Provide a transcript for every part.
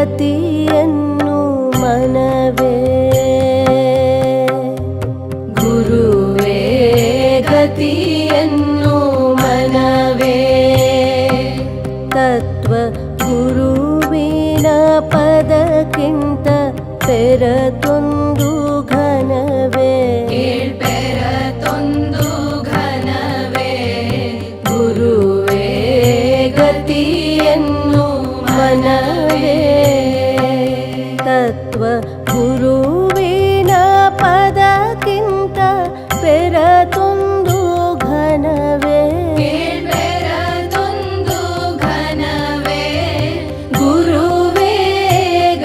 ಗತಿಯನ್ನು ಮನವೇ ಗುರುವೇ ಗತಿಯನ್ನು ಮನವೇ ತತ್ವ ಗುರುವಿನ ಪದಕ್ಕಿಂತ ಪೆರತೊಂದು ಘನವೇ ಪೆರತೊಂದು ಘನವೇ ಗುರುವೇ ಗತಿಯನ್ನು ಮನವೇ ತತ್ವ ಗುರುವಿನ ಪದಕ್ಕಿಂತ ಪೆರತೊಂದು ಘನವೇ ಪೆರತೊಂದು ಘನವೇ ಗುರುವೇ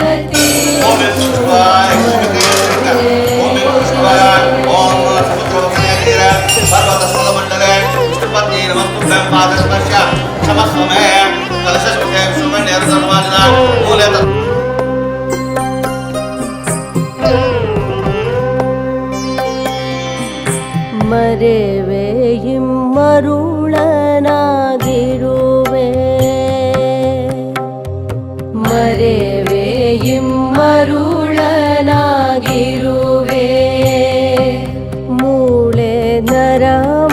ಗತಿ ಮರೆವೆ ಇಮ್ಮರುಳನಾಗಿರುವೆ ಮರೆವೆ ಇಮ್ಮರುಳನಾಗಿರುವೆ ಮೂಳೆ ನರ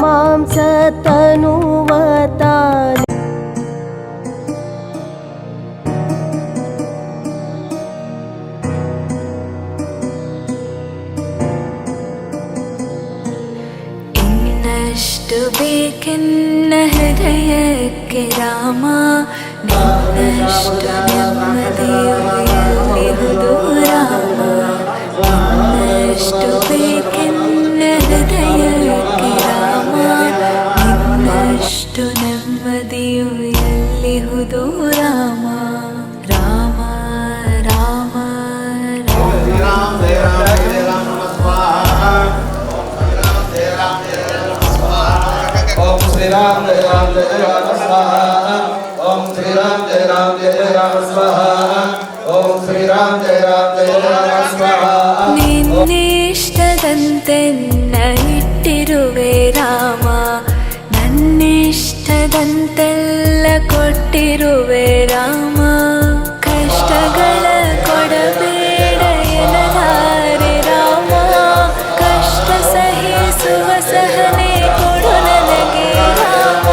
ಮಾಂಸ ತನುವ ತಾನೆ ಇನ್ನಷ್ಟು ಬೇಕೆನ್ನ ಹೃದಯಕ್ಕೆ ರಾಮ ನಿನ್ನಷ್ಟು ನೆಮ್ಮದಿಯುವುದು ರಾಮ ಇನ್ನಷ್ಟು ಬೇಕೆನ್ನ ಹೃದಯಕ್ಕೆ Rama ನಿನ್ನಷ್ಟು ನೆಮ್ಮದಿಯು ಎಲ್ಲಿಹುದು Rama Rama Rama Rama Shri Ram Jai Ram Jai Ram Swaha Om Shri Ram Jai Ram Jai Ram Swaha Om Shri Ram Jai Ram Jai Ram Swaha ನಿನ್ನಿಷ್ಟದಂತೆನ್ನ ಇಟ್ಟಿರುವೆ Rama ನನ್ನಿಷ್ಟದಂತೆಲ್ಲ ಕೊಟ್ಟಿರುವೆ Rama ಕಷ್ಟಗಳ ಕೊಡಬೇಡ ಎನ್ನಲಾರೆ ರಾಮ ಕಷ್ಟ ಸಹಿಸುವ ಸಹನೆ ಕೊಡು ನನಗೆ ರಾಮ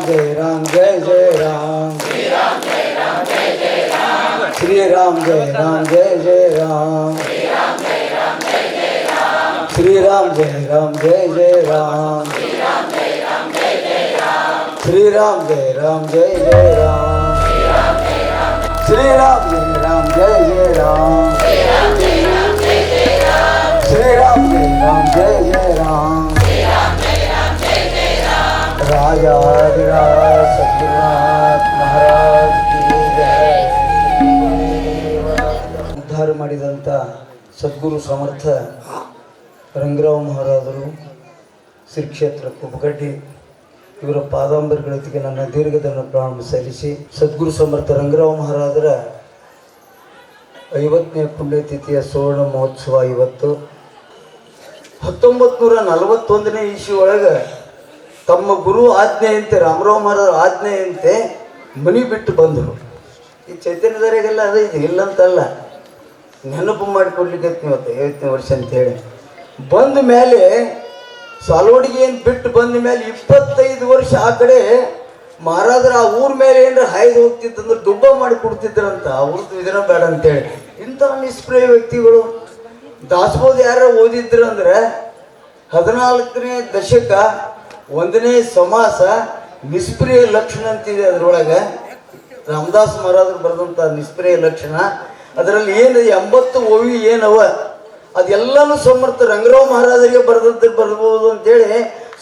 जय राम जय जय राम श्री राम जय राम जय जय राम श्री राम जय राम जय जय राम श्री राम जय राम जय जय राम श्री राम जय राम जय जय राम श्री राम जय राम जय जय राम श्री राम जय राम जय जय राम राजाधिराज सद्गुरुनाथ महाराज की जय ಉದ್ಧಾರ ಮಾಡಿದಂಥ ಸದ್ಗುರು ಸಮರ್ಥ ರಂಗರಾವ್ ಮಹಾರಾಜರು ಶ್ರೀ ಕ್ಷೇತ್ರ ಕುಪ್ಪಗಡ್ಡಿ ಇವರ ಪಾದಾಂಬರಿಗಳೊತ್ತಿಗೆ ನನ್ನ ದೀರ್ಘದನ್ನು ಪ್ರಾರಂಭ ಸಲ್ಲಿಸಿ ಸದ್ಗುರು ಸಮರ್ಥ ರಂಗರಾವ್ ಮಹಾರಾಜರ 50ನೇ ಪುಣ್ಯತಿಥಿಯ ಸುವರ್ಣ ಮಹೋತ್ಸವ ಇವತ್ತು 1941ನೇ ಇಸ್ವಿ ಒಳಗೆ ತಮ್ಮ ಗುರು ಆಜ್ಞೆಯಂತೆ ರಾಮರಾವ್ ಮಹಾರಾಜರ ಆಜ್ಞೆಯಂತೆ ಮನೆ ಬಿಟ್ಟು ಬಂದರು. ಈ ಚೈತನ್ಯದವರಿಗೆಲ್ಲ ಅದೇ ಇದು ಇಲ್ಲಂತಲ್ಲ, ನೆನಪು ಮಾಡಿಕೊಡ್ಲಿಕ್ಕೆ ಇವತ್ತು 50ನೇ ವರ್ಷ ಅಂತೇಳಿ ಬಂದ ಮೇಲೆ ಸಾಲೋಡಿಗೆಯನ್ನು ಬಿಟ್ಟು ಬಂದ ಮೇಲೆ 25 ವರ್ಷ ಆ ಕಡೆ ಮಹಾರಾಜರ ಆ ಊರ ಮೇಲೆ ಏನಾರ ಹಾಯ್ದು ಹೋಗ್ತಿತ್ತಂದ್ರೆ ದುಬ್ಬ ಮಾಡಿ ಕೊಡ್ತಿದ್ರಂತ. ಅವ್ರದ್ದು ಇದನ್ನ ಬೇಡ ಅಂತೇಳಿ ಇಂಥ ನಿಷ್ಪ್ರಿಯ ವ್ಯಕ್ತಿಗಳು ದಾಸಬೋಧ ಯಾರು ಓದಿದ್ರು ಅಂದ್ರೆ 14ನೇ ದಶಕ 1ನೇ ಸಮಾಸ ನಿಷ್ಪ್ರಿಯ ಲಕ್ಷಣ ಅಂತಿದೆ. ಅದರೊಳಗೆ ರಾಮದಾಸ್ ಮಹಾರಾಜರು ಬರೆದಂಥ ನಿಷ್ಪ್ರಿಯ ಲಕ್ಷಣ ಅದರಲ್ಲಿ ಏನು 80 ಓವಿ ಏನವ ಅದೆಲ್ಲನೂ ಸಮರ್ಥ ರಂಗರಾವ್ ಮಹಾರಾಜರಿಗೆ ಬರ್ಬೋದು ಅಂತೇಳಿ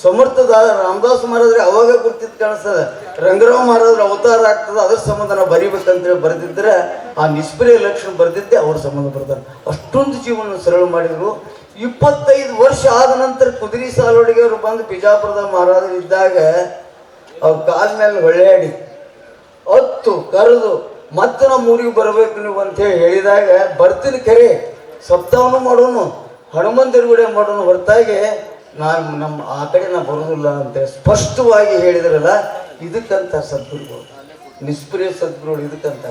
ಸಮರ್ಥದ ರಾಮದಾಸ್ ಮಹಾರಾಜರಿಗೆ ಅವಾಗ ಗೊತ್ತಿದ್ದು ಕಾಣಿಸ್ತದೆ. ರಂಗರಾವ್ ಮಹಾರಾಜರ ಅವತಾರ ಆಗ್ತದೆ, ಅದ್ರ ಸಂಬಂಧ ನಾವು ಬರಿಬೇಕಂತೇಳಿ ಬರೆದಿದ್ರೆ ಆ ನಿಷ್ಪ್ರಿಯ ಲಕ್ಷಣ ಬರೆದಿದ್ದೆ ಅವ್ರ ಸಂಬಂಧ ಬರ್ತಾರೆ. ಅಷ್ಟೊಂದು ಜೀವನ ಸರಳ ಮಾಡಿದರು. 25 ವರ್ಷ ಆದ ನಂತರ ಕುದುರೆ ಸಾಲೋಡಿಗೆ ಅವರು ಬಂದು ಬಿಜಾಪುರದ ಮಹಾರಾಜರು ಇದ್ದಾಗ ಅವ್ರ ಕಾಲ ಮೇಲೆ ಹೊಳ್ಳೆಯಾಡಿ ಹೊತ್ತು ಕರೆದು ಮತ್ತೆ ನಮ್ಮ ಊರಿಗೆ ಬರಬೇಕು ನೀವು ಅಂತೇಳಿ ಹೇಳಿದಾಗ ಬರ್ತೀನಿ ಕರೆ ಸಪ್ತಾವನು ಮಾಡೋನು ಹನುಮಂದಿರುಗಡೆ ಮಾಡೋನು ಹೊರತಾಗಿ ನಾನು ನಮ್ಮ ಆ ಕಡೆ ನಾ ಬರೋದಿಲ್ಲ ಅಂತೇಳಿ ಸ್ಪಷ್ಟವಾಗಿ ಹೇಳಿದ್ರಲ್ಲ. ಇದಕ್ಕಂತ ಸದ್ಗುರುಗಳು, ನಿಷ್ಪ್ರಿಯ ಸದ್ಗುರುಗಳು ಇದಕ್ಕಂತ.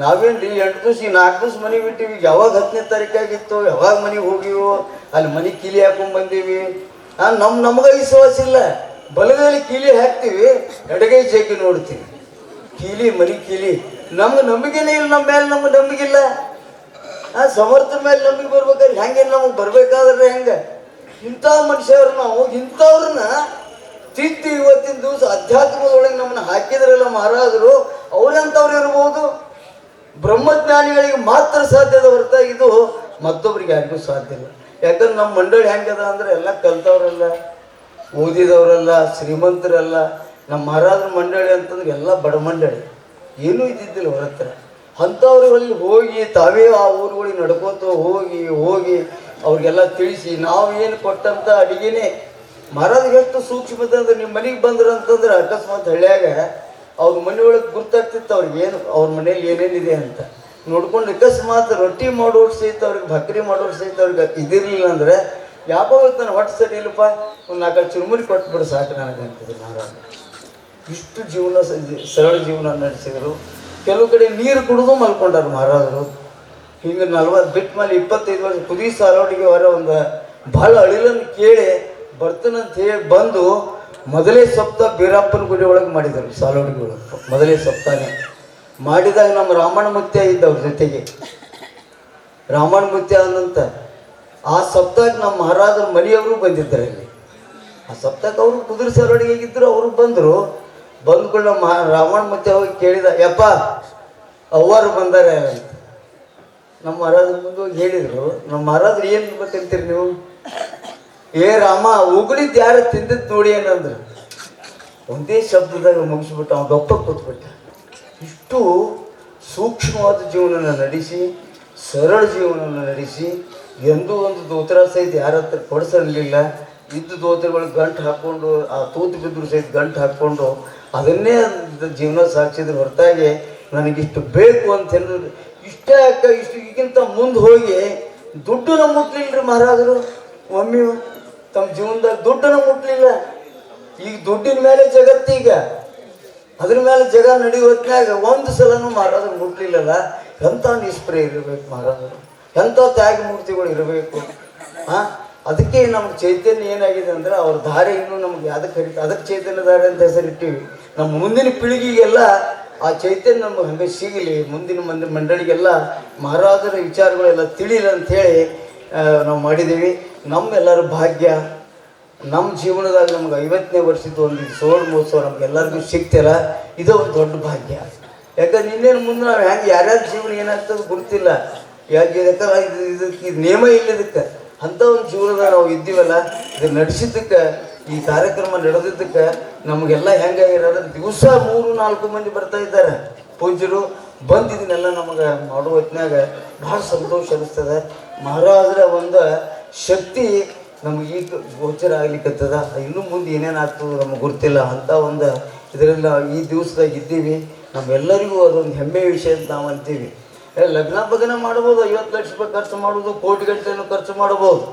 ನಾವೇನ್ರಿ 8 ದಿವಸ 4 ದಿವಸ ಮನೆ ಬಿಟ್ಟಿವಿ. ಯಾವಾಗ 10ನೇ ತಾರೀಕಾಗಿತ್ತು, ಯಾವಾಗ ಮನೆಗೆ ಹೋಗಿವೋ ಅಲ್ಲಿ ಮನೆ ಕೀಲಿ ಹಾಕೊಂಡ್ ಬಂದೀವಿ. ನಮ್ಗೆ ವಿಶ್ವಾಸ ಇಲ್ಲ. ಬಲಗೈಲಿ ಕೀಲಿ ಹಾಕ್ತೀವಿ, ಎಡಗೈ ಜಗ್ಗಿ ನೋಡ್ತೀವಿ. ಕೀಲಿ ಮನೆ ಕೀಲಿ ನಮ್ಗೆ ನಂಬಿಕೆನೇ ಇಲ್ಲ. ನಮ್ಮ ಮೇಲೆ ನಮ್ಗೆ ನಂಬಿಕಿಲ್ಲ. ಸಮರ್ಥನ ಮೇಲೆ ನಂಬಿಕೆ ಬರ್ಬೇಕಾದ್ರೆ ಹೆಂಗೆ ನಮಗೆ ಬರ್ಬೇಕಾದ್ರೆ ಹೆಂಗೆ? ಇಂಥ ಮನುಷ್ಯರು ನಾವು ಇಂಥವ್ರನ್ನ ತಿದ್ದಿ ಇವತ್ತಿನ ದಿವಸ ಅಧ್ಯಾತ್ಮದೊಳಗೆ ನಮ್ಮನ್ನ ಹಾಕಿದ್ರಲ್ಲ ಮಹಾರಾಜರು, ಅವ್ರಂಥವ್ರು ಇರ್ಬೋದು. ಬ್ರಹ್ಮಜ್ಞಾನಿಗಳಿಗೆ ಮಾತ್ರ ಸಾಧ್ಯದ ಹೊರತಾಗಿದ್ದು ಮತ್ತೊಬ್ಬರಿಗೆ ಯಾರಿಗೂ ಸಾಧ್ಯ ಇಲ್ಲ. ಯಾಕಂದ್ರೆ ನಮ್ಮ ಮಂಡಳಿ ಹೆಂಗದ ಅಂದ್ರೆ ಎಲ್ಲ ಕಲ್ತವ್ರಲ್ಲ, ಓದಿದವರಲ್ಲ, ಶ್ರೀಮಂತರಲ್ಲ. ನಮ್ಮ ಮಹಾರಾಜರ ಮಂಡಳಿ ಅಂತಂದ್ರೆ ಎಲ್ಲ ಬಡ ಮಂಡಳಿ, ಏನೂ ಇದ್ದಿದ್ದಿಲ್ಲ ಹೊರ ಹತ್ರ. ಅಂಥವ್ರಲ್ಲಿ ಹೋಗಿ ತಾವೇ ಆ ಊರುಗಳಿಗೆ ನಡ್ಕೋತ ಹೋಗಿ ಅವ್ರಿಗೆಲ್ಲ ತಿಳಿಸಿ ನಾವು ಏನು ಕೊಟ್ಟಂಥ ಅಡಿಗೆನೇ ಮಹಾರಾಜರಿಗೆ ಎಷ್ಟು ಸೂಕ್ಷ್ಮತೆ ಅಂದ್ರೆ ನಿಮ್ಮ ಮನೆಗೆ ಬಂದ್ರು ಅಂತಂದ್ರೆ ಅಕಸ್ಮಾತ್ ಹಳ್ಳಿಯಾಗ ಅವ್ರ ಮನೆಯೊಳಗೆ ಗುರ್ತಾಗ್ತಿತ್ತು ಅವ್ರಿಗೆ ಏನು ಅವ್ರ ಮನೇಲಿ ಏನೇನಿದೆ ಅಂತ ನೋಡ್ಕೊಂಡು. ಅಕಸ್ಮಾತ್ ರೊಟ್ಟಿ ಮಾಡೋರು ಸಹಿತ ಅವ್ರಿಗೆ ಭಕ್ರಿ ಮಾಡೋರು ಸಹಿತ ಅವ್ರಿಗೆ ಇದಿರಲಿಲ್ಲ ಅಂದರೆ ಯಾಕೋ ನಾನು ಹೊಟ್ಟೆ ಸರಿ ಇಲ್ಲಪ್ಪ ಒಂದು 4 ಚುರುಮುರಿ ಕೊಟ್ಬಿಡು ಸಾಕು ನನಗಂತಿದ್ರು ಮಹಾರಾಜ. ಇಷ್ಟು ಜೀವನ ಸರಳ ಜೀವನ ನಡೆಸಿದರು. ಕೆಲವು ಕಡೆ ನೀರು ಕುಡಿದು ಮಲ್ಕೊಂಡಾರ ಮಹಾರಾಜರು. ಹಿಂಗೆ 40 ಬಿಟ್ಟ ಮೇಲೆ 25 ವರ್ಷ ಕುದಿ ಸಾಲೋಡಿಗೆ ಅವರ ಒಂದು ಭಾಳ ಅಳಿಲನ್ನು ಕೇಳಿ ಬರ್ತನಂತ ಹೇಳಿ ಬಂದು ಮೊದಲೇ ಸಪ್ತಾಹ ಬೀರಪ್ಪನ ಗುಡಿ ಒಳಗೆ ಮಾಡಿದರು. ಸಾಲೋಡಿಗೆ ಒಳಗೆ ಮೊದಲೇ ಸಪ್ತಾಹನೇ ಮಾಡಿದಾಗ ನಮ್ಮ ರಾಮಣ್ಣ ಮುತ್ಯ ಇದ್ದ ಅವ್ರ ಜೊತೆಗೆ. ರಾಮಣ್ಣ ಮುತ್ಯ ಅನ್ನಂತ ಆ ಸಪ್ತಾಹಕ್ಕೆ ನಮ್ಮ ಮಹಾರಾಜರ ಮನೆಯವರು ಬಂದಿದ್ದಾರೆ ಅಲ್ಲಿ. ಆ ಸಪ್ತಾಹಕ್ಕೆ ಅವರು ಕುದುರೆ ಸಾಲೋಡಿಗೆ ಇದ್ದರು. ಅವರು ಬಂದರು. ಬಂದ್ಕೊಂಡು ನಮ್ಮ ರಾಮಣ್ಣ ಮುತ್ಯ ಹೋಗಿ ಕೇಳಿದ, ಯಪ್ಪ ಅವ್ವಾರು ಬಂದಾರೆ ಅಂತ. ನಮ್ಮ ಮಹಾರಾಜರ ಮುಂದೆ ಹೋಗಿ ಹೇಳಿದರು. ನಮ್ಮ ಮಹಾರಾಜರು ಏನು ಬೇಕಂತೀರಿ ನೀವು? ಏ ರಾಮ ಉಗುಳಿದ್ದು ಯಾರು ತಿಂದಿದ್ದು ನೋಡಿ ಏನಂದ್ರೆ ಒಂದೇ ಶಬ್ದದಾಗ ಮುಗಿಸ್ಬಿಟ್ಟು ಅವ್ನು ಗಪ್ಪ ಕೂತ್ಬಿಟ್ಟ. ಇಷ್ಟು ಸೂಕ್ಷ್ಮವಾದ ಜೀವನನ ನಡೆಸಿ, ಸರಳ ಜೀವನನ ನಡೆಸಿ, ಎಂದೂ ಒಂದು ದೋತ್ರ ಸಹಿತ ಯಾರ ಹತ್ರ ಕೊಡಿಸಲಿಲ್ಲ. ಇದ್ದು ದೋತ್ರಗಳಿಗೆ ಗಂಟು ಹಾಕ್ಕೊಂಡು ಆ ತೂತು ಬಿದ್ದರು ಸಹಿತ ಗಂಟು ಹಾಕ್ಕೊಂಡು ಅದನ್ನೇ ಜೀವನ ಸಾಗಿಸಿದ್ರ ಹೊರತಾಗಿ ನನಗಿಷ್ಟು ಬೇಕು ಅಂತ ಹೇಳಿದ್ರು. ಇಷ್ಟೇ ಯಾಕೆ ಇಷ್ಟು ಈಗಿಂತ ಮುಂದೆ ಹೋಗಿ ದುಡ್ಡನ್ನ ಮುಟ್ಲಿಲ್ರಿ ಮಹಾರಾಜರು. ಒಮ್ಮೆ ತಮ್ಮ ಜೀವನದಾಗ ದುಡ್ಡನ್ನು ಮುಟ್ಲಿಲ್ಲ. ಈಗ ದುಡ್ಡಿನ ಮೇಲೆ ಜಗತ್ತೀಗ, ಅದ್ರ ಮೇಲೆ ಜಗ ನಡೆಯುವ ಹೊತ್ತಿನಾಗ ಒಂದು ಸಲನೂ ಮಹಾರಾಜರು ಮುಟ್ಲಿಲ್ಲಲ್ಲ. ಎಂಥ ನಿಷ್ಪ್ರಿಯ ಇರಬೇಕು ಮಹಾರಾಜರು, ಎಂಥ ತ್ಯಾಗ ಮೂರ್ತಿಗಳು ಇರಬೇಕು. ಅದಕ್ಕೆ ನಮ್ಗೆ ಚೈತನ್ಯ ಏನಾಗಿದೆ ಅಂದರೆ ಅವ್ರ ಧಾರೆ ಇನ್ನೂ ನಮ್ಗೆ ಅದಕ್ಕೆ ಚೈತನ್ಯ ಧಾರೆ ಅಂತ ಹೆಸರಿಟ್ಟಿವಿ. ನಮ್ಮ ಮುಂದಿನ ಪೀಳಿಗೆಗೆಲ್ಲ ಆ ಚೈತನ್ಯ ನಮ್ಗೆ ಹಂಗೆ ಸಿಗಲಿ, ಮುಂದಿನ ಮಂಡಳಿಗೆಲ್ಲ ಮಹಾರಾಜರ ವಿಚಾರಗಳೆಲ್ಲ ತಿಳಿಯಲಿ ಅಂಥೇಳಿ ನಾವು ಮಾಡಿದ್ದೀವಿ. ನಮ್ಮೆಲ್ಲರ ಭಾಗ್ಯ, ನಮ್ಮ ಜೀವನದಾಗ ನಮ್ಗೆ 50ನೇ ವರ್ಷದ ಒಂದು ಸುವರ್ಣ ಮಹೋತ್ಸವ ನಮ್ಗೆಲ್ಲರಿಗೂ ಸಿಗ್ತಿಲ್ಲ. ಇದು ಒಂದು ದೊಡ್ಡ ಭಾಗ್ಯ. ಯಾಕಂದ್ರೆ ಇನ್ನೇನು ಮುಂದೆ ನಾವು ಹೆಂಗೆ ಯಾರ್ಯಾರ ಜೀವನ ಏನಾಗ್ತದೆ ಗೊತ್ತಿಲ್ಲ. ಯಾಕಂದ್ರೆ ಇದು ನೇಮ ಇಲ್ಲದಕ್ಕೆ ಅಂಥ ಒಂದು ಜೀವನದಾಗ ನಾವು ಇದ್ದೀವಲ್ಲ, ಇದು ನಡೆಸಿದ್ದಕ್ಕೆ, ಈ ಕಾರ್ಯಕ್ರಮ ನಡೆದಿದ್ದಕ್ಕೆ ನಮಗೆಲ್ಲ ಹೆಂಗಾಗಿರೋದ್ರೆ ದಿವಸ 3-4 ಮಂದಿ ಬರ್ತಾ ಇದ್ದಾರೆ ಪೂಜ್ಯರು. ಬಂದಿದ್ದನ್ನೆಲ್ಲ ನಮಗೆ ಮಾಡುವ ಹೊತ್ತಿನಾಗ ಭಾಳ ಸಂತೋಷ ಅನಿಸ್ತದೆ. ಮಹಾರಾಜರ ಒಂದು ಶಕ್ತಿ ನಮಗೆ ಈಗ ಗೋಚರ ಆಗ್ಲಿಕ್ಕತ್ತದ. ಇನ್ನು ಮುಂದೆ ಏನೇನಾಗ್ತದೆ ನಮಗೆ ಗೊತ್ತಿಲ್ಲ. ಅಂಥ ಒಂದು ಇದರೆಲ್ಲ ಈ ದಿವಸದಾಗ ಇದ್ದೀವಿ. ನಮ್ಮೆಲ್ಲರಿಗೂ ಅದೊಂದು ಹೆಮ್ಮೆಯ ವಿಷಯ ಅಂತ ನಾವು ಅಂತೀವಿ. ಲಗ್ನ ಬಗ್ನ ಮಾಡ್ಬೋದು, 50 ಲಕ್ಷ ರೂಪಾಯಿ ಖರ್ಚು ಮಾಡ್ಬೋದು, ಕೋಟಿ ಗಂಟೆಯನ್ನು ಖರ್ಚು ಮಾಡ್ಬೋದು,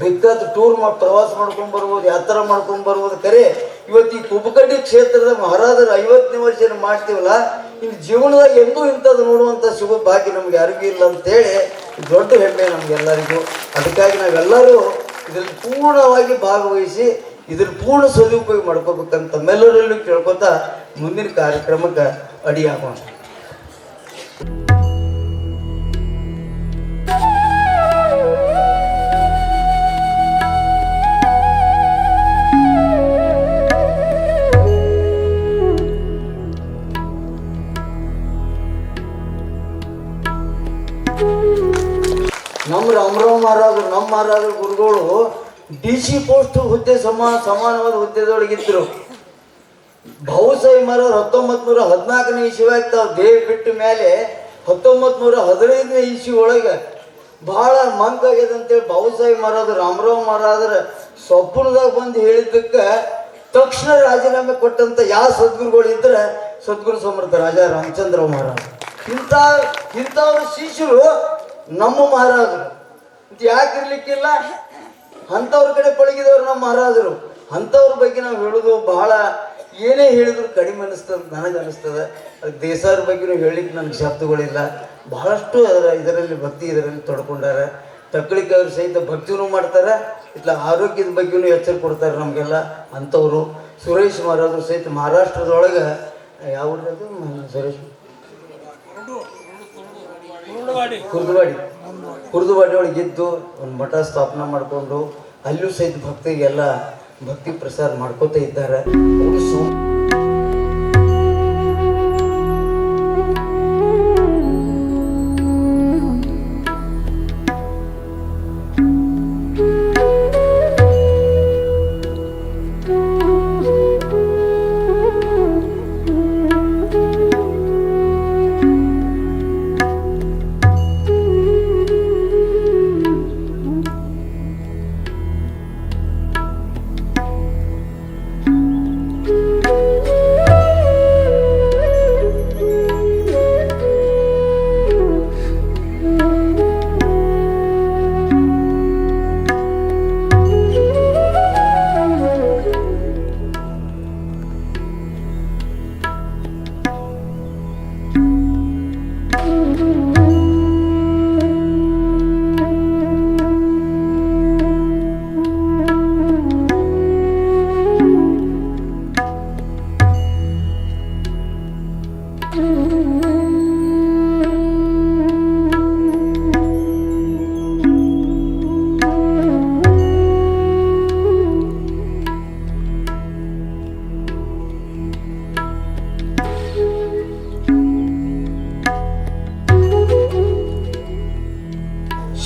ಬೇಕಾದ ಟೂರ್ ಪ್ರವಾಸ ಮಾಡ್ಕೊಂಡು ಬರ್ಬೋದು, ಯಾತ್ರೆ ಮಾಡ್ಕೊಂಡು ಬರ್ಬೋದು. ಖರೆ ಇವತ್ತು ಈ ಕುಬಕಡ್ಡಿ ಕ್ಷೇತ್ರದ ಮಹಾರಾಜರ 50ನೇ ವರ್ಷ ಮಾಡ್ತೀವಲ್ಲ, ಇನ್ನು ಜೀವನದಾಗ ಎಂದೂ ಇಂಥದ್ದು ನೋಡುವಂಥ ಸಿಗೋ ಭಾಗ್ಯ ನಮ್ಗೆ ಯಾರಿಗೂ ಇಲ್ಲ ಅಂತೇಳಿ ದೊಡ್ಡ ಹೆಮ್ಮೆ ನಮಗೆಲ್ಲರಿಗೂ. ಅದಕ್ಕಾಗಿ ನಾವೆಲ್ಲರೂ ಇದರಲ್ಲಿ ಪೂರ್ಣವಾಗಿ ಭಾಗವಹಿಸಿ ಇದ್ರ ಪೂರ್ಣ ಸದುಪಯೋಗ ಮಾಡ್ಕೋಬೇಕಂತ ತಮ್ಮೆಲ್ಲರಲ್ಲೂ ಕೇಳ್ಕೊತಾ ಮುಂದಿನ ಕಾರ್ಯಕ್ರಮಕ್ಕೆ ಅಡಿಯಾಗೋಣ. ನಮ್ಮ ರಾಮರಾವ್ ಮಹಾರಾಜರು, ನಮ್ಮ ಮಹಾರಾಜರ ಗುರುಗಳು DC ಪೋಸ್ಟ್ ಹುದ್ದೆ ಸಮಾನವಾದ ಹುದ್ದೆದೊಳಗಿದ್ರು. ಭಾವುಸಾಹೇಬ್ ಮಹಾರಾಜ್ 1914ನೇ ಇಸ್ವಿಯಾಗ ತಾವು ದೇಹ ಬಿಟ್ಟ ಮೇಲೆ 1915ನೇ ಇಸ್ವಿ ಒಳಗೆ ಭಾಳ ಮಂಕಾಗ್ಯದ ಅಂತೇಳಿ ಭಾವುಸಾಹೇಬ್ ಮಹಾರಾಜ್ ರಾಮರಾವ್ ಮಹಾರಾಜರ ಸ್ವಪ್ನದಾಗ ಬಂದು ಹೇಳಿದ್ದಕ್ಕೆ ತಕ್ಷಣ ರಾಜೀನಾಮೆ ಕೊಟ್ಟಂತ ಯಾವ ಸದ್ಗುರುಗಳು ಇದ್ರೆ ಸದ್ಗುರು ಸಮರ್ಥ ರಾಜಾ ರಾಮಚಂದ್ರ ಮಹಾರಾಜ್. ಇಂಥವ್ರ ಶಿಷ್ಯರು ನಮ್ಮ ಮಹಾರಾಜರು ಯಾಕಿರ್ಲಿಕ್ಕಿಲ್ಲ? ಅಂಥವ್ರ ಕಡೆ ಪಳಗಿದವರು ನಮ್ಮ ಮಹಾರಾಜರು. ಅಂಥವ್ರ ಬಗ್ಗೆ ನಾವು ಹೇಳೋದು ಬಹಳ, ಏನೇ ಹೇಳಿದ್ರು ಕಡಿಮೆ ಅನಿಸ್ತದೆ ನನಗೆ ಅನಿಸ್ತದೆ. ಅದಕ್ಕೆ ದೇಸಾರ ಬಗ್ಗೆನೂ ಹೇಳಲಿಕ್ಕೆ ನನಗೆ ಶಬ್ದಗಳಿಲ್ಲ. ಬಹಳಷ್ಟು ಇದರಲ್ಲಿ ಭಕ್ತಿ ಇದರಲ್ಲಿ ತೊಡ್ಕೊಂಡಾರೆ. ತಕ್ಕಳಿಗೆ ಅವ್ರು ಸಹಿತ ಭಕ್ತಿನೂ ಮಾಡ್ತಾರೆ, ಇಟ್ಲ ಆರೋಗ್ಯದ ಬಗ್ಗೆನೂ ಎಚ್ಚರ ಕೊಡ್ತಾರೆ ನಮಗೆಲ್ಲ ಅಂಥವ್ರು. ಸುರೇಶ್ ಮಹಾರಾಜರು ಸಹಿತ ಮಹಾರಾಷ್ಟ್ರದೊಳಗೆ ಯಾವ ಊರದು ಸುರೇಶ್ ಕುರ್ದುವಾಡಿ ಒಳಗೆ ಇದ್ದು ಒಂದು ಮಠ ಸ್ಥಾಪನೆ ಮಾಡಿಕೊಂಡು ಅಲ್ಲೂ ಸಹಿತ ಭಕ್ತಿಗೆಲ್ಲ ಭಕ್ತಿ ಪ್ರಸಾರ ಮಾಡ್ಕೋತಾ ಇದ್ದಾರೆ. ಅವರು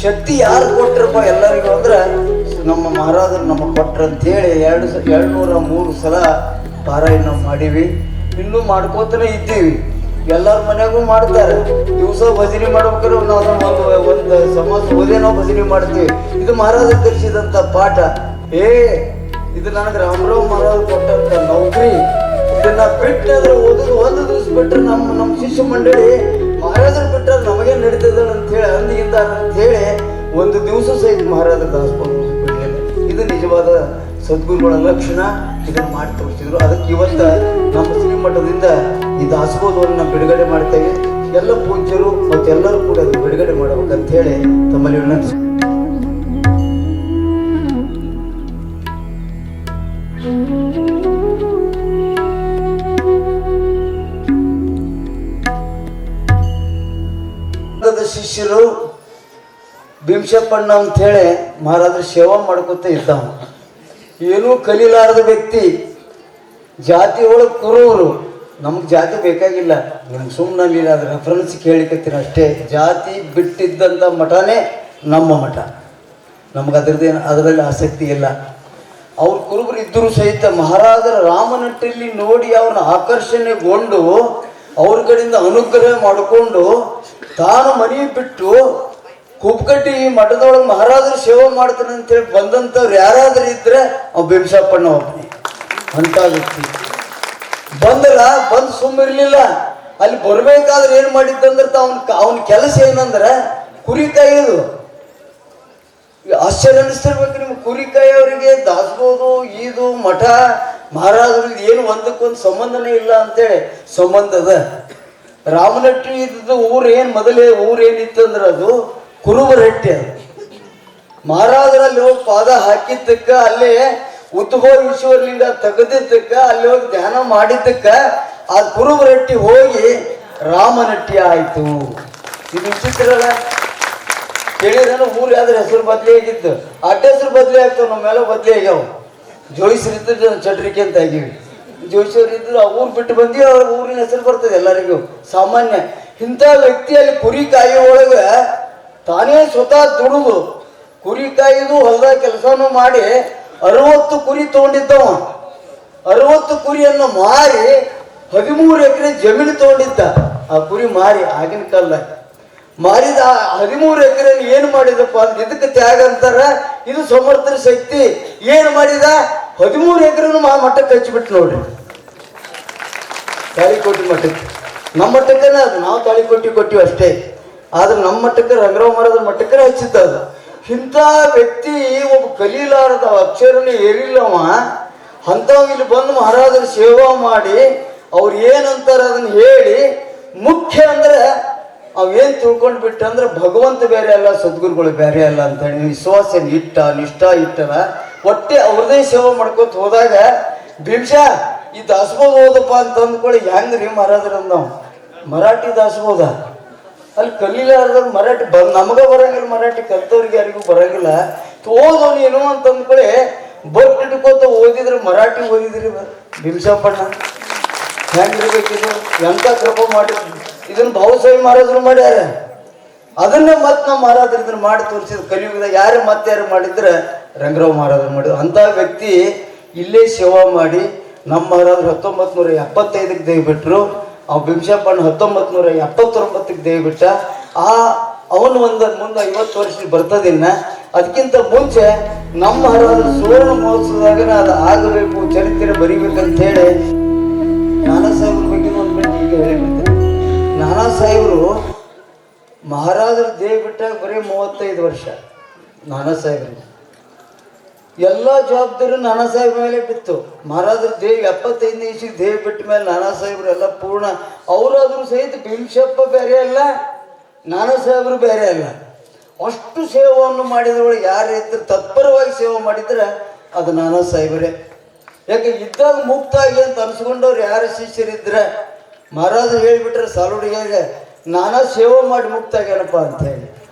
ಶಕ್ತಿ ಯಾರು ಕೊಟ್ಟರಪ್ಪ ಎಲ್ಲರಿಗೂ ಅಂದ್ರೆ ನಮ್ಮ ಮಹಾರಾಜರು ನಮಗೆ ಕೊಟ್ರ ಅಂತೇಳಿ 203 ಸಲ ಪಾರಾಯಣ ನಾವು ಮಾಡೀವಿ. ಇನ್ನೂ ಮಾಡ್ಕೋತಾನೆ ಇದ್ದೀವಿ. ಎಲ್ಲರ ಮನೆಗೂ ಮಾಡ್ತಾರೆ. ದಿವಸ ಭಜನೆ ಮಾಡ್ಬೇಕಾದ್ರೆ ಒಂದು ಸಮಾಜ ಓದೇ ನಾವು ಭಜನೆ ಮಾಡ್ತೀವಿ. ಇದು ಮಹಾರಾಜ ಕಲಿಸಿದಂಥ ಪಾಠ. ಇದು ನನಗೆ ರಾಮರಾವ್ ಮಹಾರಾಜ್ ಕೊಟ್ಟಂತ ನೌಕರಿ. ಇದನ್ನ ಬಿಟ್ಟಾದ್ರೆ ಓದೋದು ಒಂದು ದಿವಸ ಬಿಟ್ಟರೆ ನಮ್ಮ ಶಿಷ್ಯ ಮಂಡಳಿ ಮಹಾರಾಜರು ಬಿಟ್ಟರೆ ನಮಗೆ ನಡೀತದ ಅಂತೇಳಿ ಅಂದಿದ್ದಾರೆ ಅಂತೇಳಿ ಒಂದು ದಿವಸ ಸಹಿತ ಮಹಾರಾಜರ ದಾಸೋಹ ಬಿಡಲಿಲ್ಲ. ಇದು ನಿಜವಾದ ಸದ್ಗುರುಗಳ ಲಕ್ಷಣ. ಇದನ್ನು ಮಾಡಿ ತೋರಿಸಿದ್ರು. ಅದಕ್ಕೆ ಇವತ್ತು ನಮ್ಮ ಶ್ರೀಮಠದಿಂದ ಈ ದಾಸೋಹವನ್ನು ಬಿಡುಗಡೆ ಮಾಡ್ತೇವೆ. ಎಲ್ಲ ಪೂಜ್ಯರು ಮತ್ತೆಲ್ಲರೂ ಕೂಡ ಅದು ಬಿಡುಗಡೆ ಮಾಡಬೇಕಂತ ಹೇಳಿ ತಮ್ಮಲ್ಲಿ ವಿನಂತಿ. ಶಿಷ್ಯರು ಭೀಮಶಪ್ಪಣ್ಣ ಅಂಥೇಳಿ ಮಹಾರಾಜರು ಸೇವಾ ಮಾಡ್ಕೊತ ಇದ್ದಾವ. ಏನೂ ಕಲೀಲಾರದ ವ್ಯಕ್ತಿ, ಜಾತಿ ಒಳಗೆ ಕುರುವರು. ನಮ್ಗೆ ಜಾತಿ ಬೇಕಾಗಿಲ್ಲ, ನಿಮ್ಗೆ ಸುಮ್ಮನೆ ಅದು ರೆಫರೆನ್ಸ್ ಕೇಳಿಕತ್ತೀನಿ ಅಷ್ಟೇ. ಜಾತಿ ಬಿಟ್ಟಿದ್ದಂಥ ಮಠನೇ ನಮ್ಮ ಮಠ, ನಮ್ಗೆ ಅದರಲ್ಲಿ ಆಸಕ್ತಿ ಇಲ್ಲ. ಅವ್ರ ಕುರುಬರು ಇದ್ದರೂ ಸಹಿತ ಮಹಾರಾಜರ ರಾಮನಟ್ಟಿಯಲ್ಲಿ ನೋಡಿ ಅವ್ರನ್ನ ಆಕರ್ಷಣೆಗೊಂಡು ಅವ್ರ ಕಡೆಯಿಂದ ಅನುಗ್ರಹ ಮಾಡಿಕೊಂಡು ತಾನು ಮನೆ ಬಿಟ್ಟು ಕುಬ್ಕಟ್ಟಿ ಮಠದೊಳಗೆ ಮಹಾರಾಜರು ಸೇವೆ ಮಾಡ್ತಾನೆ ಅಂತೇಳಿ ಬಂದಂಥವ್ರು ಯಾರಾದ್ರೂ ಇದ್ರೆ ಅವ್ ಭೀಮಶಪ್ಪಣ್ಣ ಒಬ್ಬನೇ ಅಂತ ವ್ಯಕ್ತಿ. ಬಂದು ಸುಮ್ಮಿರ್ಲಿಲ್ಲ. ಅಲ್ಲಿ ಬರ್ಬೇಕಾದ್ರೆ ಏನ್ ಮಾಡಿದ್ದಂದ್ರೆ ಅವನ ಕೆಲಸ ಏನಂದ್ರೆ ಕುರಿ ಕಾಯೋದು. ಆಶ್ಚರ್ಯ ಅನಿಸ್ತಿರ್ಬೇಕು ನಿಮ್ಗೆ, ಕುರಿ ಕಾಯೋರಿಗೆ ದಾಸ್ಬೋದು ಇದು ಮಠ ಮಹಾರಾಜರು ಏನು ಒಂದಕ್ಕೊಂದು ಸಂಬಂಧನೇ ಇಲ್ಲ ಅಂತೇಳಿ ಸಂಬಂಧದ. ರಾಮನಟ್ಟಿ ಇದ್ದದ್ದು ಊರೇನಿತ್ತು ಅಂದ್ರೆ ಅದು ಕುರುಬರಟ್ಟಿ. ಅದು ಮಹಾರಾಜರಲ್ಲಿ ಹೋಗಿ ಪಾದ ಹಾಕಿದ್ದಕ್ಕ, ಅಲ್ಲೇ ಉದ್ಭವ ಈಶ್ವರಲಿಂಗ ತೆಗೆದಿದ್ದಕ್ಕ, ಅಲ್ಲಿ ಹೋಗಿ ಧ್ಯಾನ ಮಾಡಿದ್ದಕ್ಕ ಆ ಕುರುಬರಟ್ಟಿ ಹೋಗಿ ರಾಮನಟ್ಟಿ ಆಯ್ತು. ಇದು ವಿಚಿತ್ರಲ್ಲ. ಕೇಳಿದ್ರೆ ಊರು ಯಾವ್ದ್ರ ಹೆಸರು ಬದಲಿ ಆಗಿತ್ತು, ಅಡ್ಡ ಹೆಸರು ಬದಲಿ ಆಗ್ತಾವ, ನಮ್ಮೆಲ್ಲ ಬದಲಿ ಆಗ್ಯಾವ. ಜೋಯಿಸರಿದ್ದು ಚಟ್ರಿಕೆ ಅಂತ ಆಗಿವಿ. ಜೋಯಿಸರು ಇದ್ರು ಆ ಊರು ಬಿಟ್ಟು ಬಂದಿ, ಅವ್ರ ಊರಿನ ಹೆಸರು ಬರ್ತದೆ ಎಲ್ಲರಿಗೂ ಸಾಮಾನ್ಯ. ಇಂಥ ವ್ಯಕ್ತಿಯಲ್ಲಿ ಕುರಿ ಕಾಯೋ ಒಳಗೆ ತಾನೇ ಸ್ವತಃ ದುಡಿದು ಕುರಿ ಕಾಯ್ದು ಹೊಲದಾಗ ಕೆಲಸನೂ ಮಾಡಿ 60 ಕುರಿ ತಗೊಂಡಿದ್ದವ. 60 ಕುರಿಯನ್ನು ಮಾರಿ 13 ಎಕರೆ ಜಮೀನು ತಗೊಂಡಿದ್ದ. ಆ ಕುರಿ ಮಾರಿ ಆಗಿನ ಕಾಲ ಮಾರಿದ 13 ಎಕರೆ ಏನು ಮಾಡಿದಪ್ಪ ಅಂದ್ರೆ ಇದಕ್ಕೆ ತ್ಯಾಗ ಅಂತಾರ. ಇದು ಸಮರ್ಥನ ಶಕ್ತಿ. ಏನು ಮಾಡಿದ 13 ಎಕರೆನು ಮಠಕ್ಕೆ ಹಚ್ಚಿಬಿಟ್ಟು ನೋಡ್ರಿ, ತಾಳಿಕೋಟಿ ಮಠಕ್ಕೆ. ನಮ್ಮ ಮಠಕ್ಕೇನ ಅದು, ನಾವು ತಾಳಿಕೋಟಿ ಕೊಟ್ಟಿವಿ ಅಷ್ಟೇ. ಆದ್ರೆ ನಮ್ಮ ಮಠಕ್ಕೆ ರಂಗರಾವ್ ಮಹಾರಾಜರ ಮಠಕ್ಕೆ ಹಚ್ಚಿದ್ದ ಅದು. ಇಂಥ ವ್ಯಕ್ತಿ ಒಬ್ಬ ಕಲೀಲಾರದ ಅಕ್ಷರನೇ ಏರಿಲ್ಲವ ಅಂಥವ್ ಇಲ್ಲಿ ಬಂದು ಮಹಾರಾಜರ ಸೇವಾ ಮಾಡಿ ಅವ್ರು ಏನಂತಾರ ಅದನ್ನ ಹೇಳಿ, ಮುಖ್ಯ ಅಂದ್ರೆ ಅವೇನು ತಿಳ್ಕೊಂಡು ಬಿಟ್ಟಂದ್ರೆ ಭಗವಂತ ಬೇರೆ ಅಲ್ಲ, ಸದ್ಗುರುಗಳು ಬೇರೆ ಅಲ್ಲ ಅಂತ ಹೇಳಿ ವಿಶ್ವಾಸ ನಿಷ್ಠಾ ಇಟ್ಟರ ಒಟ್ಟೆ ಅವ್ರದೇ ಸೇವೆ ಮಾಡ್ಕೊತ ಹೋದಾಗ ಭೀಮಶ ಈ ದಾಸಬೋಧ ಹೋದಪ್ಪ ಅಂತ ಅಂದ್ಕೊಳ್ಳಿ. ಹೆಂಗ್ರಿ ಮಹಾರಾಜರ ನಾವು ಮರಾಠಿ ದಾಸಬೋಧ ಅಲ್ಲಿ ಕಲೀಲಾರ್ದಾಗ ಮರಾಠಿ ನಮಗ ಬರಂಗಿಲ್ಲ, ಮರಾಠಿ ಕಲ್ತವ್ರಿಗೆ ಯಾರಿಗೂ ಬರಂಗಿಲ್ಲ. ಓದೋನು ಏನು ಅಂತ ಅಂದ್ಕೊಳ್ಳಿ ಬಟ್ ಇಟ್ಕೋತ ಓದಿದ್ರೆ ಮರಾಠಿ ಓದಿದ್ರಿ ಭೀಮಶಪ್ಪಣ್ಣ ಹೆಂಗಿರ್ಬೇಕಿದು, ಎಂತ ಕೃಪ ಮಾಡಿದ್ರು. ಇದನ್ನ ಭಾವಸಾಹೇಬ್ ಮಹಾರಾಜರು ಮಾಡ್ಯಾರ. ಅದನ್ನೇ ಮತ್ತೆ ನಮ್ಮ ಮಹಾರಾಜರು ಇದನ್ನ ಮಾಡಿ ತೋರಿಸಿದ್ರು ಕಲಿಯುಗದಾಗ. ಯಾರು ಮಾಡಿದ್ರೆ ರಂಗರಾವ್ ಮಹಾರಾಜರು ಮಾಡಿದ್ರು. ಅಂತ ವ್ಯಕ್ತಿ ಇಲ್ಲೇ ಸೇವಾ ಮಾಡಿ ನಮ್ಮ ಮಹಾರಾಜರು 1975ಕ್ಕೆ ದಯವಿಟ್ರು. ಆ ಭೀಮಶಪ್ಪಣ್ಣ 1979ಕ್ಕೆ ದಯವಿಟ್ಟ. ಅವನು ಮುಂದೆ 50 ವರ್ಷ ಬರ್ತದಿನ್ನ. ಅದಕ್ಕಿಂತ ಮುಂಚೆ ನಮ್ಮ ಮಹಾರಾಜರು ಸುವರ್ಣ ಮಹೋತ್ಸವದಾಗ ಅದು ಆಗಬೇಕು, ಚರಿತ್ರೆ ಬರಿಬೇಕಂತ ಹೇಳಿ ನಾನಾ ಸಾಹೇಬ್ರ ಬಗ್ಗೆ ಒಂದು ಬಿಟ್ಟು ಈಗ ಹೇಳಿಬಿಡ್ತೇನೆ. ನಾನಾ ಸಾಹೇಬರು ಮಹಾರಾಜರ ದೇಹ ಬಿಟ್ಟಾಗ ಬರೀ 35 ವರ್ಷ. ನಾನಾ ಸಾಹೇಬ್ರು ಎಲ್ಲ ಜವಾಬ್ದಾರಿ ನಾನಾ ಸಾಹೇಬ್ ಮೇಲೆ ಬಿತ್ತು. ಮಹಾರಾಜರ ದೇಹ 75ನೇ ಇಸ್ವಿಗೆ ದೇಹ ಬಿಟ್ಟ ಮೇಲೆ ನಾನಾ ಸಾಹೇಬ್ರು ಎಲ್ಲ ಪೂರ್ಣ. ಅವರಾದ್ರೂ ಸಹಿತ ಭೀಮಶಪ್ಪ ಬೇರೆ ಅಲ್ಲ, ನಾನಾ ಸಾಹೇಬರು ಬೇರೆ ಅಲ್ಲ. ಅಷ್ಟು ಸೇವೆಯನ್ನು ಮಾಡಿದ್ರೊಳಗೆ ಯಾರು ಇದ್ರೆ ತತ್ಪರವಾಗಿ ಸೇವೆ ಮಾಡಿದ್ರೆ ಅದು ನಾನಾ ಸಾಹೇಬರೇ. ಯಾಕೆ ಇದ್ದಾಗ ಮುಕ್ತಾಗಿ ಅಂತ ಅನ್ಸ್ಕೊಂಡವ್ರು ಯಾರು ಶಿಷ್ಯರಿದ್ರೆ ಮಹಾರಾಜರು ಹೇಳಿಬಿಟ್ರೆ ಸಾಲುಡಿಯಾಗ ನಾನಾ ಸೇವೆ ಮಾಡಿ ಮುಕ್ತಾಗ್ಯಾನಪ್ಪ ಅಂತ ಹೇಳಿ.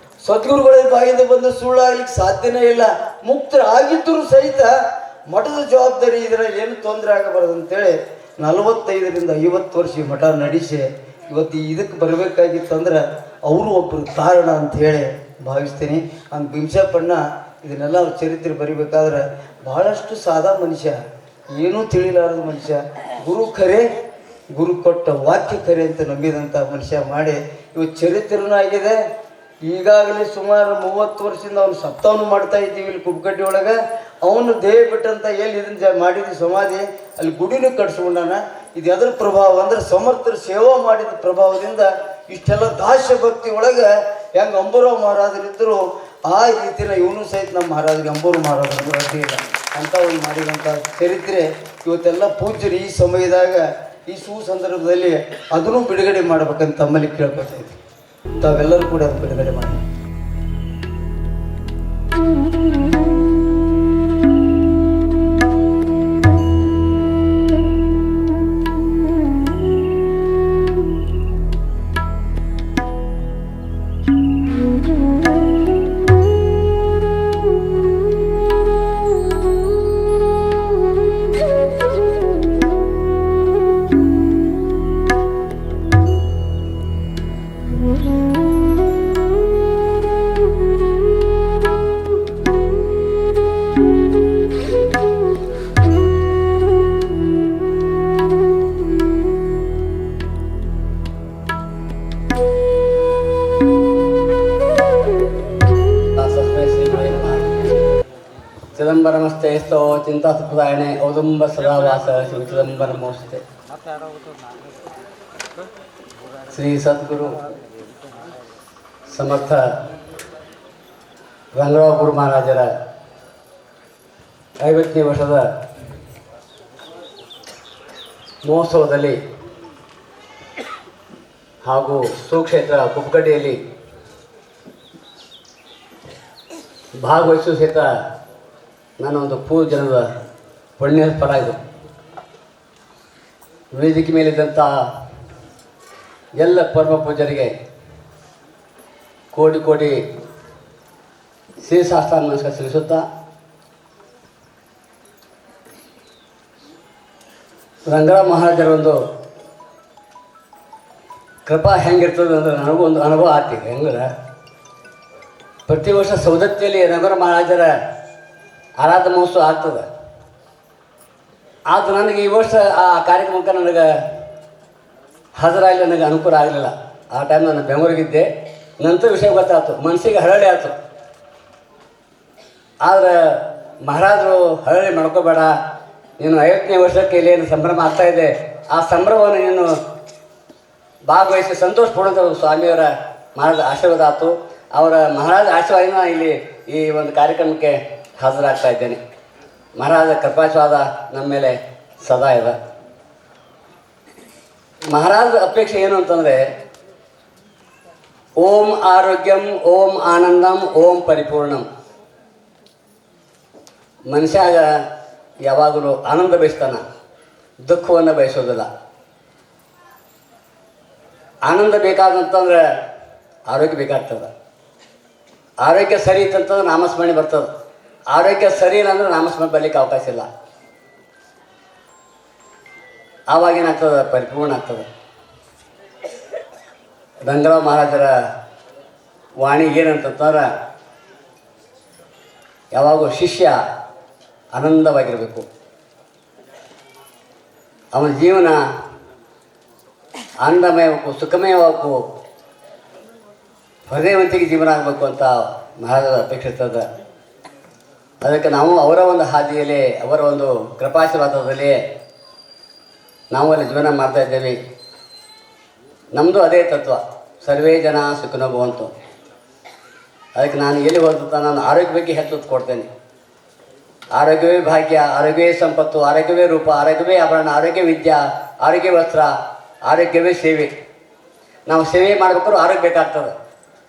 ಸದ್ಗುರುಗಳ ಬಾಯಿಂದ ಬಂದು ಸುಳ್ಳಾಗ್ಲಿಕ್ಕೆ ಸಾಧ್ಯನೇ ಇಲ್ಲ. ಮುಕ್ತರು ಆಗಿದ್ದರೂ ಸಹಿತ ಮಠದ ಜವಾಬ್ದಾರಿ ಇದ್ರೆ ಏನು ತೊಂದರೆ ಆಗಬಾರ್ದು ಅಂತೇಳಿ 45ರಿಂದ 50 ವರ್ಷ ಮಠ ನಡೆಸಿ ಇವತ್ತು ಇದಕ್ಕೆ ಬರಬೇಕಾಗಿತ್ತಂದ್ರೆ ಅವರು ಒಬ್ಬರು ಕಾರಣ ಅಂತ ಹೇಳಿ ಭಾವಿಸ್ತೀನಿ. ಹಂಗೆ ಭೀಮಶಪ್ಪಣ್ಣ ಇದನ್ನೆಲ್ಲ ಚರಿತ್ರೆ ಬರಿಬೇಕಾದ್ರೆ ಬಹಳಷ್ಟು ಸಾದಾ ಮನುಷ್ಯ, ಏನೂ ತಿಳಿಲಾರದ ಮನುಷ್ಯ. ಗುರು ಖರೆ, ಗುರು ಕೊಟ್ಟ ವಾಕ್ಯ ಖರೆ ಅಂತ ನಂಬಿದಂಥ ಮನುಷ್ಯ ಮಾಡಿ ಇವತ್ತು ಚರಿತ್ರೆನೂ ಆಗಿದೆ. ಈಗಾಗಲೇ ಸುಮಾರು 30 ವರ್ಷದಿಂದ ಅವ್ನು ಸಪ್ತಾವನು ಮಾಡ್ತಾ ಇದ್ದೀವಿ ಇಲ್ಲಿ ಕುಬ್ಕಟ್ಟಿ ಒಳಗೆ. ಅವನು ದೇಹ ಬಿಟ್ಟಂತ ಎಲ್ಲಿ ಇದನ್ನ ಮಾಡಿದ ಸಮಾಧಿ ಅಲ್ಲಿ ಗುಡಿನೂ ಕಟ್ಸ್ಕೊಂಡಾನ. ಇದು ಎದ್ರ ಪ್ರಭಾವ ಅಂದ್ರೆ ಸಮರ್ಥರು ಸೇವಾ ಮಾಡಿದ ಪ್ರಭಾವದಿಂದ ಇಷ್ಟೆಲ್ಲ ದಾಸ್ಯ ಭಕ್ತಿ ಒಳಗೆ ಹೆಂಗೆ ಅಂಬೂರಾವ್ ಮಹಾರಾಜರಿದ್ದರು ಆ ರೀತಿಯ ಇವನು ಸಹಿತ ನಮ್ಮ ಮಹಾರಾಜರಿಗೆ ಅಂಬೂರು ಮಹಾರಾಜರು ಅಡ್ಡಿ ಇಲ್ಲ ಅಂತ ಒಂದು ಮಾಡಿದಂಥ ಚರಿತ್ರೆ ಇವತ್ತೆಲ್ಲ ಪೂಜ್ಯರು ಈ ಸಮಯದಾಗ ಈ ಸಂದರ್ಭದಲ್ಲಿ ಅದನ್ನು ಬಿಡುಗಡೆ ಮಾಡ್ಬೇಕಂತ ತಮ್ಮಲ್ಲಿ ಕೇಳ್ಕೊತೈತಿ. ತಾವೆಲ್ಲರೂ ಕೂಡ ಅದು ಬಿಡುಗಡೆ ಮಾಡಿ. ನಮಸ್ತೆ ಸ್ತೋ ಚಿಂತಾಸುಪ್ರಾಯಣೆ ಔದುಂಬ ಸದಾವಾಸ ಶ್ರೀ ಚಿದಂಬರ ನಮೋಸ್ತೆ. ಶ್ರೀ ಸದ್ಗುರು ಸಮರ್ಥ ರಂಗರಾವ್ ಗುರು ಮಹಾರಾಜರ 50ನೇ ವರ್ಷದ ಮಹೋತ್ಸವದಲ್ಲಿ ಹಾಗೂ ಸುಕ್ಷೇತ್ರ ಕುಪ್ಪಕಡ್ಡಿಯಲ್ಲಿ ಭಾಗವಹಿಸುವ ಸಹಿತ ನನ್ನ ಒಂದು ಪೂರ್ವಜನದ ಪುಣ್ಯ ಫಲ ಇದು. ವೇದಿಕೆ ಮೇಲಿದ್ದಂಥ ಎಲ್ಲ ಪರಮ ಪೂಜರಿಗೆ ಕೋಟಿ ಕೋಟಿ ಶ್ರೀಶಾಸ್ತ್ರ ನಮಸ್ಕಾರ ಸಲ್ಲಿಸುತ್ತಾ ರಂಗರಾವ್ ಮಹಾರಾಜರ ಒಂದು ಕೃಪಾ ಹೆಂಗಿರ್ತದೆ ಅಂದ್ರೆ ನನಗೂ ಒಂದು ಅನುಭವ ಆಗ್ತಿದೆ. ಹೆಂಗಂದ್ರೆ ಪ್ರತಿ ವರ್ಷ ಸೌದತ್ತಿಯಲ್ಲಿ ರಂಗರಾವ್ ಮಹಾರಾಜರ ಆರಾಧನಾ ಮಹೋತ್ಸವ ಆಗ್ತದೆ. ಆದ್ರೆ ನನಗೆ ಈ ವರ್ಷ ಆ ಕಾರ್ಯಕ್ರಮಕ್ಕೆ ನನಗೆ ಹಾಜರಾಗಲಿ ನನಗೆ ಅನುಕೂಲ ಆಗಲಿಲ್ಲ. ಆ ಟೈಮ್ ನಾನು ಬೆಂಗಳೂರಿಗಿದ್ದೆ. ನಂತರ ವಿಷಯ ಗೊತ್ತಾಯ್ತು, ಮನಸ್ಸಿಗೆ ಹರಳೆ ಆಯ್ತು. ಆದರೆ ಮಹಾರಾಜರು ಹರಳೆ ಮಾಡ್ಕೋಬೇಡ, ನೀನು 50ನೇ ವರ್ಷಕ್ಕೆ ಇಲ್ಲೇನು ಸಂಭ್ರಮ ಆಗ್ತಾಯಿದೆ, ಆ ಸಂಭ್ರಮವನ್ನು ನೀನು ಭಾಗವಹಿಸಿ ಸಂತೋಷ ಪಡೋದು ಸ್ವಾಮಿಯವರ ಮಹಾರಾಜ ಆಶೀರ್ವಾದ ಆಯಿತು. ಅವರ ಮಹಾರಾಜ ಆಶೀರ್ವಾದನ ಇಲ್ಲಿ ಈ ಒಂದು ಕಾರ್ಯಕ್ರಮಕ್ಕೆ ಹಾಜರಾಗ್ತಾ ಇದ್ದೇನೆ. ಮಹಾರಾಜ ಕೃಪಾಶೀರ್ವಾದ ನಮ್ಮ ಮೇಲೆ ಸದಾ ಇದೆ. ಮಹಾರಾಜ ಅಪೇಕ್ಷೆ ಏನು ಅಂತಂದರೆ ಓಂ ಆರೋಗ್ಯಂ, ಓಂ ಆನಂದಂ, ಓಂ ಪರಿಪೂರ್ಣಂ. ಮನುಷ್ಯಾಗ ಯಾವಾಗಲೂ ಆನಂದ ಬಯಸ್ತಾನೆ, ದುಃಖವನ್ನು ಬಯಸೋದಿಲ್ಲ. ಆನಂದ ಬೇಕಾದಂತಂದ್ರೆ ಆರೋಗ್ಯ ಬೇಕಾಗ್ತದೆ. ಆರೋಗ್ಯ ಸರಿ ಇತ್ತಂತಂದ್ರೆ ನಾಮಸ್ಮರಣೆ ಬರ್ತದೆ. ಆರೋಗ್ಯ ಸರಿ ಇಲ್ಲ ಅಂದ್ರೆ ನಾಮಸ್ಮರಣೆ ಬರಲಿಕ್ಕೆ ಅವಕಾಶ ಇಲ್ಲ. ಆವಾಗೇನಾಗ್ತದೆ, ಪರಿಪೂರ್ಣ ಆಗ್ತದೆ. ರಂಗರಾವ್ ಮಹಾರಾಜರ ವಾಣಿ ಏನಂತಂದ್ರೆ ಯಾವಾಗೂ ಶಿಷ್ಯ ಆನಂದವಾಗಿರಬೇಕು, ಅವನ ಜೀವನ ಆನಂದಮಯಬೇಕು, ಸುಖಮಯವಾಗಬೇಕು, ಹೃದಯವಂತಿಗೆ ಜೀವನ ಆಗಬೇಕು ಅಂತ ಮಹಾರಾಜರ ಅಪೇಕ್ಷೆ ಇರ್ತದೆ. ಅದಕ್ಕೆ ನಾವು ಅವರ ಒಂದು ಹಾದಿಯಲ್ಲಿ, ಅವರ ಒಂದು ಕೃಪಾಶೀರ್ವಾದದಲ್ಲಿ ನಾವು ಅಲ್ಲಿ ಜೀವನ ಮಾಡ್ತಾ ಇದ್ದೇವೆ. ನಮ್ಮದು ಅದೇ ತತ್ವ, ಸರ್ವೇ ಜನ ಸುಖಿನೋ ಭವಂತು. ಅದಕ್ಕೆ ನಾನು ಎಲ್ಲಿ ಹೋದ ನಾನು ಆರೋಗ್ಯ ಬಗ್ಗೆ ಹೆಚ್ಚು ಒತ್ತು ಕೊಡ್ತೇನೆ. ಆರೋಗ್ಯವೇ ಭಾಗ್ಯ, ಆರೋಗ್ಯವೇ ಸಂಪತ್ತು, ಆರೋಗ್ಯವೇ ರೂಪ, ಆರೋಗ್ಯವೇ ಆಭರಣ, ಆರೋಗ್ಯ ವಿದ್ಯಾ, ಆರೋಗ್ಯ ವಸ್ತ್ರ, ಆರೋಗ್ಯವೇ ಸೇವೆ. ನಾವು ಸೇವೆ ಮಾಡ್ಬೇಕಾದ್ರೂ ಆರೋಗ್ಯ ಬೇಕಾಗ್ತದೆ.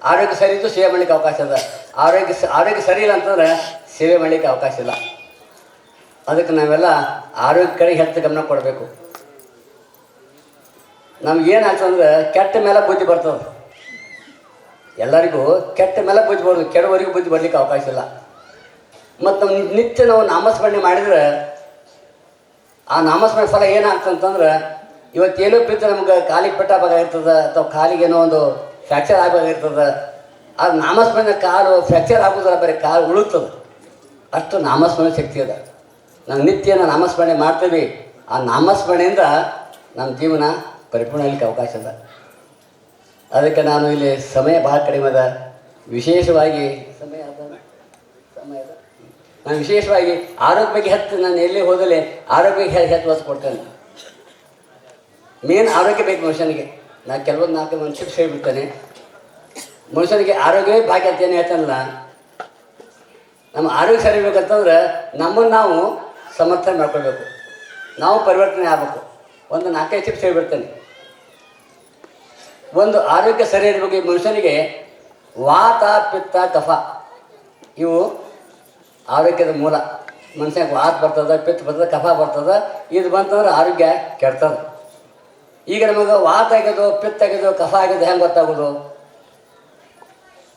ಆರೋಗ್ಯ ಸರಿ ಇದ್ದು ಸೇವೆ ಮಾಡಲಿಕ್ಕೆ ಅವಕಾಶ ಇದೆ. ಆರೋಗ್ಯ ಸರಿ ಇಲ್ಲ ಅಂತಂದ್ರೆ ಸೇವೆ ಮಾಡಲಿಕ್ಕೆ ಅವಕಾಶ ಇಲ್ಲ. ಅದಕ್ಕೆ ನಾವೆಲ್ಲ ಆರೋಗ್ಯ ಕಡೆ ಹೆಚ್ಚು ಗಮನ ಕೊಡಬೇಕು. ನಮ್ಗೇನಾಗ್ತದಂದ್ರೆ ಕೆಟ್ಟ ಮೇಲೆ ಬುದ್ಧಿ ಬರ್ತದೆ. ಎಲ್ಲರಿಗೂ ಕೆಟ್ಟ ಮೇಲೆ ಬುದ್ಧಿ ಬರೋದು, ಕೆಡವರಿಗೂ ಬುದ್ಧಿ ಬರಲಿಕ್ಕೆ ಅವಕಾಶ ಇಲ್ಲ. ಮತ್ತು ನಾವು ನಿತ್ಯ ನಾವು ನಾಮಸ್ಮರಣೆ ಮಾಡಿದರೆ ಆ ನಾಮಸ್ಮರಣೆ ಫಲ ಏನಾಗ್ತಂತಂದ್ರೆ ಇವತ್ತೇನೋ ಪ್ರೀತಿ ನಮ್ಗೆ ಕಾಲಿಗೆ ಪೆಟ್ಟಾಗಬೇಕಾಗಿರ್ತದೆ ಅಥವಾ ಕಾಲಿಗೇನೋ ಒಂದು ಫ್ರ್ಯಾಕ್ಚರ್ ಆಗಬೇಕಾಗಿರ್ತದೆ. ಆ ನಾಮಸ್ಮರಣೆ ಕಾಲು ಫ್ರ್ಯಾಕ್ಚರ್ ಆಗೋದಿಲ್ಲ, ಬರೀ ಕಾಲು ಉಳುತ್ತದೆ. ಅಷ್ಟು ನಾಮಸ್ಮರಣೆ ಶಕ್ತಿ ಅದ. ನಾವು ನಿತ್ಯ ನಾಮಸ್ಮರಣೆ ಮಾಡ್ತೀವಿ. ಆ ನಾಮಸ್ಮರಣೆಯಿಂದ ನಮ್ಮ ಜೀವನ ಪರಿಪೂರ್ಣ ಆಗಲಿಕ್ಕೆ ಅವಕಾಶ ಅದ. ಅದಕ್ಕೆ ನಾನು ಇಲ್ಲಿ ಸಮಯ ಭಾಳ ಕಡಿಮೆ ಅದ. ವಿಶೇಷವಾಗಿ ನಾನು ವಿಶೇಷವಾಗಿ ಆರೋಗ್ಯ ಬಗ್ಗೆ ಹೆಚ್ಚು, ನಾನು ಎಲ್ಲಿ ಹೋದಲೇ ಆರೋಗ್ಯ ಬಗ್ಗೆ ಹೆಚ್ಚು ಒತ್ತು ಕೊಡ್ತೇನೆ. ಮೇನ್ ಆರೋಗ್ಯ ಬೇಕು ಮನುಷ್ಯನಿಗೆ. ನಾನು ಕೆಲವೊಂದು 4 ಮನುಷ್ಯರಿಗೆ ಹೇಳಿಬಿಡ್ತೇನೆ, ಮನುಷ್ಯನಿಗೆ ಆರೋಗ್ಯವೇ ಭಾಗ್ಯ ಅಂತ ಏನು ಹೇಳ್ತಾನಲ್ಲ, ನಮ್ಮ ಆರೋಗ್ಯ ಸರಿ ಬೇಕಂತಂದ್ರೆ ನಮ್ಮನ್ನು ನಾವು ಸಮರ್ಥನೆ ಮಾಡ್ಕೊಳ್ಬೇಕು, ನಾವು ಪರಿವರ್ತನೆ ಆಗಬೇಕು. ಒಂದು 4-5 ಟಿಪ್ಸ್ ಹೇಳಿಬಿಡ್ತೇನೆ. ಒಂದು ಆರೋಗ್ಯ ಸರಿ ಇರಬೇಕು. ಈ ಮನುಷ್ಯನಿಗೆ ವಾತ, ಪಿತ್ತ, ಕಫ ಇವು ಆರೋಗ್ಯದ ಮೂಲ. ಮನುಷ್ಯನಿಗೆ ವಾತ ಬರ್ತದೆ, ಪಿತ್ತ ಬರ್ತದೆ, ಕಫ ಬರ್ತದೆ. ಇದು ಬಂತಂದ್ರೆ ಆರೋಗ್ಯ ಕೆಡ್ತದೆ. ಈಗ ನಮಗೆ ವಾತ ಆಗೋದು, ಪಿತ್ತ ಆಗೋದು, ಕಫ ಆಗೋದು ಹೆಂಗೆ ಗೊತ್ತಾಗೋದು?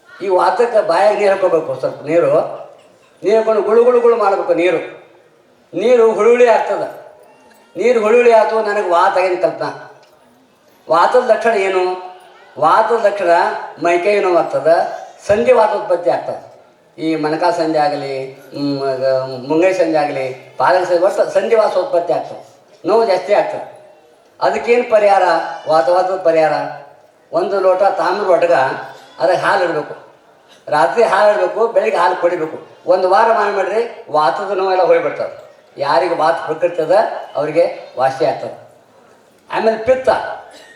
ಈ ವಾತಕ್ಕೆ ಬಾಯಾಗಿ ನೀರು ಹಾಕೋಬೇಕು. ಸ್ವಲ್ಪ ನೀರು ಹಾಕೊಂಡು ಗುಳು ಮಾಡಬೇಕು. ನೀರು ಹುಳುಳಿ ಆಗ್ತದೆ. ನೀರು ಹುಳುಳಿ ಆಯ್ತು, ನನಗೆ ವಾತ ಆಗಿನ ಕಲ್ಪನಾ. ವಾತದ ಲಕ್ಷಣ ಏನು? ವಾತದ ಲಕ್ಷಣ ಮೈಕೈ ನೋವು ಆಗ್ತದೆ, ಸಂಧಿ ವಾತ ಉತ್ಪತ್ತಿ ಆಗ್ತದೆ. ಈ ಮೊಣಕಾಲ ಸಂಧಿ ಆಗಲಿ, ಮುಂಗೈ ಸಂಧಿ ಆಗಲಿ, ಪಾದಕ ಸಂಧಿ, ಒಟ್ಟು ಸಂಧಿ ವಾಸ ಉತ್ಪತ್ತಿ ಆಗ್ತದೆ, ನೋವು ಜಾಸ್ತಿ ಆಗ್ತದೆ. ಅದಕ್ಕೇನು ಪರಿಹಾರ? ವಾತದ ಪರಿಹಾರ, 1 ಲೋಟ ತಾಮ್ರ ಒಟಗ ಅದಕ್ಕೆ ಹಾಲು ಇಡಬೇಕು. ರಾತ್ರಿ ಹಾಲು ಇಡಬೇಕು, ಬೆಳಿಗ್ಗೆ ಹಾಲು ಕುಡಿಬೇಕು. ಒಂದು ವಾರ ಮಾಡಿಬಿಡ್ರಿ, ವಾತದ ನೋವೆಲ್ಲ ಹೋಗ್ಬಿಡ್ತದೆ. ಯಾರಿಗೆ ವಾತ ಪ್ರಕೃತಿ ಅದ ಅವರಿಗೆ ವಾಸಿ ಆಗ್ತದೆ. ಆಮೇಲೆ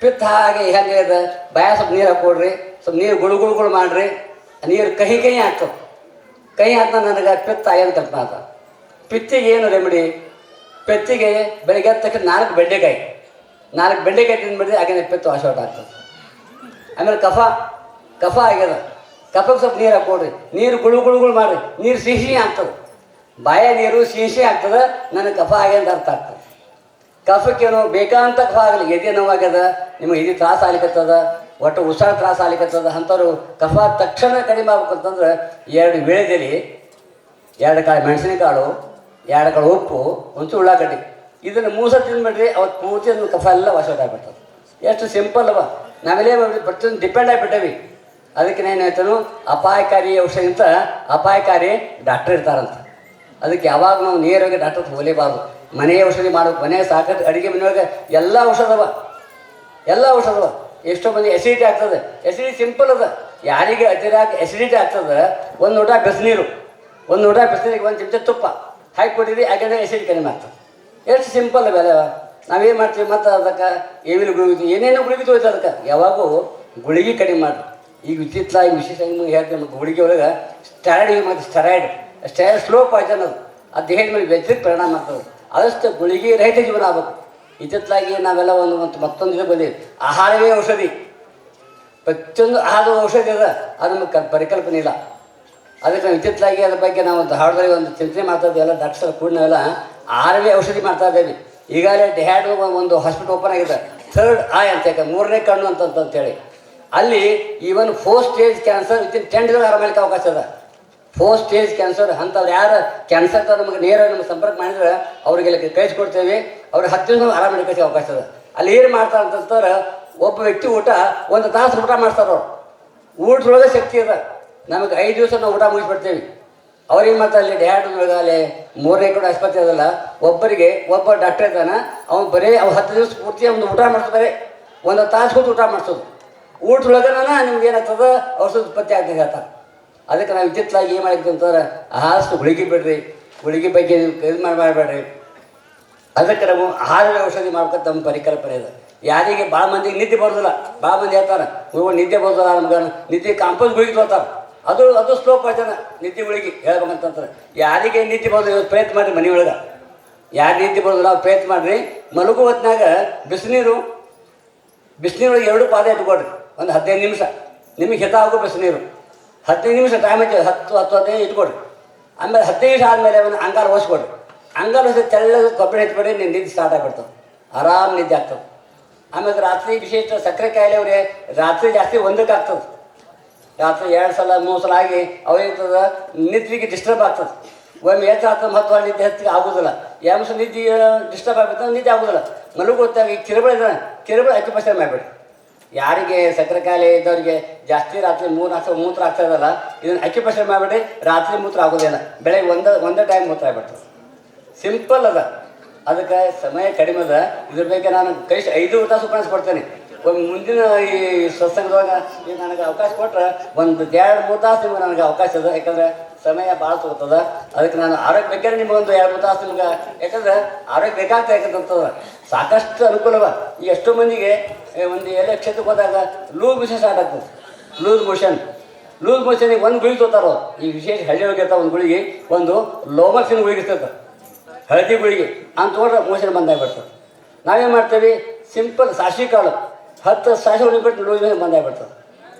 ಪಿತ್ತ ಹಾಗೆ ಹೆಂಗೆ ಇದೆ, ಬಾಯ ಸ್ವಲ್ಪ ನೀರು ಹಾಕೊಡ್ರಿ, ಸ್ವಲ್ಪ ನೀರು ಗುಳುಗುಳುಗಳು ಮಾಡಿರಿ, ನೀರು ಕಹಿ ಆಗ್ತದೆ. ಕಹಿ ಆಗ್ತದೆ ನನಗೆ ಪಿತ್ತ ಏನು ಕಲ್ಪನೆ ಆಗ್ತದೆ. ಪಿತ್ತಿಗೆ ಏನು ರೆಮಿಡಿ? ಪಿತ್ತಿಗೆ ಬೆಳಿಗ್ಗೆ ಎದ್ದ ತಕ್ಷಣ 4 ಬೆಂಡೆಕಾಯಿ ತಿಂದ್ಬಿಡ್ರಿ, ಹಾಗೆ ಪಿತ್ತ ವಾಶ ಔಟ್ ಆಗ್ತದೆ. ಆಮೇಲೆ ಕಫ ಆಗ್ಯದ, ಕಫಕ್ಕೆ ಸ್ವಲ್ಪ ನೀರು ಹಾಕೊಡ್ರಿ, ನೀರು ಗುಳುಗುಳುಗಳು ಮಾಡಿರಿ, ನೀರು ಸಿಹಿ ಆಗ್ತದೆ. ಬಾಯ ನೀರು ಸಿಹಿ ಆಗ್ತದೆ, ನನಗೆ ಕಫ ಆಗ್ಯದ ಅರ್ಥ ಆಗ್ತದೆ. ಕಫಕ್ಕೇನು ಬೇಕಂತ ಕಫ ಆಗಲಿ, ಎದೆ ನೋವಾಗ್ಯದ, ನಿಮಗೆ ಎದೆ ತ್ರಾಸ ಆಗ್ಲಿಕ್ಕತ್ತದ, ಒಟ್ಟು ಉಸಿರು ತ್ರಾಸ ಆಗ್ಲಿಕ್ಕತ್ತದ, ಅಂಥವ್ರು ಕಫ ತಕ್ಷಣ ಕಡಿಮೆ ಆಗ್ಬೇಕಂತಂದ್ರೆ 2 ವೀಳ್ಯದೆಲೆ, 2 ಕಾಳು ಮೆಣಸಿನಕಾಳು, 2 ಕಾಳು ಉಪ್ಪು, ಒಂಚೂರು ಉಳ್ಳಾಗಡ್ಡಿ, ಇದನ್ನು ಮೂಸ ತಿಂದ್ಬಿಡ್ರಿ, ಅವತ್ತು ಪೂರ್ತಿ ಅದನ್ನು ಕಫ ಎಲ್ಲ ವಾಶ ಆಗ್ಬಿಡ್ತದೆ. ಎಷ್ಟು ಸಿಂಪಲ್ ಅವ. ನಾವೆಲ್ಲೇ ಪ್ರತಿಯೊಂದು ಡಿಪೆಂಡ್ ಆಗಿಬಿಟ್ಟೇವಿ. ಅದಕ್ಕೆ ನಾನು ಹೇಳ್ತಾನು, ಅಪಾಯಕಾರಿ ಔಷಧಿಗಿಂತ ಅಪಾಯಕಾರಿ ಡಾಕ್ಟ್ರ್ ಇರ್ತಾರಂತ. ಅದಕ್ಕೆ ಯಾವಾಗ ನಾವು ನೇರವಾಗಿ ಡಾಕ್ಟರ್ ಹೋಗಲೇಬಾರ್ದು. ಮನೆ ಔಷಧಿ ಮಾಡ್ಬೇಕು. ಮನೆ ಸಾಕಷ್ಟು ಅಡುಗೆ ಮನೆಯೊಳಗೆ ಎಲ್ಲ ಔಷಧವ. ಎಷ್ಟೋ ಮಂದಿ ಎಸಿಡಿಟಿ ಆಗ್ತದೆ. ಎಸಿಡಿಟಿ ಸಿಂಪಲ್ ಅದ. ಯಾರಿಗೆ ಅತಿರಾಗಿ ಎಸಿಡಿಟಿ ಆಗ್ತದೆ, ಒಂದು ಲೋಟ ಬಿಸಿನೀರು, ಒಂದು ಚಮಚ ತುಪ್ಪ ಹಾಕಿ ಕೊಟ್ಟಿರಿ, ಯಾಕೆಂದರೆ ಎಸಿಡಿಟಿ ಕಡಿಮೆ ಆಗ್ತದೆ. ಎಷ್ಟು ಸಿಂಪಲ್ ಬೆಲೆ. ನಾವೇನು ಮಾಡ್ತೀವಿ, ಮತ್ತು ಅದಕ್ಕೆ ಏವಿನ ಗುಳಿಗೆ ಏನೇನೋ ಗುಳಿಗೆ ಹೋಯ್ತು, ಅದಕ್ಕೆ ಯಾವಾಗೂ ಗುಳಿಗೆ ಕಡಿಮೆ ಮಾಡಿ. ಈಗ ವಿಚಿತ್ರವಾಗಿ ವಿಶೇಷ ಹೇಳ್ತೀವಿ, ಮತ್ತು ಗುಳಿಗೆ ಒಳಗೆ ಸ್ಟೆರಾಯ್ಡ್ ಸ್ಲೋ ಪಾಯ್ಸನ್ ಅದು ದೇಹದ ಮೇಲೆ ವ್ಯತಿರಿಕ್ತ ಪರಿಣಾಮ ಆಗ್ತದೆ. ಆದಷ್ಟು ಗುಳಿಗೆ ರಹಿತ ಜೀವನ ಆಗಬೇಕು. ಇತ್ತಿತ್ತಲಾಗಿ ನಾವೆಲ್ಲ ಮತ್ತೊಂದು ಇದು ಬಂದೀವಿ, ಆಹಾರವೇ ಔಷಧಿ. ಪ್ರತಿಯೊಂದು ಆಹಾರದ ಔಷಧಿ ಅದ, ಅದು ನಮಗೆ ಪರಿಕಲ್ಪನೆ ಇಲ್ಲ. ಅದಕ್ಕೆ ನಾವು ಇತ್ತಿತ್ತಲಾಗಿ ಅದ್ರ ಬಗ್ಗೆ ನಾವು ಧಾರವಾಡದಲ್ಲಿ ಒಂದು ಚಿಂತನೆ ಮಾಡ್ತಾ ಇದ್ದೇವೆ. ಎಲ್ಲ ಡಾಕ್ಟರ್ ಕೂಡ ನಾವೆಲ್ಲ ಆಹಾರವೇ ಔಷಧಿ ಮಾಡ್ತಾ ಇದ್ದೇವೆ. ಈಗಾಗಲೇ ಡೆಹ್ಯಾಡ್ ಒಂದು ಹಾಸ್ಪಿಟಲ್ ಓಪನ್ ಆಗಿದೆ, 3rd ಐ ಅಂತ, 3ನೇ ಕಣ್ಣು ಅಂತಂತೇಳಿ. ಅಲ್ಲಿ even 4 stage cancer within 10 days ಆರಾಮಲಿಕ್ಕೆ ಅವಕಾಶ ಅದ. 4 ಸ್ಟೇಜ್ ಕ್ಯಾನ್ಸರ್ ಅಂಥವ್ರು ಯಾರು ಕ್ಯಾನ್ಸರ್ ನಮಗೆ ನೇರವಾಗಿ ನಮಗೆ ಸಂಪರ್ಕ ಮಾಡಿದ್ರೆ ಅವರಿಗೆಲ್ಲ ಕಳಿಸ್ಕೊಡ್ತೇವೆ. ಅವ್ರಿಗೆ 10 ದಿವಸ ಆರಾಮ ಹಿಡಿಯೋಕ್ಕೆ ಅವಕಾಶ ಅದ. ಅಲ್ಲಿ ಏನು ಮಾಡ್ತಾರೆ ಅಂತಂದ್ರೆ, ಒಬ್ಬ ವ್ಯಕ್ತಿ ಊಟ 1 ತಾಸು ಊಟ ಮಾಡ್ತಾರೆ. ಅವ್ರು ಊಟದೊಳಗೆ ಶಕ್ತಿ ಅದ. ನಮಗೆ 5 ದಿವಸ ನಾವು ಊಟ ಮುಗಿಸ್ಬಿಡ್ತೇವೆ. ಅವ್ರೇನು ಮಾಡ್ತಾರೆ, ಅಲ್ಲಿ ಡ್ಯಾಡ್ರೊಳಗೆ ಅಲ್ಲಿ 3ನೇ ಕೂಡ ಆಸ್ಪತ್ರೆ ಅದಲ್ಲ, ಒಬ್ಬ ಡಾಕ್ಟರ್ ಇದ್ದಾನೆ, ಅವ್ನು ಬರೀ 10 ದಿವಸ ಪೂರ್ತಿ ಒಂದು ಊಟ ಮಾಡಿಸ್ತಾರೆ. 1 ತಾಸು ಕೂತು ಊಟ ಮಾಡಿಸೋದು. ಊಟದೊಳಗೆ ನಿಮ್ಗೆ ಏನಾಗ್ತದೆ, ಔಷಧ ಉತ್ಪತ್ತಿ ಆಗ್ತದೆ ಹೇಳ್ತಾರೆ. ಅದಕ್ಕೆ ನಾವು ಇತ್ತಿತ್ತಲಾಗಿ ಏನು ಮಾಡಿದ್ವಿ ಅಂತಂದ್ರೆ, ಆಹಾರಷ್ಟು ಗುಳಿಗೆ ಬಿಡ್ರಿ, ಗುಳಿಗೆ ಬಗ್ಗೆ ಇದು ಮಾಡಬೇಡ್ರಿ. ಅದಕ್ಕೆ ನಾವು ಆಹಾರದ ಔಷಧಿ ಮಾಡ್ಕೊತ ನಮ್ಮ ಪರಿಕಲ್ಪನೆ ಇದೆ. ಯಾರಿಗೆ ಭಾಳ ಮಂದಿಗೆ ನಿದ್ದೆ ಬರೋದಿಲ್ಲ, ಭಾಳ ಮಂದಿ ಹೇಳ್ತಾರೆ ನಿದ್ದೆ ಬರೋದಿಲ್ಲ, ನಮ್ಗೆ ನಿದ್ದೆ ಕಾಂಪೌಂಡ್ ಗುಳಿಗೆ ತೋರ್ತಾರೆ. ಅದು ಸ್ಲೋ ಪಾಯ್ಸನ್ ನಿದ್ದೆ ಗುಳಿಗೆ ಹೇಳ್ಬೇಕಂತಂದ್ರೆ. ಯಾರಿಗೆ ನಿದ್ದೆ ಬರೋದು ಇವತ್ತು ಪ್ರಯತ್ನ ಮಾಡಿರಿ ಮನೆಯೊಳಗೆ. ಯಾರು ನಿದ್ದೆ ಬರೋದಿಲ್ಲ ಅವ್ರು ಪ್ರಯತ್ನ ಮಾಡಿರಿ. ಮಲಗು ಹೊತ್ತಿನಾಗ ಬಿಸಿನೀರೊಳಗೆ 2 ಪಾದ ಇಟ್ಕೊಡ್ರಿ, ಒಂದು 15 ನಿಮಿಷ. ನಿಮಗೆ ಹಿತ ಆಗೋ ಬಿಸಿನೀರು 15 ನಿಮಿಷ ಟೈಮ್ ಐತೆ, 10-15 ಇಟ್ಕೊಡ್ರಿ. ಆಮೇಲೆ 15 ನಿಮಿಷ ಆದಮೇಲೆ ಒಂದು ಅಂಗಾಲು ಓದಿಸ್ಕೊಡ್ರಿ. ಅಂಗಾಲು ಓದಿಸಿ ತೆಳ್ಳಗೆ ಕೊಬ್ಬರಿ ಹಚ್ಕೊಡ್ರಿ, ನೀವು ನಿದ್ದೆ ಸ್ಟಾರ್ಟ್ ಆಗಿಬಿಡ್ತದೆ, ಆರಾಮ್ ನಿದ್ದೆ ಆಗ್ತದೆ. ಆಮೇಲೆ ರಾತ್ರಿ ವಿಶೇಷ ಸಕ್ಕರೆ ಕಾಯಿಲೆ ಅವ್ರಿಗೆ ರಾತ್ರಿ ಜಾಸ್ತಿ 1ಕ್ಕೆ ಆಗ್ತದೆ. ರಾತ್ರಿ 2 ಸಲ 3 ಸಲ ಆಗಿ ಅವ್ರೇಗ್ತದೆ, ನಿದ್ರೆಗೆ ಡಿಸ್ಟರ್ಬ್ ಆಗ್ತದೆ. ಒಮ್ಮೆ ಹೆಚ್ಚು ಆಗ್ತದೆ, 10 ನಿದ್ದೆ ಹೆಚ್ಚಿಗೆ ಆಗೋದಿಲ್ಲ. ಯಾಮಸ ನಿದ್ದೆ ಡಿಸ್ಟರ್ಬ್ ಆಗ್ಬಿಡ್ತದೆ, ನಿದ್ದೆ ಆಗೋದಿಲ್ಲ. ಮಲಗು ಗೊತ್ತಾಗಿ ಕಿರುಬಳ ಅಕ್ಯುಪೇಷನ್ ಮಾಡಿಬಿಡಿ. ಯಾರಿಗೆ ಸಕ್ಕರೆ ಕಾಯಿಲೆ ಇದ್ದವರಿಗೆ ಜಾಸ್ತಿ ರಾತ್ರಿ ಮೂತ್ರ ಆಗ್ತದಲ್ಲ, ಇದನ್ನು ಅಕ್ಯುಪೇಷನ್ ಮಾಡಿಬಿಡಿ, ರಾತ್ರಿ ಮೂತ್ರ ಆಗೋದಿಲ್ಲ, ಬೆಳಗ್ಗೆ ಒಂದೇ ಟೈಮ್ ಮೂತ್ರ ಆಗ್ಬಿಡ್ತದೆ. ಸಿಂಪಲ್ ಅದ. ಅದಕ್ಕೆ ಸಮಯ ಕಡಿಮೆ ಅದ. ಇದ್ರ ಬಗ್ಗೆ ನಾನು 5 ತಾಸು ಉಪನ್ಯಾಸ ಕೊಡ್ತೇನೆ. ಒಂದು ಮುಂದಿನ ಈ ಸತ್ಸಂಗದೊಳಗೆ ನೀವು ನನಗೆ ಅವಕಾಶ ಕೊಟ್ಟರೆ 1-2-3 ತಾಸು ನಿಮ್ಗೆ ನನಗೆ ಅವಕಾಶ ಅದ. ಯಾಕಂದರೆ ಸಮಯ ಭಾಳ ತಗೋತದ. ಅದಕ್ಕೆ ನಾನು ಆರೋಗ್ಯ ಬೇಕಾದ್ರೆ ನಿಮ್ಗೆ 1-2-3 ತಾಸು ನಿಮ್ಗೆ, ಯಾಕಂದ್ರೆ ಆರೋಗ್ಯ ಬೇಕಾಗ್ತಾ ಯಾಕಂತಂತದ. ಸಾಕಷ್ಟು ಅನುಕೂಲವ. ಈಗ ಎಷ್ಟೋ ಮಂದಿಗೆ ಒಂದು ಎಲ್ಲ ಕ್ಷೇತ್ರಕ್ಕೆ ಹೋದಾಗ ಲೂಸ್ ಮೋಷನ್ ಸ್ಟಾರ್ಟ್ ಆಗ್ತದೆ. ಲೂಸ್ ಮೋಷನಿಗೆ ಒಂದು ಗುಳಿಗೆ ತೋತಾರೋ. ಈ ವಿಶೇಷ ಹಳ್ಳಿ ಹೋಗಿರ್ತಾವೆ, ಒಂದು ಗುಳಿಗೆ, ಒಂದು ಲೋಮಕ್ಸಿನ ಗುಳಿಗೆ ಇರ್ತದೆ, ಹಳದಿ ಗುಳಿಗೆ ಅಂತ ತೊಗೊಂಡ್ರೆ ಮೋಷನ್ ಬಂದಾಗ್ಬಿಡ್ತದೆ. ನಾವೇನು ಮಾಡ್ತೇವೆ, ಸಿಂಪಲ್ ಸಾಸಿವೆ ಕಾಳು 10 ಸಾಸಿವೆ ಉಳಿಬಿಟ್ಟು ಲೂಸ್ ಮೋಷನ್ ಬಂದಾಗ್ಬಿಡ್ತದೆ.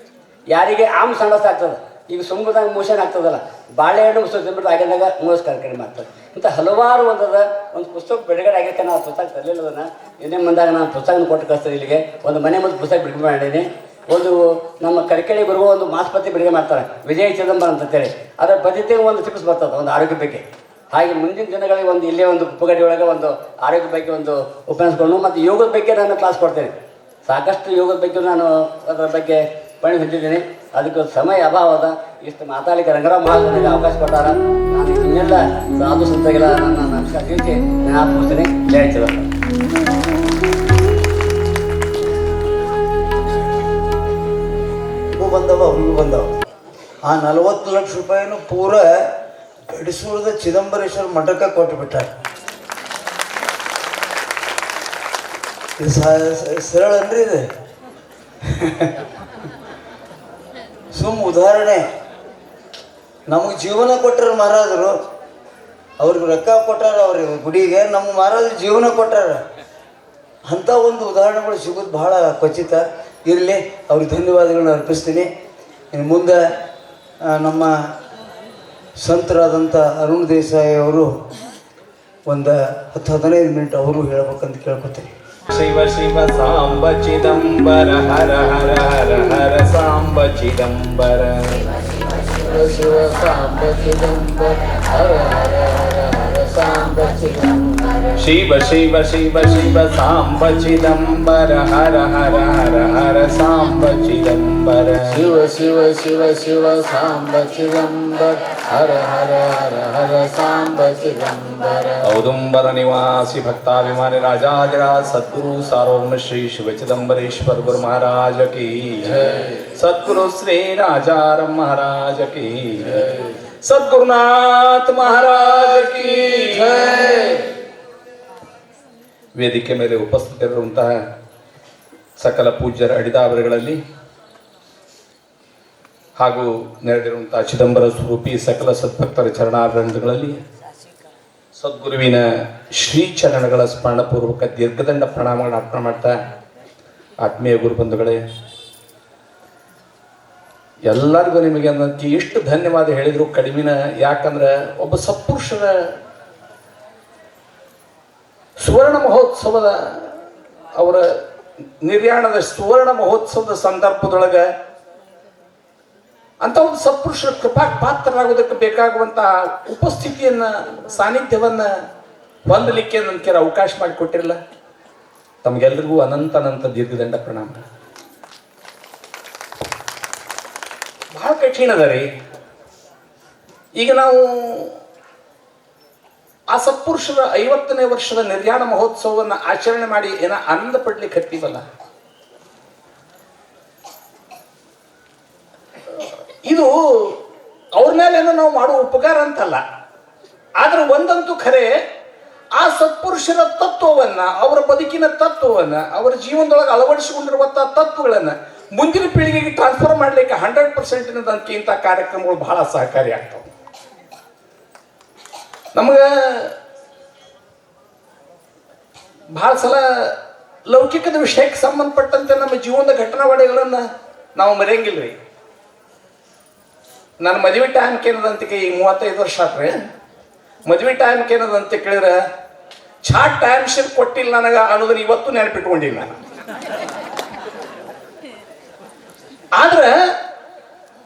ಯಾರಿಗೆ ಆಮ್ ಸಂಡಸ್ ಆಗ್ತದೆ, ಈಗ ಸುಮ್ಮದಾಗ ಮೋಷನ್ ಆಗ್ತದಲ್ಲ, ಬಾಳೆಹಣ್ಣು ಮುಸ್ತು ತಿಂದ್ಬಿಟ್ಟು ಆಗಿದ್ದಾಗ ಮೋಸ್ಕರ ಕಡಿಮೆ ಆಗ್ತದೆ. ಇಂಥ ಹಲವಾರು ಒಂದು ಪುಸ್ತಕ ಬಿಡುಗಡೆ ಆಗಿಕ್ಕೆ ನಾವು ಪುಸ್ತಕ ತರಲಿಲ್ಲ. ಅದನ್ನು ಇನ್ನೇ ಮುಂದಾಗ ನಾನು ಪುಸ್ತಕನ ಕೊಟ್ಟು ಕಳಿಸ್ತೀನಿ. ಇಲ್ಲಿಗೆ ಒಂದು ಮನೆ ಮುಂದೆ ಪುಸ್ತಕ ಬಿಡುಗಡೆ ಮಾಡೀನಿ. ಒಂದು ನಮ್ಮ ಕರಿಕೆಳಿ ಬರುವ ಒಂದು ಮಾಸ್ಪತ್ರೆ ಬಿಡುಗಡೆ ಮಾಡ್ತಾರೆ, ವಿಜಯ ಚಿದಂಬರ ಅಂತೇಳಿ. ಅದರ ಪದ್ಧತಿಗೆ ಒಂದು ಟಿಪ್ಸ್ ಬರ್ತದೆ ಒಂದು ಆರೋಗ್ಯ ಬಗ್ಗೆ. ಹಾಗೆ ಮುಂದಿನ ದಿನಗಳಿಗೆ ಒಂದು ಇಲ್ಲೇ ಒಂದು ಉಪಗಡಿ ಒಳಗೆ ಒಂದು ಆರೋಗ್ಯ ಬಗ್ಗೆ ಒಂದು ಉಪನ್ಯಾಸಗಳನ್ನು ಮತ್ತು ಯೋಗದ ಬಗ್ಗೆ ನಾನು ಕ್ಲಾಸ್ ಕೊಡ್ತೇನೆ. ಸಾಕಷ್ಟು ಯೋಗದ ಬಗ್ಗೆ ನಾನು ಅದರ ಬಗ್ಗೆ ಪಣಿ ಹೊಂದಿದ್ದೀನಿ. ಅದಕ್ಕೆ ಸಮಯ ಅಭಾವ ಅದ. ಇಷ್ಟು ಮಾತಾಡಲಿಕ್ಕೆ ರಂಗರಾವ್ ಮಹಾಜನಿಗೆ ಅವಕಾಶ ಕೊಟ್ಟಾರ. ನಾನು ಇನ್ನೆಲ್ಲ ಸಾಧು ಸಂತಗೆಲ್ಲ ನನ್ನ ನಮಸ್ಕಾರ ತಿಳಿಸಿ ನಾನು ಆತ್ಮಸ್ತೀನಿ. ಜಯ ಚಿದಂಬರ. ಬಂದವ ಅವ್ರಿಗೂ ಬಂದವ. ಆ 40 ಲಕ್ಷ ರೂಪಾಯಿನೂ ಪೂರ ಗಡಿಸೂರದ ಚಿದಂಬರೇಶ್ವರ ಮಠಕ್ಕೆ ಕೊಟ್ಟುಬಿಟ್ಟಾರೆ. ಇದು ಸರಳ ಅನ್ರಿ ಇದು. ಸುಮ್ಮ ಉದಾಹರಣೆ. ನಮಗೆ ಜೀವನ ಕೊಟ್ಟರು ಮಹಾರಾಜರು, ಅವ್ರಿಗೆ ರೊಕ್ಕ ಕೊಟ್ಟಾರ, ಅವ್ರಿಗೆ ಗುಡಿಗೆ. ನಮ್ಮ ಮಹಾರಾಜರು ಜೀವನ ಕೊಟ್ಟಾರ. ಅಂಥ ಒಂದು ಉದಾಹರಣೆಗಳು ಸಿಗೋದು ಬಹಳ ಖಚಿತ. ಇರಲಿ, ಅವ್ರಿಗೆ ಧನ್ಯವಾದಗಳನ್ನ ಅರ್ಪಿಸ್ತೀನಿ. ಇನ್ನು ಮುಂದೆ ನಮ್ಮ ಸಂತರಾದಂಥ ಅರುಣ್ ದೇಸಾಯಿ ಅವರು ಒಂದು 10-15 ಮಿನಿಟ್ ಅವರು ಹೇಳ್ಬೇಕಂತ ಕೇಳ್ಕೊತೀನಿ. ಶಿವ ಶಿವ ಸಾಂಬ ಚಿದಂಬರ ಹರ ಹರ ಹರ ಹರ ಸಾಂಬ ಚಿದಂಬರ ಶಿವ ಸಾಂಬ ಚಿದಂಬರ ಹರ ಹರ ಹರ ಹರ ಸಾಂಬ ಚಿದಂಬರ ಶಿವ ಶಿವ ಶಿವ ಶಿವ ಸಾಂಬ ಚಿದಂಬರ ಹರ ಹರ ಹರ ಹರ ಸಾಂಬ ಚಿದಂಬರ ಶಿವ ಶಿವ ಶಿವ ಶಿವ ಸಾಂಬ ಚಿದಂಬರ ಹರ ಹರ ಹರ ಹರ ಸಾಂಬ ಚಿದಂಬರ ಔದುಂಬರ ನಿವಾಸಿ ಭಕ್ತಾಭಿಮಾನಿ ರಾಜಾಧಿರಾಜ ಸದ್ಗುರು ಸಾರ್ವಭೌಮ ಶ್ರೀ ಶಿವ ಚಿದಂಬರೇಶ್ವರ ಗುರು महाराज की सद्गुरु श्री राजाराम महाराज की सद्गुरुनाथ महाराज की ವೇದಿಕೆ ಮೇಲೆ ಉಪಸ್ಥಿತರಿರುವಂತಹ ಸಕಲ ಪೂಜ್ಯರ ಅಡಿದಾವರೆಗಳಲ್ಲಿ ಹಾಗೂ ನೆರೆದಿರುವಂತಹ ಚಿದಂಬರ ಸ್ವರೂಪಿ ಸಕಲ ಸದ್ಭಕ್ತರ ಚರಣಾರವಿಂದಗಳಲ್ಲಿ ಸದ್ಗುರುವಿನ ಶ್ರೀಚರಣಗಳ ಸ್ಮರಣಪೂರ್ವಕ ದೀರ್ಘದಂಡ ಪ್ರಣಾಮಗಳನ್ನು ಅರ್ಪಣೆ ಮಾಡ್ತಾ, ಆತ್ಮೀಯ ಗುರುಬಂಧುಗಳೇ, ಎಲ್ಲರಿಗೂ ನಿಮಗೆ ಅನ್ನೋದಕ್ಕೆ ಎಷ್ಟು ಧನ್ಯವಾದ ಹೇಳಿದ್ರು ಕಡಿಮೆನ. ಯಾಕಂದ್ರೆ ಒಬ್ಬ ಸತ್ಪುರುಷರ ಸುವರ್ಣ ಮಹೋತ್ಸವದ, ಅವರ ನಿರ್ಯಾಣದ ಸುವರ್ಣ ಮಹೋತ್ಸವದ ಸಂದರ್ಭದೊಳಗೆ ಅಂತ ಒಂದು ಸತ್ಪುರುಷರ ಕೃಪಾ ಪಾತ್ರರಾಗೋದಕ್ಕೆ ಬೇಕಾಗುವಂತಹ ಉಪಸ್ಥಿತಿಯನ್ನ, ಸಾನ್ನಿಧ್ಯವನ್ನ ಹೊಂದಲಿಕ್ಕೆ ನನ್ನ ಕೆಲ ಅವಕಾಶ ಮಾಡಿಕೊಟ್ಟಿರಲ್ಲ. ತಮಗೆಲ್ಲರಿಗೂ ಅನಂತ ಅನಂತ ದೀರ್ಘದಂಡ ಪ್ರಣಾಮ. ಬಹಳ ಕಠಿಣ ಅದ ರೀ. ಈಗ ನಾವು ಆ ಸತ್ಪುರುಷರ 50ನೇ ವರ್ಷದ ನಿರ್ಯಾಣ ಮಹೋತ್ಸವವನ್ನು ಆಚರಣೆ ಮಾಡಿ ಏನ ಆನಂದ ಪಡ್ಲಿಕ್ಕೆ ಹತ್ತೀವಲ್ಲ, ಇದು ಅವ್ರ ಮೇಲೇನೋ ನಾವು ಮಾಡುವ ಉಪಕಾರ ಅಂತಲ್ಲ. ಆದ್ರೆ ಒಂದಂತೂ ಖರೆ, ಆ ಸತ್ಪುರುಷರ ತತ್ವವನ್ನ, ಅವರ ಬದುಕಿನ ತತ್ವವನ್ನ, ಅವರ ಜೀವನದೊಳಗೆ ಅಳವಡಿಸಿಕೊಂಡಿರುವಂತಹ ತತ್ವಗಳನ್ನ ಮುಂದಿನ ಪೀಳಿಗೆಗೆ ಟ್ರಾನ್ಸ್ಫರ್ ಮಾಡಲಿಕ್ಕೆ 100% ಇಂಥ ಕಾರ್ಯಕ್ರಮಗಳು ಬಹಳ ಸಹಕಾರಿ ಆಗ್ತವೆ. ನಮಗೆ ಬಹಳ ಸಲ ಲೌಕಿಕದ ವಿಷಯಕ್ಕೆ ಸಂಬಂಧಪಟ್ಟಂತೆ ನಮ್ಮ ಜೀವನದ ಘಟನಾವಳಿಗಳನ್ನ ನಾವು ಮರೆಯಂಗಿಲ್ರಿ. ನನ್ನ ಮದುವೆ ಟೈಮ್ಗೆ ಏನದಂತ, ಈಗ 35 ವರ್ಷ ಆತ್ರಿ. ಮದುವೆ ಟೈಮ್ಗೆ ಏನದಂತ ಕೇಳಿದ್ರೆ, ಚಾಟ್ ಟೈಮ್ ಶೀಟ್ ಕೊಟ್ಟಿಲ್ಲ ನನಗೆ ಅನ್ನೋದನ್ನ ಇವತ್ತು ನೆನಪಿಟ್ಕೊಂಡಿಲ್ಲ ನಾನು. ಆದ್ರೆ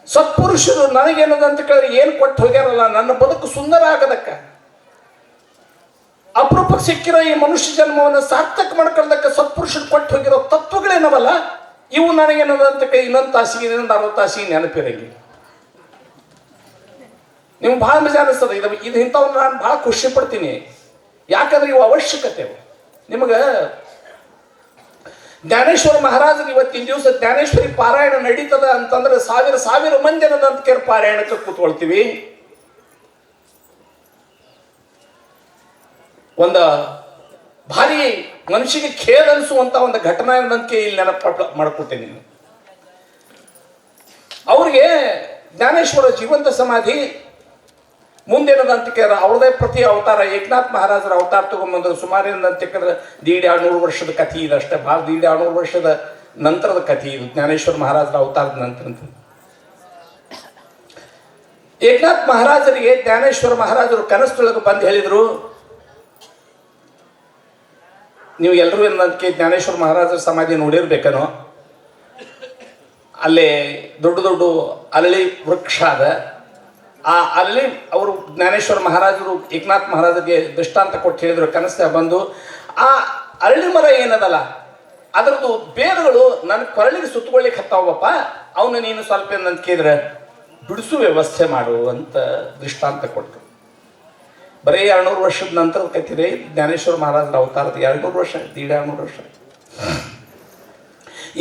ಸತ್ಪುರುಷರು ನನಗೇನದಂತ ಕೇಳಿದ್ರೆ ಏನು ಕೊಟ್ಟು ಹೋಗ್ಯಾರಲ್ಲ, ನನ್ನ ಬದುಕು ಸುಂದರ ಆಗದಕ್ಕ, ಅಪರೂಪಕ್ಕೆ ಸಿಕ್ಕಿರೋ ಈ ಮನುಷ್ಯ ಜನ್ಮವನ್ನು ಸಾರ್ಥಕ ಮಾಡ್ಕೊಳ್ಳದಕ್ಕೆ ಸತ್ಪುರುಷರು ಕೊಟ್ಟು ಹೋಗಿರೋ ತತ್ವಗಳೇನವಲ್ಲ, ಇವು ನನಗೇನದಂತ ಇನ್ನೊಂದು ತಾಸಿಗೆ, ಇನ್ನೊಂದು 60 ತಾಸಿಗೆ ನೆನಪಿರಂಗಿಲ್ಲ. ನಿಮ್ಗೆ ಭಾಳ ಮಜಾ ಅನಿಸ್ತದೆ. ಇದು ಇಂಥವ್ರು ನಾನು ಭಾಳ ಖುಷಿ ಪಡ್ತೀನಿ. ಯಾಕಂದ್ರೆ ಇವು ಅವಶ್ಯಕತೆ. ನಿಮಗೆ ಜ್ಞಾನೇಶ್ವರ ಮಹಾರಾಜರು ಇವತ್ತಿನ ದಿವಸ ಜ್ಞಾನೇಶ್ವರಿ ಪಾರಾಯಣ ನಡೀತದ ಅಂತಂದ್ರೆ ಸಾವಿರ ಮಂದಿ ಅನ್ನೋದಂತ ಕೇರ್ ಪಾರಾಯಣಕ್ಕೆ ಕೂತ್ಕೊಳ್ತೀವಿ. ಒಂದು ಭಾರಿ ಮನುಷ್ಯಗೆ ಖೇದ ಅನಿಸುವಂತ ಒಂದು ಘಟನೆ ಅನ್ನೋದಕ್ಕೆ ಇಲ್ಲಿ ನೆನಪು ಮಾಡ್ಕೊತೇನೆ. ಅವ್ರಿಗೆ ಜ್ಞಾನೇಶ್ವರ ಜೀವಂತ ಸಮಾಧಿ ಮುಂದೇನದಂತ ಕೇಳಿದ್ರೆ ಅವ್ರದೇ ಪ್ರತಿ ಅವತಾರ, ಏಕನಾಥ್ ಮಹಾರಾಜರ ಅವತಾರ ತಗೊಂಡ್ಬಂದ್ರು. ಸುಮಾರು ಏನಂತ ಕೇಳಿದ್ರೆ 150-200 ವರ್ಷದ ಕಥೆ ಇದೆ ಅಷ್ಟೇ. ಭಾಳ 150-200 ವರ್ಷದ ನಂತರದ ಕಥೆ ಇದು, ಜ್ಞಾನೇಶ್ವರ ಮಹಾರಾಜರ ಅವತಾರದ ನಂತರ. ಏಕನಾಥ್ ಮಹಾರಾಜರಿಗೆ ಜ್ಞಾನೇಶ್ವರ ಮಹಾರಾಜರು ಕನಸದೊಳಗೆ ಬಂದು ಹೇಳಿದ್ರು, ನೀವು ಎಲ್ಲರೂ ಏನಂತ ಜ್ಞಾನೇಶ್ವರ ಮಹಾರಾಜರ ಸಮಾಧಿ ನೋಡಿರ್ಬೇಕನೋ, ಅಲ್ಲೇ ದೊಡ್ಡ ದೊಡ್ಡ ಅರಳಿ ವೃಕ್ಷ ಅದ. ಆ ಅರಳಿ ಅವರು ಜ್ಞಾನೇಶ್ವರ ಮಹಾರಾಜರು ಏಕನಾಥ್ ಮಹಾರಾಜರಿಗೆ ದೃಷ್ಟಾಂತ ಕೊಟ್ಟು ಹೇಳಿದ್ರು ಕನಸ್ತ ಬಂದು, ಆ ಅರಳಿ ಮರ ಏನದಲ್ಲ ಅದರದ್ದು ಬೇರುಗಳು ನನ್ನ ಕೊರಳಿಗೆ ಸುತ್ತಕೊಳ್ಳಿಕ್ಕೆ ಹತ್ತಾವಪ್ಪ, ಅವನು ನೀನು ಸ್ವಲ್ಪ ಏನಂತ ಕೇಳಿದ್ರೆ ಬಿಡಿಸು ವ್ಯವಸ್ಥೆ ಮಾಡು ಅಂತ ದೃಷ್ಟಾಂತ ಕೊಟ್ಟರು. ಬರೀ 200 ವರ್ಷದ ನಂತರದ ಕಥೆ ಜ್ಞಾನೇಶ್ವರ ಮಹಾರಾಜರ ಅವತಾರದ. 200 ವರ್ಷ, 150 ವರ್ಷ.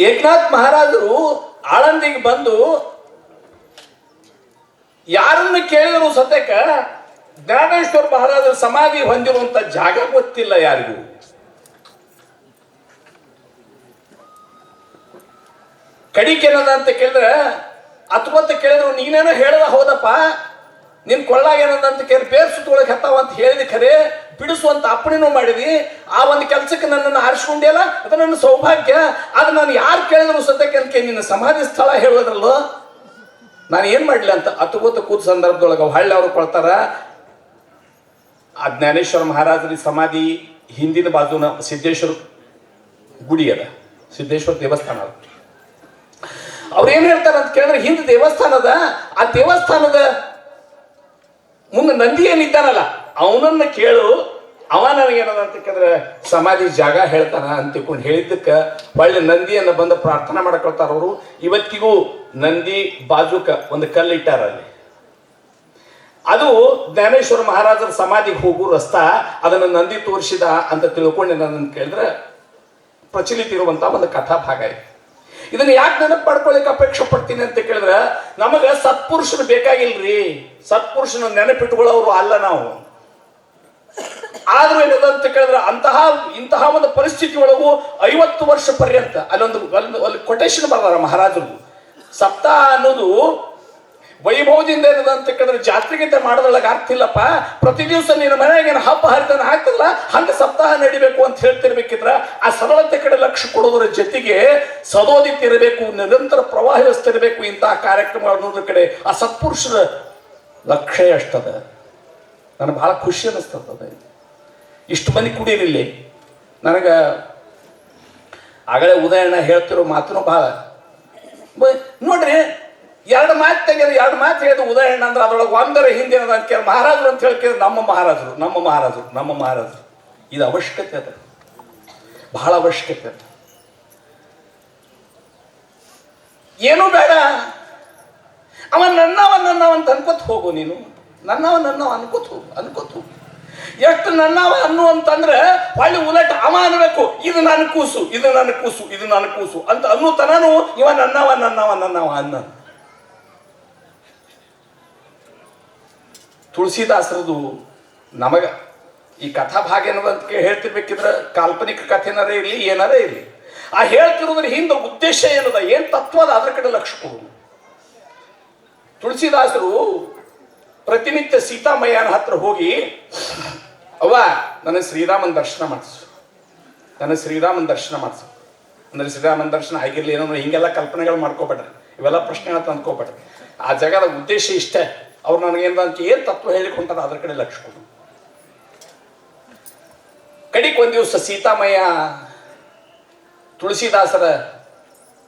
ಏಕನಾಥ್ ಮಹಾರಾಜರು ಆಳಂದಿಗೆ ಬಂದು ಯಾರನ್ನ ಕೇಳಿದ್ರು ಸತ್ಯಕ್ಕ ಜ್ಞಾನೇಶ್ವರ ಮಹಾರಾಜರ ಸಮಾಧಿ ಹೊಂದಿರುವಂತ ಜಾಗ ಗೊತ್ತಿಲ್ಲ ಯಾರಿಗೂ. ಕಡಿಕೆನದ ಅಂತ ಕೇಳಿದ್ರೆ ಅತ್ಕೊಂತ ಕೇಳಿದ್ರು ನೀನೇನೋ ಹೇಳ್ದ ಹೌದಪ್ಪ, ನಿನ್ ಕೊಳ್ಳಾಗ ಏನದ ಅಂತ ಕೇಳಿ ಬೇರ್ ಸುತ್ತೊಳಗೆ ಹತ್ತಾವ ಅಂತ ಹೇಳಿದ ಖರೆ ಬಿಡಿಸುವಂತ ಅಪ್ಪಣಿನೂ ಮಾಡಿದಿ. ಆ ಒಂದು ಕೆಲಸಕ್ಕೆ ನನ್ನನ್ನು ಆರಿಸ್ಕೊಂಡಿಯಲ್ಲ, ಅದು ನನ್ನ ಸೌಭಾಗ್ಯ. ಅದು ನಾನು ಯಾರು ಕೇಳಿದ್ರು ಸದ್ಯಕ್ಕೆ ಅಂತ ನಿನ್ನ ಸಮಾಧಿ ಸ್ಥಳ ಹೇಳೋದ್ರಲ್ಲೋ, ನಾನು ಏನ್ ಮಾಡ್ಲಿ ಅಂತ ಅತ್ಕೋತ ಕೂತ ಸಂದರ್ಭದೊಳಗೆ ಹಳ್ಳಿ ಅವ್ರು ಕೊಳ್ತಾರ. ಆ ಜ್ಞಾನೇಶ್ವರ ಮಹಾರಾಜರ ಸಮಾಧಿ ಹಿಂದಿನ ಬಾಜುನ ಸಿದ್ದೇಶ್ವರ ಗುಡಿ ಅದ, ಸಿದ್ದೇಶ್ವರ ದೇವಸ್ಥಾನ ಅದ. ಅವ್ರು ಏನ್ ಹೇಳ್ತಾರ ಅಂತ ಕೇಳಿದ್ರೆ ಹಿಂದೆ ದೇವಸ್ಥಾನ ಅದ, ಆ ದೇವಸ್ಥಾನದ ಮುಂದೆ ನಂದಿ ಏನಿದ್ದಾನಲ್ಲ ಅವನನ್ನ ಕೇಳು, ಅವ ನನಗೇನದ ಅಂತ ಕೇಳಿದ್ರೆ ಸಮಾಧಿ ಜಾಗ ಹೇಳ್ತಾನ ಅಂತ ತಿಳ್ಕೊಂಡು ಹೇಳಿದ್ದಕ್ಕೆ ಒಳ್ಳೆ ನಂದಿಯನ್ನ ಬಂದು ಪ್ರಾರ್ಥನೆ ಮಾಡ್ಕೊಳ್ತಾರ ಅವರು. ಇವತ್ತಿಗೂ ನಂದಿ ಬಾಜುಕ ಒಂದು ಕಲ್ಲಿಟ್ಟಾರ ಅಲ್ಲಿ. ಅದು ಜ್ಞಾನೇಶ್ವರ ಮಹಾರಾಜರ ಸಮಾಧಿಗೆ ಹೋಗು ರಸ್ತಾ, ಅದನ್ನು ನಂದಿ ತೋರಿಸಿದ ಅಂತ ತಿಳ್ಕೊಂಡು ನನ್ನ ಕೇಳಿದ್ರೆ ಪ್ರಚಲಿತ ಇರುವಂತಹ ಒಂದು ಕಥಾ ಭಾಗ ಇದೆ. ಇದನ್ನ ಯಾಕೆ ನೆನಪು ಮಾಡ್ಕೊಳ್ಳಿಕ್ಕೆ ಅಪೇಕ್ಷೆ ಪಡ್ತೀನಿ ಅಂತ ಕೇಳಿದ್ರೆ ನಮಗೆ ಸತ್ಪುರುಷರು ಬೇಕಾಗಿಲ್ರಿ, ಸತ್ಪುರುಷನ ನೆನಪಿಟ್ಟುಕೊಳ್ಳೋರು ಅಲ್ಲ ನಾವು. ಆದ್ರೂ ಏನದ ಅಂತ ಕೇಳಿದ್ರೆ ಇಂತಹ ಒಂದು ಪರಿಸ್ಥಿತಿ ಒಳಗೂ 50 ವರ್ಷ ಪರ್ಯಂತ ಅಲ್ಲಿ ಕೊಟೇಶನ್ ಬರ್ದಾರ ಮಹಾರಾಜರು. ಸಪ್ತಾಹ ಅನ್ನೋದು ವೈಭವದಿಂದ ಏನದ ಅಂತ ಕೇಳಿದ್ರೆ ಜಾತ್ರೆಗೀತೆ ಮಾಡೋದ್ರೊಳಗೆ ಆಗ್ತಿಲ್ಲಪ್ಪ, ಪ್ರತಿ ದಿವಸ ನಿನ್ನ ಮನೆಯಾಗ ಹಬ್ಬ ಹರಿತನ ಆಗ್ತಲ್ಲ ಹಂಗೆ ಸಪ್ತಾಹ ನಡಿಬೇಕು ಅಂತ ಹೇಳ್ತಿರ್ಬೇಕಿದ್ರ ಆ ಸರಳತೆ ಕಡೆ ಲಕ್ಷ್ಯ ಕೊಡೋದ್ರ ಜೊತೆಗೆ ಸದೋದಿತಿರಬೇಕು, ನಿರಂತರ ಪ್ರವಾಹಿಸ್ತಿರಬೇಕು. ಇಂತಹ ಕಾರ್ಯಕ್ರಮ ಅನ್ನೋದ್ರ ಕಡೆ ಆ ಸತ್ಪುರುಷರ ಲಕ್ಷ್ಯ ಎಷ್ಟದ. ನನಗೆ ಬಹಳ ಖುಷಿ ಅನಿಸ್ತದ. ಇಷ್ಟು ಮಂದಿ ಕುಡೀರಿಲ್ಲಿ. ನನಗೆ ಆಗಲೇ ಉದಾಹರಣೆ ಹೇಳ್ತಿರೋ ಮಾತನ್ನು ಬಹಳ ನೋಡ್ರಿ, ಎರಡು ಮಾತು ಹೇಳಿದ ಉದಾಹರಣೆ ಅಂದ್ರೆ ಅದ್ರೊಳಗೆ ಒಂದರ ಹಿಂದೆ ಅಂತ ಕೇಳಿ ಮಹಾರಾಜರು ಅಂತ ಹೇಳ್ಕಿದ್ರೆ ನಮ್ಮ ಮಹಾರಾಜರು ಇದು ಅವಶ್ಯಕತೆ ಅದ, ಬಹಳ ಅವಶ್ಯಕತೆ ಅದ. ಏನೂ ಬೇಡ, ಅವ ನನ್ನವ ಅಂತ ಅನ್ಕೋತ ಹೋಗು. ನೀನು ನನ್ನವ ಅನ್ಕೋತ ಹೋಗು. ಎಷ್ಟು ನನ್ನವ ಅನ್ನು ಅಂತಂದ್ರೆ ಹೊಳ್ಳಿ ಉಲಟ್ ಅವ ಅನ್ಬೇಕು, ಇದು ನನ್ನ ಕೂಸು ಅಂತ ಅನ್ನುತನೂ ಇವ ನನ್ನವ ಅನ್ನ. ತುಳಸಿದಾಸರದು ನಮಗ ಈ ಕಥಾ ಭಾಗ ಏನದಂತ ಹೇಳ್ತಿರ್ಬೇಕಿದ್ರೆ ಕಾಲ್ಪನಿಕ ಕಥೆನಾರೇ ಇರಲಿ ಏನಾರೇ ಇರಲಿ, ಆ ಹೇಳ್ತಿರೋದ್ರ ಹಿಂದೆ ಉದ್ದೇಶ ಏನದ, ಏನ್ ತತ್ವ ಅದ ಅದ್ರ ಕಡೆ ಲಕ್ಷ್ಯ ಕೊಡು. ತುಳಸಿದಾಸರು ಪ್ರತಿನಿತ್ಯ ಸೀತಾಮಯ್ಯನ ಹತ್ರ ಹೋಗಿ, ಅವ್ವ ನನಗೆ ಶ್ರೀರಾಮನ ದರ್ಶನ ಮಾಡಿಸು ಅಂದ್ರೆ ಶ್ರೀರಾಮನ ದರ್ಶನ ಆಗಿರ್ಲಿ ಏನೋ ಹಿಂಗೆಲ್ಲ ಕಲ್ಪನೆಗಳು ಮಾಡ್ಕೋಬೇಡ್ರಿ, ಇವೆಲ್ಲ ಪ್ರಶ್ನೆಗಳು ತಂದ್ಕೋಬೇಡ್ರಿ. ಆ ಜಗದ ಉದ್ದೇಶ ಇಷ್ಟೇ. ಅವ್ರು ನನಗೇನಂತ ಏನ್ ತತ್ವ ಹೇಳಿಕೊಂಟಾರ ಅದ್ರ ಕಡೆ ಲಕ್ಷ್ಯ ಕೊಡು. ಕಡಿಕ್ ಒಂದ್ ದಿವಸ ಸೀತಾಮಯ್ಯ ತುಳಸಿದಾಸರ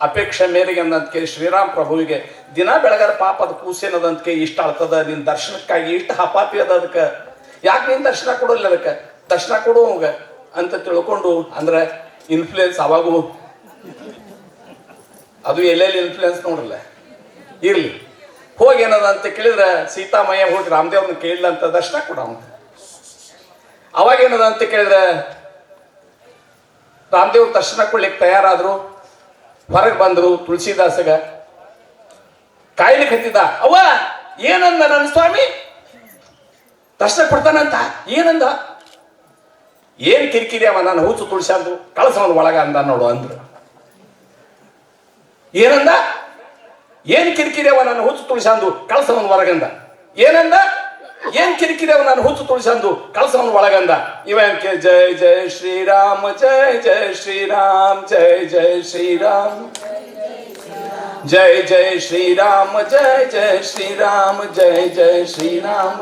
ಅಪೇಕ್ಷೆ ಮೇರೆಗೆ ಅಂದಂತ ಕೇಳಿ ಶ್ರೀರಾಮ್ ಪ್ರಭುವಿಗೆ ದಿನ ಬೆಳಗಾರ ಪಾಪ ಅದು ಕೂಸೇನದಂತ ಇಷ್ಟ ಆಗ್ತದ, ನಿನ್ ದರ್ಶನಕ್ಕಾಗಿ ಇಷ್ಟ ಹಪಾಪಿ ಅದ, ಅದಕ್ಕೆ ಯಾಕೆ ನೀನ್ ದರ್ಶನ ಕೊಡೋಲ್ಲ, ಅದಕ್ಕೆ ದರ್ಶನ ಕೊಡುವಂಗ ಅಂತ ತಿಳ್ಕೊಂಡು ಅಂದ್ರೆ ಇನ್ಫ್ಲೂಯೆನ್ಸ್ ಅವಾಗೂ ಅದು ಎಲ್ಲೆಲ್ಲಿ ಇನ್ಫ್ಲೂಯೆನ್ಸ್ ನೋಡ್ರಲ್ಲ ಇರ್ಲಿ. ಹೋಗಿ ಏನದ ಅಂತ ಕೇಳಿದ್ರೆ ಸೀತಾಮಯ್ಯ ಹೋಗಿ ರಾಮದೇವ್ರನ್ನ ಕೇಳಿಲ್ಲ ಅಂತ ದರ್ಶನ ಕೊಡ. ಅವಾಗ ಏನದ ಅಂತ ಕೇಳಿದ್ರೆ ರಾಮದೇವ್ರ ದರ್ಶನ ಕೊಡ್ಲಿಕ್ಕೆ ತಯಾರಾದ್ರು. ಹೊರಗೆ ಬಂದ್ರು. ತುಳಸಿದಾಸಗ ಕಾಯ್ಲಿಕ್ಕೆ ಹತ್ತಿದ. ಅವ್ವ ಏನಂದ ನನ್ನ ಸ್ವಾಮಿ ದರ್ಶನ ಕೊಡ್ತಾನಂತ? ಏನಂದ? ಏನ್ ಕಿರಿಕಿರಿ ಅವ ನಾನು ಹುಚ್ಚು ತುಳಸಿ ಅಂದು ಕಳಸವನ್ ಒಳಗ ಅಂದ ನೋಡು ಅಂದ್ರು. ಏನಂದ? ಏನ್ ಕಿರಿಕಿರಿ ಅವ ನಾನು ಹುಚ್ಚು ತುಳಸಿ ಅಂದು ಕಳಸವನ್ ಹೊರಗಂದ. ಏನಂದ? ಏನ್ ಕಿರಿಕಿರಿ ಅವ ನಾನು ಹುಚ್ಚು ತುಳಸಿ ಅಂದು ಕಳಸವನ್ ಒಳಗಂದ. ಇವಂಕೆ ಜೈ ಜೈ ಶ್ರೀರಾಮ್ ಜೈ ಜೈ ಶ್ರೀರಾಮ್ ಜೈ ಜೈ ಶ್ರೀರಾಮ್ ಜೈ ಜೈ ಶ್ರೀರಾಮ್ ಜೈ ಜೈ ಶ್ರೀರಾಮ್ ಜೈ ಜೈ ಶ್ರೀರಾಮ್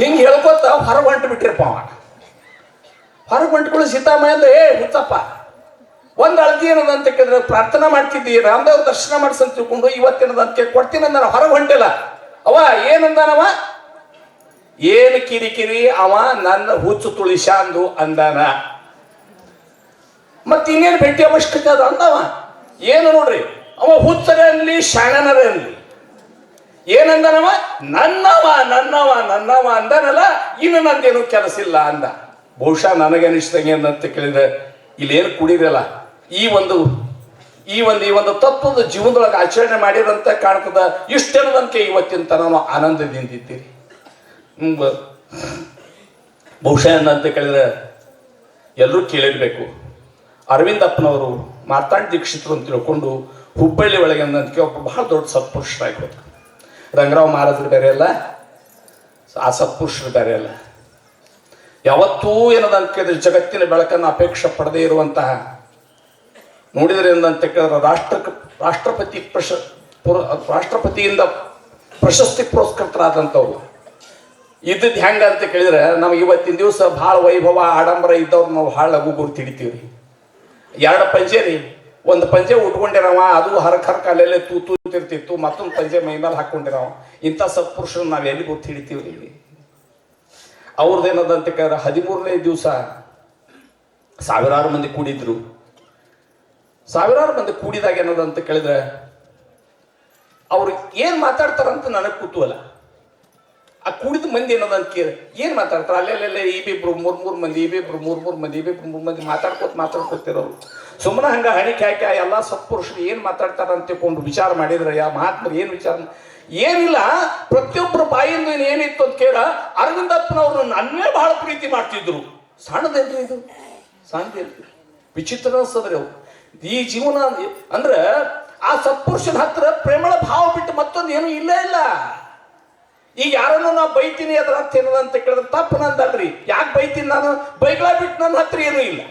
ಹಿಂಗ್ ಹೇಳ್ಕೊತ ಹೊರಗೆ ಹೊಂಟು ಬಿಟ್ಟಿರಪ್ಪ. ಅವ ಹೊರಗೆ ಹೊಂಟ್ಕೊಳ್ಳಿ ಸೀತಾಮಯ್ಯ ಅಂದ್ರೆ ಹುಚ್ಚಪ್ಪ ಒಂದ್ ಅಳತಿ ಏನದಂತ ಕೇಳಿದ್ರೆ ಪ್ರಾರ್ಥನಾ ಮಾಡ್ತಿದ್ದಿ ರಾಮದೇವ್ರ ದರ್ಶನ ಮಾಡ್ಸಂತ ತಿಳ್ಕೊಂಡು ಇವತ್ತೇನದಂತ ಕೊಡ್ತೀನಿ ಅಂದಾನ. ಹೊರಗೆ ಹೊಂಟಿಲ್ಲ. ಅವ ಏನಂದಾನವ? ಏನು ಕಿರಿಕಿರಿ ಅವ ನನ್ನ ಹುಚ್ಚು ತುಳಿಸ ಅಂದು ಅಂದಾನ. ಮತ್ ಇನ್ನೇನು ಭೇಟಿ ಅವಶ್ಯಕತೆ ಅದ ಅಂದವ. ಏನು ನೋಡ್ರಿ, ಅವ ಹುಚ್ಚರೇ ಅನ್ಲಿ ಶಾಣನರೇ ಅನ್ಲಿ ಏನಂದನವ? ನನ್ನವ ಅಂದನಲ್ಲ, ಇನ್ನು ನಂದೇನು ಕೆಲಸ ಇಲ್ಲ ಅಂದ. ಬಹುಶಃ ನನಗೆ ಅನಿಸಿದಂಗೆ ಏನಂತ ಕೇಳಿದ್ರೆ ಇಲ್ಲೇನು ಕುಡಿರಲ್ಲ, ಈ ಒಂದು ಈ ಒಂದು ತತ್ವದ ಜೀವನದೊಳಗೆ ಆಚರಣೆ ಮಾಡಿದಂತ ಕಾಣ್ತದ. ಇಷ್ಟೆಲ್ಲದಂತೆ ಇವತ್ತಿನ ತನಕ ಆನಂದದಿಂದಿದ್ದೀರಿ. ಬಹುಶಃ ಏನಂತ ಕೇಳಿದ್ರೆ ಎಲ್ಲರೂ ಕೇಳಿರ್ಬೇಕು, ಅರವಿಂದಪ್ಪನವರು ಮಾರ್ತಾಂಡ ದೀಕ್ಷಿತರು ಅಂತ ತಿಳ್ಕೊಂಡು ಹುಬ್ಬಳ್ಳಿ ಒಳಗೆ ಅನ್ನೋದಕ್ಕೆ ಒಬ್ಬ ಬಹಳ ದೊಡ್ಡ ಸತ್ಪುರುಷರಾಗಿ ಹೋದ್ರು. ರಂಗರಾವ್ ಮಹಾರಾಜರು ಬೇರೆ ಅಲ್ಲ, ಆ ಸತ್ಪುರುಷರು ಬೇರೆ ಅಲ್ಲ. ಯಾವತ್ತೂ ಏನದಂತ ಕೇಳಿದ್ರೆ ಜಗತ್ತಿನ ಬೆಳಕನ್ನು ಅಪೇಕ್ಷೆ ಪಡದೇ ಇರುವಂತಹ, ನೋಡಿದ್ರೆ ಏನಂತ ಕೇಳಿದ್ರೆ ರಾಷ್ಟ್ರಪತಿಯಿಂದ ಪ್ರಶಸ್ತಿ ಪುರಸ್ಕೃತರಾದಂಥವ್ರು. ಇದ್ದದ್ದು ಹೆಂಗ ಅಂತ ಕೇಳಿದ್ರೆ ನಮ್ಗೆ ಇವತ್ತಿನ ದಿವಸ ಭಾಳ ವೈಭವ ಆಡಂಬರ ಇದ್ದವ್ರು ನಾವು ಭಾಳ ಲಘು ಗುರುತು ಹಿಡಿತೀವಿ. 2 ಪಂಜೆ ರೀ, ಒಂದು ಪಂಜೆ ಉಟ್ಕೊಂಡಿರವ, ಅದು ಹರಕ ಅಲ್ಲೆಲ್ಲೇ ತೂತಿರ್ತಿತ್ತು, ಮತ್ತೊಂದು ಪಂಜೆ ಮೈ ಮೇಲೆ ಹಾಕೊಂಡಿರವ. ಇಂಥ ಸತ್ಪುರುಷರು ನಾವು ಎಲ್ಲಿ ಗುರ್ತು ಹಿಡಿತೀವಿ? ಅವ್ರದ್ದೇನದಂತ ಕೇಳಿದ್ರೆ 13ನೇ ದಿವಸ ಸಾವಿರಾರು ಮಂದಿ ಕೂಡಿದ್ರು. ಸಾವಿರಾರು ಮಂದಿ ಕೂಡಿದಾಗ ಏನದಂತ ಕೇಳಿದ್ರೆ ಅವ್ರು ಏನು ಮಾತಾಡ್ತಾರಂತ ನನಗೆ ಕುತೂಹಲ. ಆ ಕೂಡಿದ ಮಂದಿ ಏನದಂತ ಕೇಳಿ ಏನು ಮಾತಾಡ್ತಾರೆ, ಅಲ್ಲೆಲ್ಲೆಲ್ಲ ಇಬ್ಬಿಬ್ರು 3 ಮಂದಿ, ಇಬ್ಬಿಬ್ರು 3 ಮಂದಿ, ಇಬ್ಬಿಬ್ರು 3 ಮಂದಿ ಮಾತಾಡ್ಕೊತಿರೋರು. ಸುಮ್ಮನೆ ಹಂಗೆ ಹಣಿಕೆ ಹಾಕಿ ಎಲ್ಲ ಸತ್ಪುರುಷರು ಏನು ಮಾತಾಡ್ತಾರ ಅಂತ ತಿಳ್ಕೊಂಡು ವಿಚಾರ ಮಾಡಿದ್ರೆ ಯಾ ಮಹಾತ್ಮರು ಏನು ವಿಚಾರ ಏನಿಲ್ಲ. ಪ್ರತಿಯೊಬ್ಬರ ಬಾಯಿಂದ ಏನಿತ್ತು ಅಂತ ಕೇಳ ಅರವಿಂದಪ್ಪನವ್ರು ನನ್ನೇ ಬಹಳ ಪ್ರೀತಿ ಮಾಡ್ತಿದ್ರು. ಸಣ್ಣದೇನ್ರಿ ಇದು, ಸಣ್ಣದೇನ್ರಿ, ವಿಚಿತ್ರ ಅನ್ಸದ್ರಿ ಅವ್ರು. ಈ ಜೀವನ ಅಂದ್ರೆ ಆ ಸತ್ಪುರುಷನ ಹತ್ರ ಪ್ರೇಮಳ ಭಾವ ಬಿಟ್ಟು ಮತ್ತೊಂದು ಏನು ಇಲ್ಲೇ ಇಲ್ಲ. ಈಗ ಯಾರನ್ನು ನಾವು ಬೈತೀನಿ ಅದ್ರ ಅರ್ಥ ಏನದಂತ ಕೇಳಿದ್ರೆ ತಪ್ಪು ನಂದಲ್ರಿ. ಯಾಕೆ ಬೈತೀನಿ ನಾನು? ಬೈಗಳ ಬಿಟ್ಟು ನನ್ನ ಹತ್ರ ಏನೂ ಇಲ್ಲ.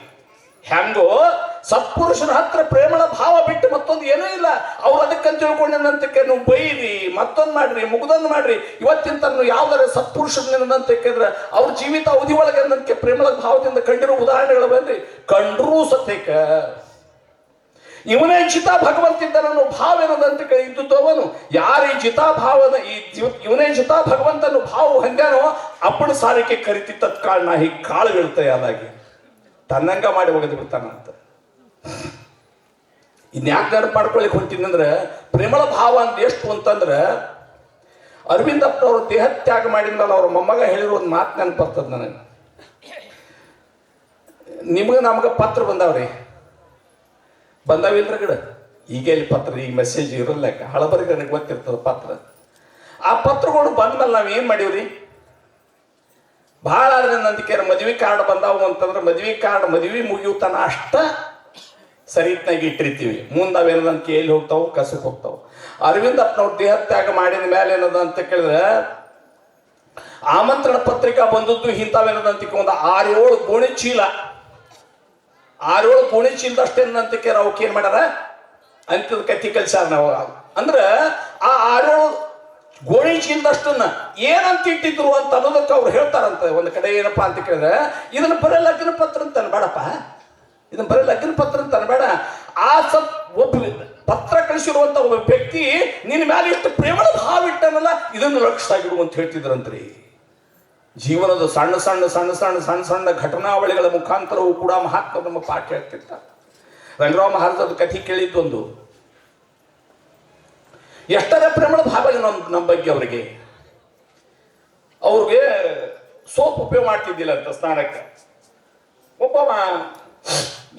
ಹೆಂಗೋ ಸತ್ಪುರುಷನ ಹತ್ರ ಪ್ರೇಮಳ ಭಾವ ಬಿಟ್ಟು ಮತ್ತೊಂದು ಏನೂ ಇಲ್ಲ. ಅವ್ರು ಅದಕ್ಕಂತ ತಿಳ್ಕೊಂಡಂತಕ್ಕೆ ನೀವು ಬೈರಿ, ಮತ್ತೊಂದು ಮಾಡ್ರಿ, ಮುಗ್ದೊಂದು ಮಾಡ್ರಿ. ಇವತ್ತಿನ ತನ್ನ ಯಾವ್ದಾರ ಸತ್ಪುರುಷನಂತ ಕೇಳಿದ್ರೆ ಅವ್ರ ಜೀವಿತ ಅವಧಿ ಒಳಗೆ ಅನ್ನೋದಕ್ಕೆ ಪ್ರೇಮಳ ಭಾವದಿಂದ ಕಂಡಿರೋ ಉದಾಹರಣೆಗಳು ಬಂದ್ರಿ. ಕಂಡ್ರೂ ಸತ್ಯಕ್ಕ ಇವನೇ ಜಿತಾ ಭಗವಂತ ಇದ್ದಾನೋ ಭಾವ ಏನದಂತ ಇದ್ದುವನು. ಯಾರು ಈ ಜಿತಾ ಭಾವನ ಇವನೇ ಜಿತಾ ಭಗವಂತನು ಭಾವ ಹಂಗಾನೋ ಅಪ್ಪಣ ಸಾರಿಕೆ ಕರಿತಿ ತತ್ಕಾಳ ನಾ ಹೀಗೆ ಕಾಳು ಬೀಳ್ತೇವೆ ಅದಾಗಿ ತನ್ನಂಗ ಮಾಡಿ ಒಗೆದು ಬಿಡ್ತಾನಂತ. ಇನ್ಯಾಕೆ ನೆನಪು ಮಾಡ್ಕೊಳಿಕ್ ಹೊಂತೀನಿ ಅಂದ್ರೆ ಪ್ರೇಮಳ ಭಾವ ಅಂತ ಎಷ್ಟು ಅಂತಂದ್ರೆ ಅರವಿಂದಪ್ಪನವರು ದೇಹತ್ಯಾಗ ಮಾಡಿದ್ಮೇಲೆ ಅವ್ರ ಮೊಮ್ಮಗ ಹೇಳಿರೋ ಒಂದು ಮಾತು ನೆನಪು ಬರ್ತದೆ ನನಗೆ. ನಿಮ್ಗೆ ನಮ್ಗೆ ಪತ್ರ ಬಂದಾವ್ರಿ, ಬಂದಾವಿಲ್ರ ಗಿಡ ಈಗ ಎಲ್ಲಿ ಪತ್ರ, ಈಗ ಮೆಸೇಜ್ ಇರಲ್ಲ, ಹಳಬರಿಗೆ ಗೊತ್ತಿರ್ತದ ಪತ್ರ. ಆ ಪತ್ರಗಳು ಬಂದ್ಮೇಲೆ ನಾವು ಏನು ಮಾಡೀವ್ರಿ, ಭಾಳ ಆದ್ರೆ ನಂದಿಕೆ ಮದ್ವೆ ಕಾರ್ಡ್ ಬಂದಾವು ಅಂತಂದ್ರೆ ಮದ್ವೆ ಮುಗಿಯುತ್ತಾನ ಅಷ್ಟ ಸರಿತ್ನಾಗ ಇಟ್ಟಿರ್ತೀವಿ. ಮುಂದೆ ಅವೇನದಂತ ಎಲ್ಲಿ ಹೋಗ್ತಾವು, ಕಸಕ್ಕೆ ಹೋಗ್ತಾವು. ಅರವಿಂದಪ್ಪನವ್ರು ದೇಹತ್ಯಾಗ ಮಾಡಿದ ಮೇಲೆ ಏನದ ಅಂತ ಕೇಳಿದ್ರೆ ಆಮಂತ್ರಣ ಪತ್ರಿಕಾ ಬಂದದ್ದು ಇಂಥವೇನದಂತ ಒಂದು 6-7 ಗೋಣಿ ಚೀಲ, 6-7 ಗೋಣಿ ಚೀಲದಷ್ಟೇನಂತಕ್ಕೆ ಅವಕ್ಕೆ ಏನು ಮಾಡ್ಯಾರ ಅಂತದ ಕತ್ತಿ ಕಲ್ಸಾರ ನಾವು. ಅಂದ್ರೆ ಆ 6-7 ಗೋಣಿ ಚೀಲದಷ್ಟನ್ನ ಏನಂತ ಇಟ್ಟಿದ್ರು ಅಂತ ಅನ್ನೋದಕ್ಕೆ ಅವ್ರು ಹೇಳ್ತಾರಂತ. ಒಂದು ಕಡೆ ಏನಪ್ಪಾ ಅಂತ ಕೇಳಿದ್ರೆ ಇದನ್ನ ಬರೀ ಲಗ್ನ ಪತ್ರ ಅಂತ ಅನ್ಬೇಡಪ್ಪ, ಇದನ್ನ ಬರೀ ಲಗ್ನ ಪತ್ರ ಅಂತ ಅನ್ಬೇಡ. ಆ ಒಬ್ಬ ಪತ್ರ ಕಳಿಸಿರುವಂತ ಒಬ್ಬ ವ್ಯಕ್ತಿ ನಿನ್ನ ಮೇಲೆ ಎಷ್ಟು ಪ್ರೇಮದ ಭಾವ ಇಟ್ಟನಲ್ಲ ಇದನ್ನು ಲಕ್ಷಾಗಿಡು ಅಂತ ಹೇಳ್ತಿದ್ರಂತ್ರಿ. ಜೀವನದ ಸಣ್ಣ ಸಣ್ಣ ಸಣ್ಣ ಸಣ್ಣ ಸಣ್ಣ ಸಣ್ಣ ಘಟನಾವಳಿಗಳ ಮುಖಾಂತರವೂ ಕೂಡ ಮಹಾತ್ಮ ನಮ್ಮ ಪಾಠ ಹೇಳ್ತಿರ್ತಾರೆ. ರಂಗರಾವ್ ಮಹಾರಾಜದ ಕಥೆ ಕೇಳಿದ್ದೊಂದು, ಎಷ್ಟರ ಪ್ರೇಮಳ ಭಾವ ನಮ್ಮ ಬಗ್ಗೆ ಅವ್ರಿಗೆ ಸೋಪ್ ಉಪಯೋಗ ಮಾಡ್ತಿದ್ದಿಲ್ಲ ಅಂತ ಸ್ನಾನಕ್ಕೆ. ಒಬ್ಬ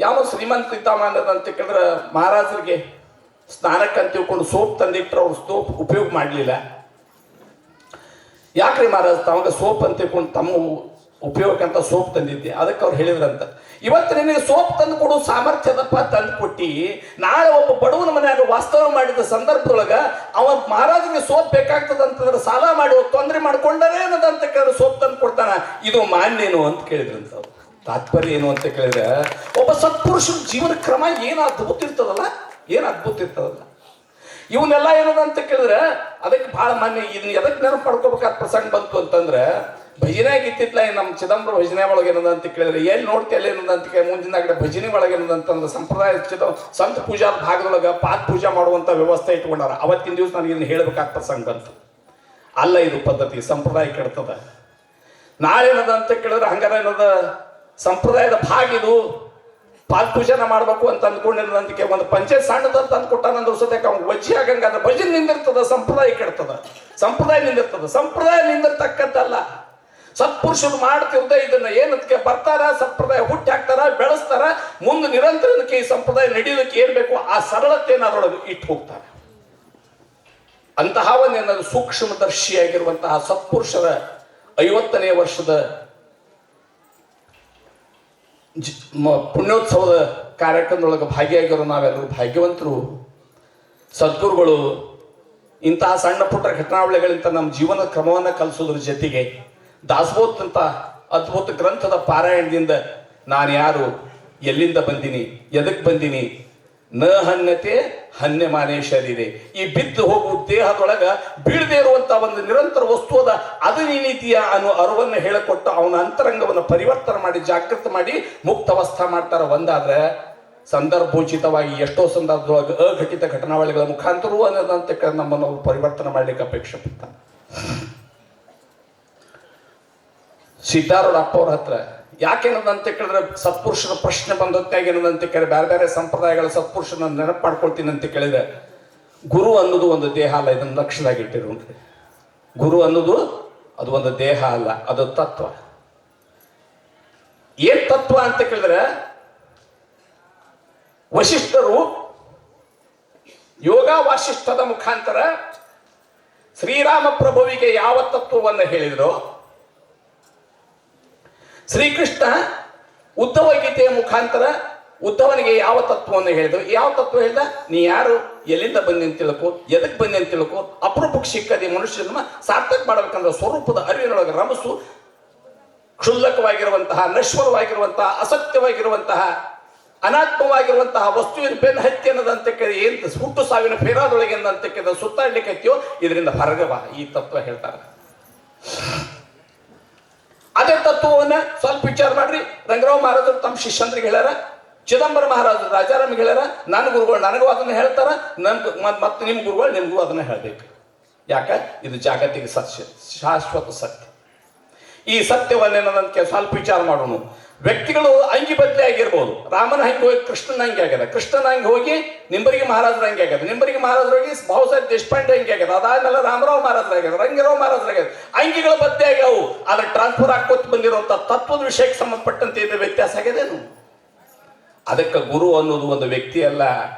ಯಾವ ಶ್ರೀಮಂತ ಇದ್ದಾಮ ಅನ್ನೋದಂತ ಕೇಳಿದ್ರೆ ಮಹಾರಾಜರಿಗೆ ಸ್ನಾನಕ್ಕೆ ಅಂತ ತಿಳ್ಕೊಂಡು ಸೋಪ್ ತಂದಿಟ್ರೆ ಅವ್ರು ಸೋಪ್ ಉಪಯೋಗ ಮಾಡಲಿಲ್ಲ. ಯಾಕ್ರಿ ಮಹಾರಾಜ್ ತಮಗೆ ಸೋಪ್ ಅಂತ ತಿಳ್ಕೊಂಡು ತಮ್ಮ ಉಪಯೋಗಕ್ಕಂತ ಸೋಪ್ ತಂದಿದ್ದೆ, ಅದಕ್ಕೆ ಅವ್ರು ಹೇಳಿದ್ರಂತ, ಇವತ್ತು ನಿನಗೆ ಸೋಪ್ ತಂದು ಕೊಡು ಸಾಮರ್ಥ್ಯದಪ್ಪ ತಂದು ಕೊಟ್ಟು ನಾಳೆ ಒಬ್ಬ ಬಡವನ ಮನೆಯಾಗ ವಾಸ್ತವ ಮಾಡಿದ ಸಂದರ್ಭದೊಳಗೆ ಅವ ಮಹಾರಾಜನಿಗೆ ಸೋಪ್ ಬೇಕಾಗ್ತದಂತಂದ್ರೆ ಸಾಲ ಮಾಡಿ ತೊಂದರೆ ಮಾಡ್ಕೊಂಡರೆ ಅನ್ನೋದಂತ ಕೇಳಿದ್ರೆ ಸೋಪ್ ತಂದು ಕೊಡ್ತಾನ, ಇದು ಮಾನ್ಯನು ಅಂತ ಕೇಳಿದ್ರಂತ. ತಾತ್ಪರ್ಯ ಏನು ಅಂತ ಕೇಳಿದ್ರೆ ಒಬ್ಬ ಸತ್ಪುರುಷನ ಜೀವನ ಕ್ರಮ ಏನು ಅದ್ಭುತ ಇರ್ತದಲ್ಲ. ಇವನ್ನೆಲ್ಲ ಏನದಂತ ಕೇಳಿದ್ರೆ ಅದಕ್ಕೆ ಭಾಳ ಮಾನ್ಯ. ಇದನ್ನ ಎದಕ್ಕೆ ನೆನಪು ಮಾಡ್ಕೋಬೇಕಾದ ಪ್ರಸಂಗ ಬಂತು ಅಂತಂದ್ರೆ ಭಜನೆ ಆಗಿತ್ತಿತ್ಲ ನಮ್ಮ ಚಿದಂಬರ ಭಜನೆ ಒಳಗೆ ಏನದಂತ ಕೇಳಿದ್ರೆ ಎಲ್ಲಿ ನೋಡ್ತಿಲ್ಲ ಏನದಂತ ಕೇಳಿ ಮುಂದಿನ ಕಡೆ ಭಜನೆ ಒಳಗೆ ಏನದಂತಂದ್ರೆ ಸಂಪ್ರದಾಯ ಸಂತ ಪೂಜಾ ಭಾಗದೊಳಗೆ ಪಾದ ಪೂಜಾ ಮಾಡುವಂಥ ವ್ಯವಸ್ಥೆ ಇಟ್ಕೊಂಡಾರ. ಅವತ್ತಿನ ದಿವಸ ನನಗೆ ಇದನ್ನ ಹೇಳಬೇಕಾದ ಪ್ರಸಂಗ ಬಂತು. ಅಲ್ಲ ಇದು ಪದ್ಧತಿ, ಸಂಪ್ರದಾಯ ಕೆಡ್ತದ. ನಾಳೆ ಏನದಂತ ಕೇಳಿದ್ರೆ ಹಂಗಾರ ಏನದ ಸಂಪ್ರದಾಯದ ಭಾಗ ಇದು, ಪಾದ ಪೂಜನ ಮಾಡ್ಬೇಕು ಅಂತ ಅಂದ್ಕೊಂಡಿರೋದಂತಕ್ಕೆ ಒಂದು ಪಂಚಾಯತ್ ಸಣ್ಣದಂತ ಅಂದ್ಕೊಟ್ಟಾನಂದ್ರೆ ಸದ್ಯಕ್ಕೆ ಅವ್ನು ವಜ್ಜಿ ಆಗಂಗಾದ್ರೆ ಭಜನೆ ನಿಂದಿರ್ತದ, ಸಂಪ್ರದಾಯ ಕೆಡ್ತದ. ಸಂಪ್ರದಾಯ ನಿಂದಿರ್ತಕ್ಕಂಥಲ್ಲ. ಸತ್ಪುರುಷರು ಮಾಡ್ತಿರ್ದ ಇದನ್ನ ಏನಕ್ಕೆ ಬರ್ತಾರ, ಸಂಪ್ರದಾಯ ಹುಟ್ಟಿ ಹಾಕ್ತಾರ, ಬೆಳೆಸ್ತಾರ, ಮುಂದೆ ನಿರಂತರಕ್ಕೆ ಈ ಸಂಪ್ರದಾಯ ನಡೆಯೋದಕ್ಕೆ ಏನ್ ಬೇಕು ಆ ಸರಳತೆಯನ್ನು ಅದರೊಳಗೆ ಇಟ್ಟು ಹೋಗ್ತಾರೆ. ಅಂತಹ ಒಂದೇನಾದ್ರು ಸೂಕ್ಷ್ಮದರ್ಶಿಯಾಗಿರುವಂತಹ ಸತ್ಪುರುಷರ 50ನೇ ವರ್ಷದ ಪುಣ್ಯೋತ್ಸವದ ಕಾರ್ಯಕ್ರಮದೊಳಗೆ ಭಾಗಿಯಾಗಿರೋ ನಾವೆಲ್ಲರೂ ಭಾಗ್ಯವಂತರು. ಸದ್ಗುರುಗಳು ಇಂತಹ ಸಣ್ಣ ಪುಟ್ಟ ಘಟನಾವಳಿಗಳಿಂದ ನಮ್ಮ ಜೀವನ ಕ್ರಮವನ್ನು ಕಲಿಸೋದ್ರ ಜೊತೆಗೆ ದಾಸಬೋಧ್ ಅಂತ ಅದ್ಭುತ ಗ್ರಂಥದ ಪಾರಾಯಣದಿಂದ ನಾನು ಯಾರು, ಎಲ್ಲಿಂದ ಬಂದೀನಿ, ಎದಕ್ಕೆ ಬಂದೀನಿ, ನ ಹನ್ಯತೆ ಹನ್ಯ ಮಾನೇ ಶರೀರೆ, ಈ ಬಿದ್ದು ಹೋಗುವ ದೇಹದೊಳಗ ಬೀಳದೇ ಇರುವಂತ ಒಂದು ನಿರಂತರ ವಸ್ತು ಅದ, ಅದು ನೀತಿಯ ಅನ್ನೋ ಅರಿವನ್ನು ಹೇಳಿಕೊಟ್ಟು ಅವನ ಅಂತರಂಗವನ್ನು ಪರಿವರ್ತನೆ ಮಾಡಿ ಜಾಗೃತ ಮಾಡಿ ಮುಕ್ತಾವಸ್ಥಾ ಮಾಡ್ತಾರ. ಒಂದಾದ್ರೆ ಸಂದರ್ಭೋಚಿತವಾಗಿ ಎಷ್ಟೋ ಸಂದರ್ಭದೊಳಗೆ ಅಘಟಿತ ಘಟನಾವಳಿಗಳ ಮುಖಾಂತರವೂ ಅನ್ನೋದಂತೆ ನಮ್ಮನ್ನು ಪರಿವರ್ತನೆ ಮಾಡ್ಲಿಕ್ಕೆ ಅಪೇಕ್ಷೆ ಪಡ್ತಾನೆ. ಸಿದ್ಧಾರೂಢಪ್ಪ ಅವ್ರ ಹತ್ರ ಯಾಕೇನದಂತ ಕೇಳಿದ್ರೆ ಸತ್ಪುರುಷರ ಪ್ರಶ್ನೆ ಬಂದೊತ್ತಾಗಿ ಏನದಂತ ಕೇಳಿ ಬೇರೆ ಬೇರೆ ಸಂಪ್ರದಾಯಗಳ ಸತ್ಪುರುಷನ ನೆನಪು ಮಾಡ್ಕೊಳ್ತೀನಿ ಅಂತ ಕೇಳಿದ್ರೆ, ಗುರು ಅನ್ನೋದು ಒಂದು ದೇಹ ಅಲ್ಲ, ಇದನ್ನು ಲಕ್ಷ್ಯದಾಗಿ ಇಟ್ಟಿರೋನ್ರಿ. ಗುರು ಅನ್ನೋದು ಅದು ಒಂದು ದೇಹ ಅಲ್ಲ, ಅದು ತತ್ವ. ಏನ್ ತತ್ವ ಅಂತ ಕೇಳಿದ್ರೆ, ವಶಿಷ್ಠರು ಯೋಗ ವಾಸಿಷ್ಠದ ಮುಖಾಂತರ ಶ್ರೀರಾಮ ಪ್ರಭುವಿಗೆ ಯಾವ ತತ್ವವನ್ನು ಹೇಳಿದ್ರು, ಶ್ರೀಕೃಷ್ಣ ಉದ್ಧವ ಗೀತೆಯ ಮುಖಾಂತರ ಉದ್ಧವನಿಗೆ ಯಾವ ತತ್ವವನ್ನು ಹೇಳಿದ್ರು. ಯಾವ ತತ್ವ ಹೇಳ್ದ? ನೀ ಯಾರು, ಎಲ್ಲಿಂದ ಬಂದಿ ಅಂತ ತಿಳ್ಕೊ, ಎದಕ್ಕೆ ಬಂದಿ ಅಂತ ತಿಳ್ಕೊ, ಅಪರೂಪಕ್ಕೆ ಸಿಕ್ಕದಿ ಮನುಷ್ಯನ ಸಾರ್ಥಕ ಮಾಡಬೇಕಂದ್ರೆ ಸ್ವರೂಪದ ಅರಿವಿನೊಳಗೆ ರಮಸು. ಕ್ಷುಲ್ಲಕವಾಗಿರುವಂತಹ, ನಶ್ವರವಾಗಿರುವಂತಹ, ಅಸತ್ಯವಾಗಿರುವಂತಹ, ಅನಾತ್ಮವಾಗಿರುವಂತಹ ವಸ್ತುವಿನ ಬೆನ್ನ ಹತ್ತಿ ಅನ್ನೋದಂತ ಕೇಳಿ ಏನ್ ಹುಟ್ಟು ಸಾವಿನ ಫೇರಾದೊಳಗೆ ಅಂತ ಕೇಳಿದ ಸುತ್ತಾಡ್ಲಿಕ್ಕೆ ಹತ್ತಿಯೋ ಇದರಿಂದ ಹೊರಗವ ಈ ತತ್ವ ಹೇಳ್ತಾರೆ. ಅದೇ ತತ್ವವನ್ನ ಸ್ವಲ್ಪ ವಿಚಾರ ಮಾಡ್ರಿ. ರಂಗರಾವ್ ಮಹಾರಾಜರು ತಮ್ಮ ಶಿಷ್ಯಂದ್ರಿಗೆ ಹೇಳ್ಯಾರ, ಚಿದಂಬರ ಮಹಾರಾಜರು ರಾಜಾರಾಮಿಗೆ ಹೇಳ್ಯಾರ, ನನ್ನ ಗುರುಗಳು ನನಗೂ ಅದನ್ನ ಹೇಳ್ತಾರ, ಮತ್ತೆ ನಿಮ್ಮ ಗುರುಗಳು ನಿಮ್ಗೂ ಅದನ್ನ ಹೇಳ್ಬೇಕು. ಯಾಕ? ಇದು ಜಾಗತಿಕ ಸತ್ಯ, ಶಾಶ್ವತ ಸತ್ಯ. ಈ ಸತ್ಯವನ್ನೇನಂತ ಸ್ವಲ್ಪ ವಿಚಾರ ಮಾಡೋಣ. ವ್ಯಕ್ತಿಗಳು ಅಂಗಿ ಬದಲಿ ಆಗಿರ್ಬೋದು. ರಾಮನ ಹಂಗೆ ಹೋಗಿ ಕೃಷ್ಣನ ಹಂಗೆ ಆಗ್ಯದ, ಕೃಷ್ಣನ ಹಂಗೆ ಹೋಗಿ ನಿಂಬರಿಗೆ ಮಹಾರಾಜರ ಹಂಗೆ ಆಗ್ಯದ, ನಿಂಬರಿಗೆ ಮಹಾರಾಜರು ಹೋಗಿ ಭಾವಸಾಹೇಬ್ ದೇಶಪಾಂಡೆ ಹಂಗೆ ಆಗ್ಯದ, ಅದಾದ್ಮೇಲೆ ರಾಮರಾವ್ ಮಹಾರಾಜರ ಆಗ್ಯದ, ರಂಗರಾವ್ ಮಹಾರಾಜರ ಆಗ್ಯದ. ಅಂಗಿಗಳು ಬದಲಿ ಆಗ್ಯಾವು, ಅದ್ರ ಟ್ರಾನ್ಸ್ಫರ್ ಹಾಕೋತ್ ಬಂದಿರುವಂತ ತತ್ವದ ವಿಷಯಕ್ಕೆ ಸಂಬಂಧಪಟ್ಟಂತೆ ಇದು ವ್ಯತ್ಯಾಸ ಆಗ್ಯದೇನು? ಅದಕ್ಕೆ ಗುರು ಅನ್ನೋದು ಒಂದು ವ್ಯಕ್ತಿ ಅಲ್ಲ.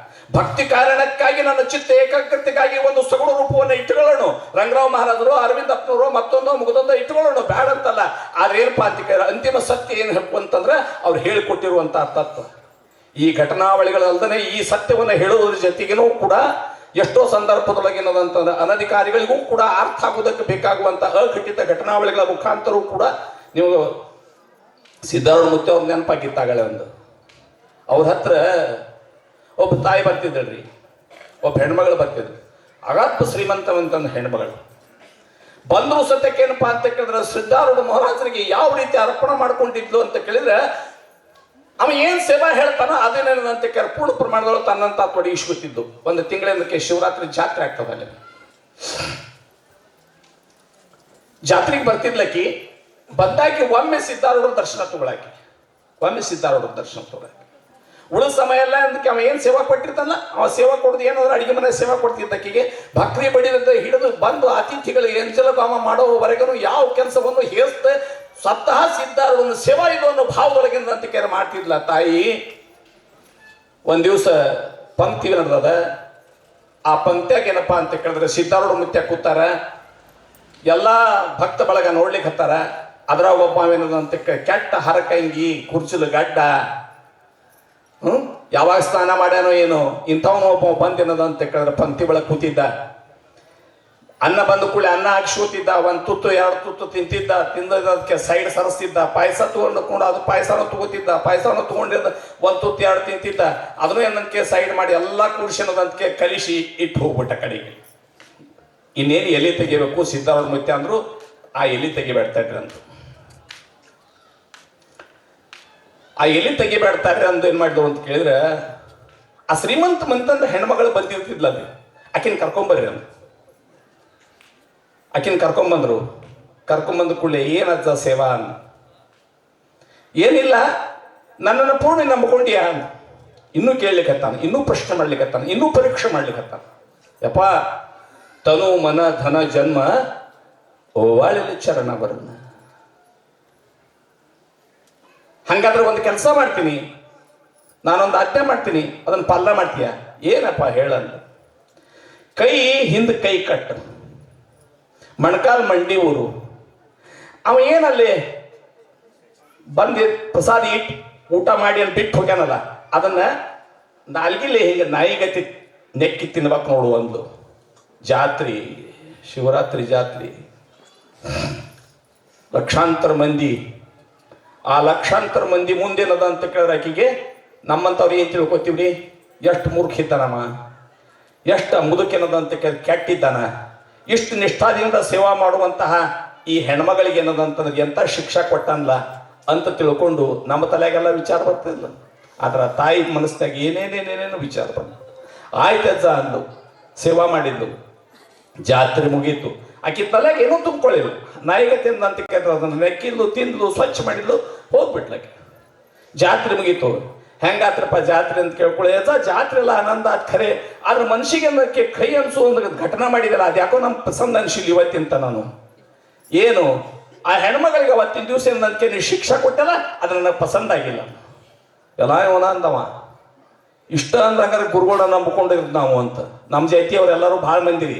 ಭಕ್ತಿ ಕಾರಣಕ್ಕಾಗಿ ನನ್ನ ಚಿತ್ತ ಏಕಾಗ್ರತೆಗಾಗಿ ಒಂದು ಸಗುಣ ರೂಪವನ್ನು ಇಟ್ಟುಕೊಳ್ಳೋಣ. ರಂಗರಾವ್ ಮಹಾರಾಜರು, ಅರವಿಂದ್ ಅಪ್ಪನವರು, ಮತ್ತೊಂದು ಮುಗದೊಂದು ಇಟ್ಟುಕೊಳ್ಳೋಣ, ಬ್ಯಾಡ ಅಂತಲ್ಲ. ಆದ್ರೆ ಏನಪ್ಪಾ ಅಂತ ಅಂತಿಮ ಸತ್ಯ ಏನು ಹೇಳಬೇಕು ಅಂತಂದ್ರೆ ಅವ್ರು ಹೇಳಿಕೊಟ್ಟಿರುವಂತಹ ತತ್ವ. ಈ ಘಟನಾವಳಿಗಳಲ್ಲದೆ ಈ ಸತ್ಯವನ್ನು ಹೇಳುವುದ್ರ ಜೊತೆಗೇನೂ ಕೂಡ ಎಷ್ಟೋ ಸಂದರ್ಭದೊಳಗಿನದಂತಂದ್ರೆ ಅನಧಿಕಾರಿಗಳಿಗೂ ಕೂಡ ಅರ್ಥ ಆಗುವುದಕ್ಕೆ ಬೇಕಾಗುವಂತ ಅಘಟಿತ ಘಟನಾವಳಿಗಳ ಮುಖಾಂತರವೂ ಕೂಡ ನೀವು ಸಿದ್ಧಾರೂಢ ಮುತ್ಯ ಅವ್ರ ನೆನಪಾಗಿತ್ತಾಗಳೆ ಒಂದು. ಅವ್ರ ಹತ್ರ ಒಬ್ಬ ತಾಯಿ ಬರ್ತಿದ್ದಳ್ರಿ, ಒಬ್ಬ ಹೆಣ್ಮಗಳು ಬರ್ತಿದ್ರು, ಅಗಾಧ ಶ್ರೀಮಂತವಂತ ಹೆಣ್ಮಗಳು ಬಂದ್ರು. ಸತ್ಯಕ್ಕೆ ಏನಪ್ಪಾ ಅಂತ ಕೇಳಿದ್ರೆ ಸಿದ್ಧಾರೂಢ ಮಹಾರಾಜರಿಗೆ ಯಾವ ರೀತಿ ಅರ್ಪಣೆ ಮಾಡ್ಕೊಂಡಿದ್ಲು ಅಂತ ಕೇಳಿದ್ರೆ, ಅವ ಏನ್ ಸೇವಾ ಹೇಳ್ತಾನೋ ಅದೇನೇನಂತ ಕೇಳಿ ಪೂರ್ಣ ಪ್ರಮಾಣದೊಳಗೆ ತನ್ನಂತ ತೊಡಗಿಸ್ಕೊತಿದ್ದು. ಒಂದು ತಿಂಗಳಿಂದಕ್ಕೆ ಶಿವರಾತ್ರಿ ಜಾತ್ರೆ ಆಗ್ತದೆ. ಅಲ್ಲಿ ಜಾತ್ರೆಗೆ ಬರ್ತಿದ್ಲಕ್ಕಿ, ಬಂದಾಕಿ ಒಮ್ಮೆ ಸಿದ್ಧಾರೂಢ ದರ್ಶನ ತಗೊಳಾಕಿ, ಒಮ್ಮೆ ಸಿದ್ಧಾರೂಢ ದರ್ಶನ ತಗೊಳಾಕಿ. ಉಳಿದ ಸಮಯ ಎಲ್ಲ ಅದಕ್ಕೆ ಅವ ಏನು ಸೇವಾ ಕೊಟ್ಟಿರ್ತಾನಲ್ಲ, ಅವ ಸೇವಾ ಕೊಡೋದು ಏನಾದ್ರು ಅಡಿಗೆ ಮನೆ ಸೇವಾ ಕೊಡ್ತಿದ್ದಕ್ಕಿಗೆ ಭಕ್ತಿ ಬಡಿದ ಹಿಡಿದು ಬಂದು ಅತಿಥಿಗಳು ಎಂಜಲಗ ಅವ ಮಾಡೋವರೆಗೂ ಯಾವ ಕೆಲಸವನ್ನು ಹೇಸ್ತೆ ಸ್ವತಃ ಸಿದ್ಧಾರೂಢ ಸೇವಾ ಇದು ಅನ್ನೋ ಭಾವದೊಳಗಿಂದ ಅಂತ ಕೇಳಿ ಮಾಡ್ತಿದ್ಲ ತಾಯಿ. ಒಂದ್ ದಿವಸ ಪಂಕ್ತಿ ನಡೆದದ. ಆ ಪಂಕ್ತಿಯಾಗ ಏನಪ್ಪಾ ಅಂತ ಕೇಳಿದ್ರೆ ಸಿದ್ಧಾರೂಢ ಮುತ್ಯ ಕೂತಾರ, ಎಲ್ಲಾ ಭಕ್ತ ಬಳಗ ನೋಡ್ಲಿಕ್ಕೆ ಹತ್ತಾರ. ಅದ್ರಾಗ ಒಬ್ಬ ಏನದಂತ ಕೆಟ್ಟ ಹರಕಂಗಿ, ಕುರ್ಚಲು ಗಡ್ಡ, ಯಾವಾಗ ಸ್ನಾನ ಮಾಡ್ಯಾನೋ ಏನೋ ಇಂಥವನು ಒಬ್ಬ ಬಂದೇನದಂತ ಕೇಳಿದ್ರೆ ಪಂಕ್ತಿ ಒಳಗೆ ಕೂತಿದ್ದ. ಅನ್ನ ಬಂದ ಕೂಡಲೇ ಅನ್ನ ಹಾಕ್ಸ್ಕೊತಿದ್ದ, ಒಂದ್ ತುತ್ತು ಎರಡು ತುತ್ತು ತಿಂತಿದ್ದ, ತಿಂದದಕ್ಕೆ ಸೈಡ್ ಸರಿಸ್ತಿದ್ದ. ಪಾಯಸ ತಗೊಂಡು ಕೂಡ ಅದು ಪಾಯಸನ ತಗೋತಿದ್ದ, ಪಾಯಸನ ತಗೊಂಡಿದ್ದ, ಒಂದ್ ತುತ್ತು ಎರಡು ತಿಂತಿದ್ದ. ಅದನ್ನು ಏನಂತಕ್ಕೆ ಸೈಡ್ ಮಾಡಿ ಎಲ್ಲಾ ಕೂರ್ಸಿನದಂತಕ್ಕೆ ಕಲಿಸಿ ಇಟ್ಟು ಹೋಗ್ಬಿಟ್ಟ ಕಡೆಗೆ. ಇನ್ನೇನು ಎಲೆ ತೆಗಿಬೇಕು ಸಿದ್ಧಾರೂಢ ಮುತ್ಯ ಅಂದ್ರು, ಆ ಎಲೆ ತೆಗಿಬೇಡ್ತಾಡ್ರಿ ಅಂತ. ಆ ಎಲೆ ತೆಗಿಬೇಡ್ತಾರೆ ಅಂತ ಏನ್ ಮಾಡಿದ್ರು ಅಂತ ಕೇಳಿದ್ರೆ, ಆ ಶ್ರೀಮಂತ ಮಂತಂದ ಹೆಣ್ಮಗಳು ಬಂದಿರ್ತಿದ್ಲ, ಅಲ್ಲಿ ಆಕಿನ ಕರ್ಕೊಂಬರ್ರಿ ಅಂತ. ಆಕಿನ ಕರ್ಕೊಂಬಂದ್ರು. ಕರ್ಕೊಂಬಂದ ಕೂಡಲೇ ಏನಜ್ಜ ಸೇವಾ ಅನ್ನ, ಏನಿಲ್ಲ ನನ್ನನ್ನು ಪೂರ್ಣ ನಂಬ್ಕೊಂಡ್ಯಾ ಅಂತ ಇನ್ನೂ ಕೇಳಲಿಕ್ಕತ್ತಾನ, ಇನ್ನೂ ಪ್ರಶ್ನೆ ಮಾಡ್ಲಿಕ್ಕತ್ತಾನ, ಇನ್ನೂ ಪರೀಕ್ಷೆ ಮಾಡ್ಲಿಕ್ಕತ್ತಾನ. ಯಪ್ಪ, ತನು ಮನ ಧನ ಜನ್ಮ ಓವಾಳಲಿ ಚರಣ ಬರನ್ನ, ಹಾಗಾದ್ರೆ ಒಂದು ಕೆಲಸ ಮಾಡ್ತೀನಿ, ನಾನೊಂದು ಆಜ್ಞೆ ಮಾಡ್ತೀನಿ, ಅದನ್ನು ಪಾಲನೆ ಮಾಡ್ತೀಯ? ಏನಪ್ಪ ಹೇಳಲ್ಲ. ಕೈ ಹಿಂದೆ ಕೈ ಕಟ್ಟು, ಮಣಕಾಲ್ ಮಂಡಿ ಊರು. ಅವ ಏನಲ್ಲಿ ಬಂದು ಪ್ರಸಾದ ಇಟ್ಟು ಊಟ ಮಾಡಿ ಅಲ್ಲಿ ಬಿಟ್ಟು ಹೋಗ್ಯಾನಲ್ಲ, ಅದನ್ನ ನಾಲ್ಗಿಲೆ ಹಿಂಗೆ ನಾಯಿಗತಿ ನೆಕ್ಕಿ ತಿನ್ಬೇಕು ನೋಡು. ಒಂದು ಜಾತ್ರೆ, ಶಿವರಾತ್ರಿ ಜಾತ್ರೆ, ಲಕ್ಷಾಂತರ ಮಂದಿ. ಆ ಲಕ್ಷಾಂತರ ಮಂದಿ ಮುಂದೇನದ ಅಂತ ಕೇಳಿದ್ರೆ ಆಕಿಗೆ ನಮ್ಮಂಥವ್ರು ಏನು ತಿಳ್ಕೊತೀವ್ರಿ? ಎಷ್ಟು ಮೂರ್ಖಿದ್ದಾನಮ್ಮ, ಎಷ್ಟು ಮುದುಕೇನದ ಅಂತ ಕೇಳಿ ಕೆಟ್ಟಿದ್ದಾನ. ಇಷ್ಟು ನಿಷ್ಠಾದಿಂದ ಸೇವಾ ಮಾಡುವಂತಹ ಈ ಹೆಣ್ಮಗಳಿಗೆ ಏನದಂತಂದ್ರೆ ಎಂಥ ಶಿಕ್ಷಾ ಕೊಟ್ಟನಲ್ಲ ಅಂತ ತಿಳ್ಕೊಂಡು ನಮ್ಮ ತಲೆಗೆಲ್ಲ ವಿಚಾರ ಬರ್ತಿಲ್ಲ. ಆದ್ರೆ ತಾಯಿ ಮನಸ್ಸಿನಾಗ ಏನೇನೇನೇನೇನು ವಿಚಾರ ಬಂದು ಆಯ್ತಜ್ಜ ಅಂದು ಸೇವಾ ಮಾಡಿದ್ದು. ಜಾತ್ರೆ ಮುಗೀತು, ಆಕಿ ತಲೆಗೆ ಏನೂ ತುಂಬ್ಕೊಳ್ಳಿಲ್ಲ. ನಾಯಿಗೆ ತಿಂದಂತ ಕೇಳಿದ್ರೆ ಅದನ್ನು ನೆಕ್ಕಿದ್ಲು, ತಿಂದ್ಲು, ಸ್ವಚ್ಛ ಮಾಡಿದ್ಲು, ಹೋಗ್ಬಿಟ್ಲಾಕೆ. ಜಾತ್ರೆ ಮುಗೀತು. ಹೆಂಗಾತ್ರಪ್ಪ ಜಾತ್ರೆ ಅಂತ ಕೇಳ್ಕೊಳ್ಳಿ. ಜಾತ್ರೆ ಎಲ್ಲ ಆನಂದ ಆದ ಖರೆ, ಆದ್ರೆ ಮನುಷ್ಯಗೆ ಅನ್ನೋಕ್ಕೆ ಕೈ ಅನ್ಸೋ ಒಂದು ಘಟನೆ ಮಾಡಿದಲ್ಲ, ಅದು ಯಾಕೋ ನಮ್ಮ ಪಸಂದ್ ಅನ್ಸಿಲ್ಲ ಇವತ್ತಿಂತ. ನಾನು ಏನು ಆ ಹೆಣ್ಮಗಳಿಗೆ ಅವತ್ತಿನ ದಿವಸ ಏನಂತಕ್ಕೆ ನೀವು ಶಿಕ್ಷೆ ಕೊಟ್ಟಲ್ಲ, ಅದು ನನಗೆ ಪಸಂದ್ ಆಗಿಲ್ಲ. ಎಲ್ಲ ಇವನ ಅಂದವ ಇಷ್ಟ ಅಂದ್ರೆ ಹಂಗಾರೆ ಗುರುಗಳ ನಂಬಿಕೊಂಡಿರೋದು ನಾವು ಅಂತ. ನಮ್ಮ ಜಾತಿಯವರೆಲ್ಲರೂ ಭಾಳ ಮಂದಿರಿ.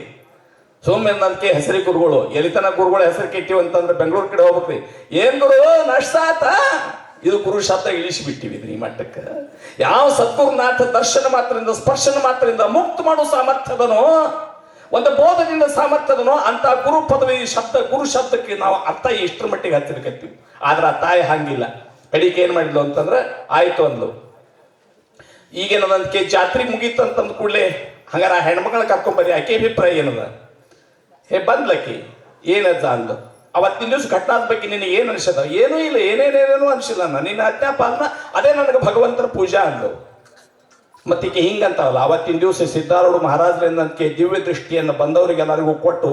ಸೋಮ್ಯ ನಂಬಿಕೆ ಹೆಸರಿ ಗುರುಗಳು, ಎಲಿತನ ಗುರುಗಳ ಹೆಸರು ಕೆಟ್ಟಿವಿ ಅಂತಂದ್ರೆ ಬೆಂಗಳೂರು ಕಡೆ ಹೋಗ್ಬೇಕ್ರಿ. ಏನ್ ಗುರು ನಷ್ಟ ಆತ, ಇದು ಗುರು ಶಬ್ದ ಇಳಿಸಿಬಿಟ್ಟಿವಿ ಈ ಮಟ್ಟಕ್ಕೆ. ಯಾವ ಸದ್ಗುರುನಾಥ ದರ್ಶನ ಮಾತ್ರದಿಂದ, ಸ್ಪರ್ಶನ ಮಾತ್ರದಿಂದ ಮುಕ್ತ ಮಾಡೋ ಸಾಮರ್ಥ್ಯದನೋ, ಒಂದು ಬೋಧದಿಂದ ಸಾಮರ್ಥ್ಯದನೋ ಅಂತ ಗುರು ಪದವಿ ಶಬ್ದ, ಗುರು ಶಬ್ದಕ್ಕೆ ನಾವು ಅರ್ಥ ಇಷ್ಟರ ಮಟ್ಟಿಗೆ ಹತ್ತಿರಕತ್ತೀವಿ. ಆದ್ರೆ ಆ ತಾಯಿ ಹಂಗಿಲ್ಲ. ಕಡಿಕೆ ಏನ್ ಮಾಡಿದ್ಲು ಅಂತಂದ್ರೆ ಆಯ್ತು ಅಂದ್ಲು. ಈಗೇನದಂತಕ್ಕೆ ಜಾತ್ರೆ ಮುಗೀತು ಅಂತಂದ ಕೂಡಲೇ ಹಂಗಾರ ಆ ಹೆಣ್ಮಕ್ಳ ಕರ್ಕೊಂಬರಿ, ಆಕೆ ಅಭಿಪ್ರಾಯ ಏನದ? ಬಂದ್ಲಕ್ಕಿ ಏನಜ್ಜ ಅಂದ್ಲು. ಅವತ್ತಿನ ದಿವಸ ಘಟನಾದ ಬಗ್ಗೆ ನಿನಗೆ ಏನು ಅನಿಸದ? ಏನೂ ಇಲ್ಲ, ಏನೇನೇನೇನೂ ಅನಿಸಿಲ್ಲ. ನಿನ್ನ ಅಜ್ಞಾಪಾಲನ ಅದೇ ನನಗೆ ಭಗವಂತರ ಪೂಜಾ ಅಂದ್ಲು. ಮತ್ತೀಕೆ ಹಿಂಗಂತಾವಲ್ಲ, ಅವತ್ತಿನ ದಿವಸ ಸಿದ್ಧಾರೂಢ ಮಹಾರಾಜರಿಂದಕ್ಕೆ ದಿವ್ಯ ದೃಷ್ಟಿಯನ್ನು ಬಂದವರಿಗೆಲ್ಲರಿಗೂ ಕೊಟ್ಟು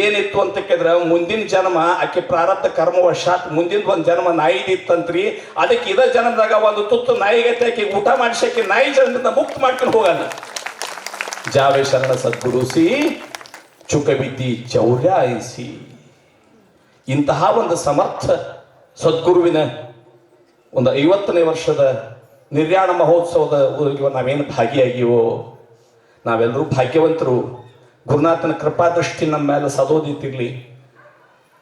ಏನಿತ್ತು ಅಂತ ಕೇಳಿದ್ರೆ, ಮುಂದಿನ ಜನ್ಮ ಆಕೆ ಪ್ರಾರಬ್ಧ ಕರ್ಮವಶಾತ್ ಮುಂದಿನ ಒಂದು ಜನ್ಮ ನಾಯಿದಿತ್ತಂತ್ರಿ. ಅದಕ್ಕೆ ಇದ ಜನ್ಮದಾಗ ಒಂದು ತುತ್ತು ನಾಯಿಗತ್ತೆ ಆಕೆ ಊಟ ಮಾಡಿಸಕ್ಕೆ ನಾಯಿ ಜನ್ಮದಿಂದ ಮುಕ್ತ ಮಾಡ್ಕೊಂಡು ಹೋಗಲ್ಲ. ಜಾವೆ ಶರಣ ಸದ್ಗುರುಸಿ ಚುಕಬಿದ್ದಿ ಚೌರ್ಯ ಆಯಿಸಿ. ಇಂತಹ ಒಂದು ಸಮರ್ಥ ಸದ್ಗುರುವಿನ ಒಂದು 50ನೇ ವರ್ಷದ ನಿರ್ಯಾಣ ಮಹೋತ್ಸವದ ನಾವೇನು ಭಾಗಿಯಾಗಿವೋ, ನಾವೆಲ್ಲರೂ ಭಾಗ್ಯವಂತರು. ಗುರುನಾಥನ ಕೃಪಾದೃಷ್ಟಿ ನಮ್ಮ ಮೇಲೆ ಸದೋದಿತಿರ್ಲಿ.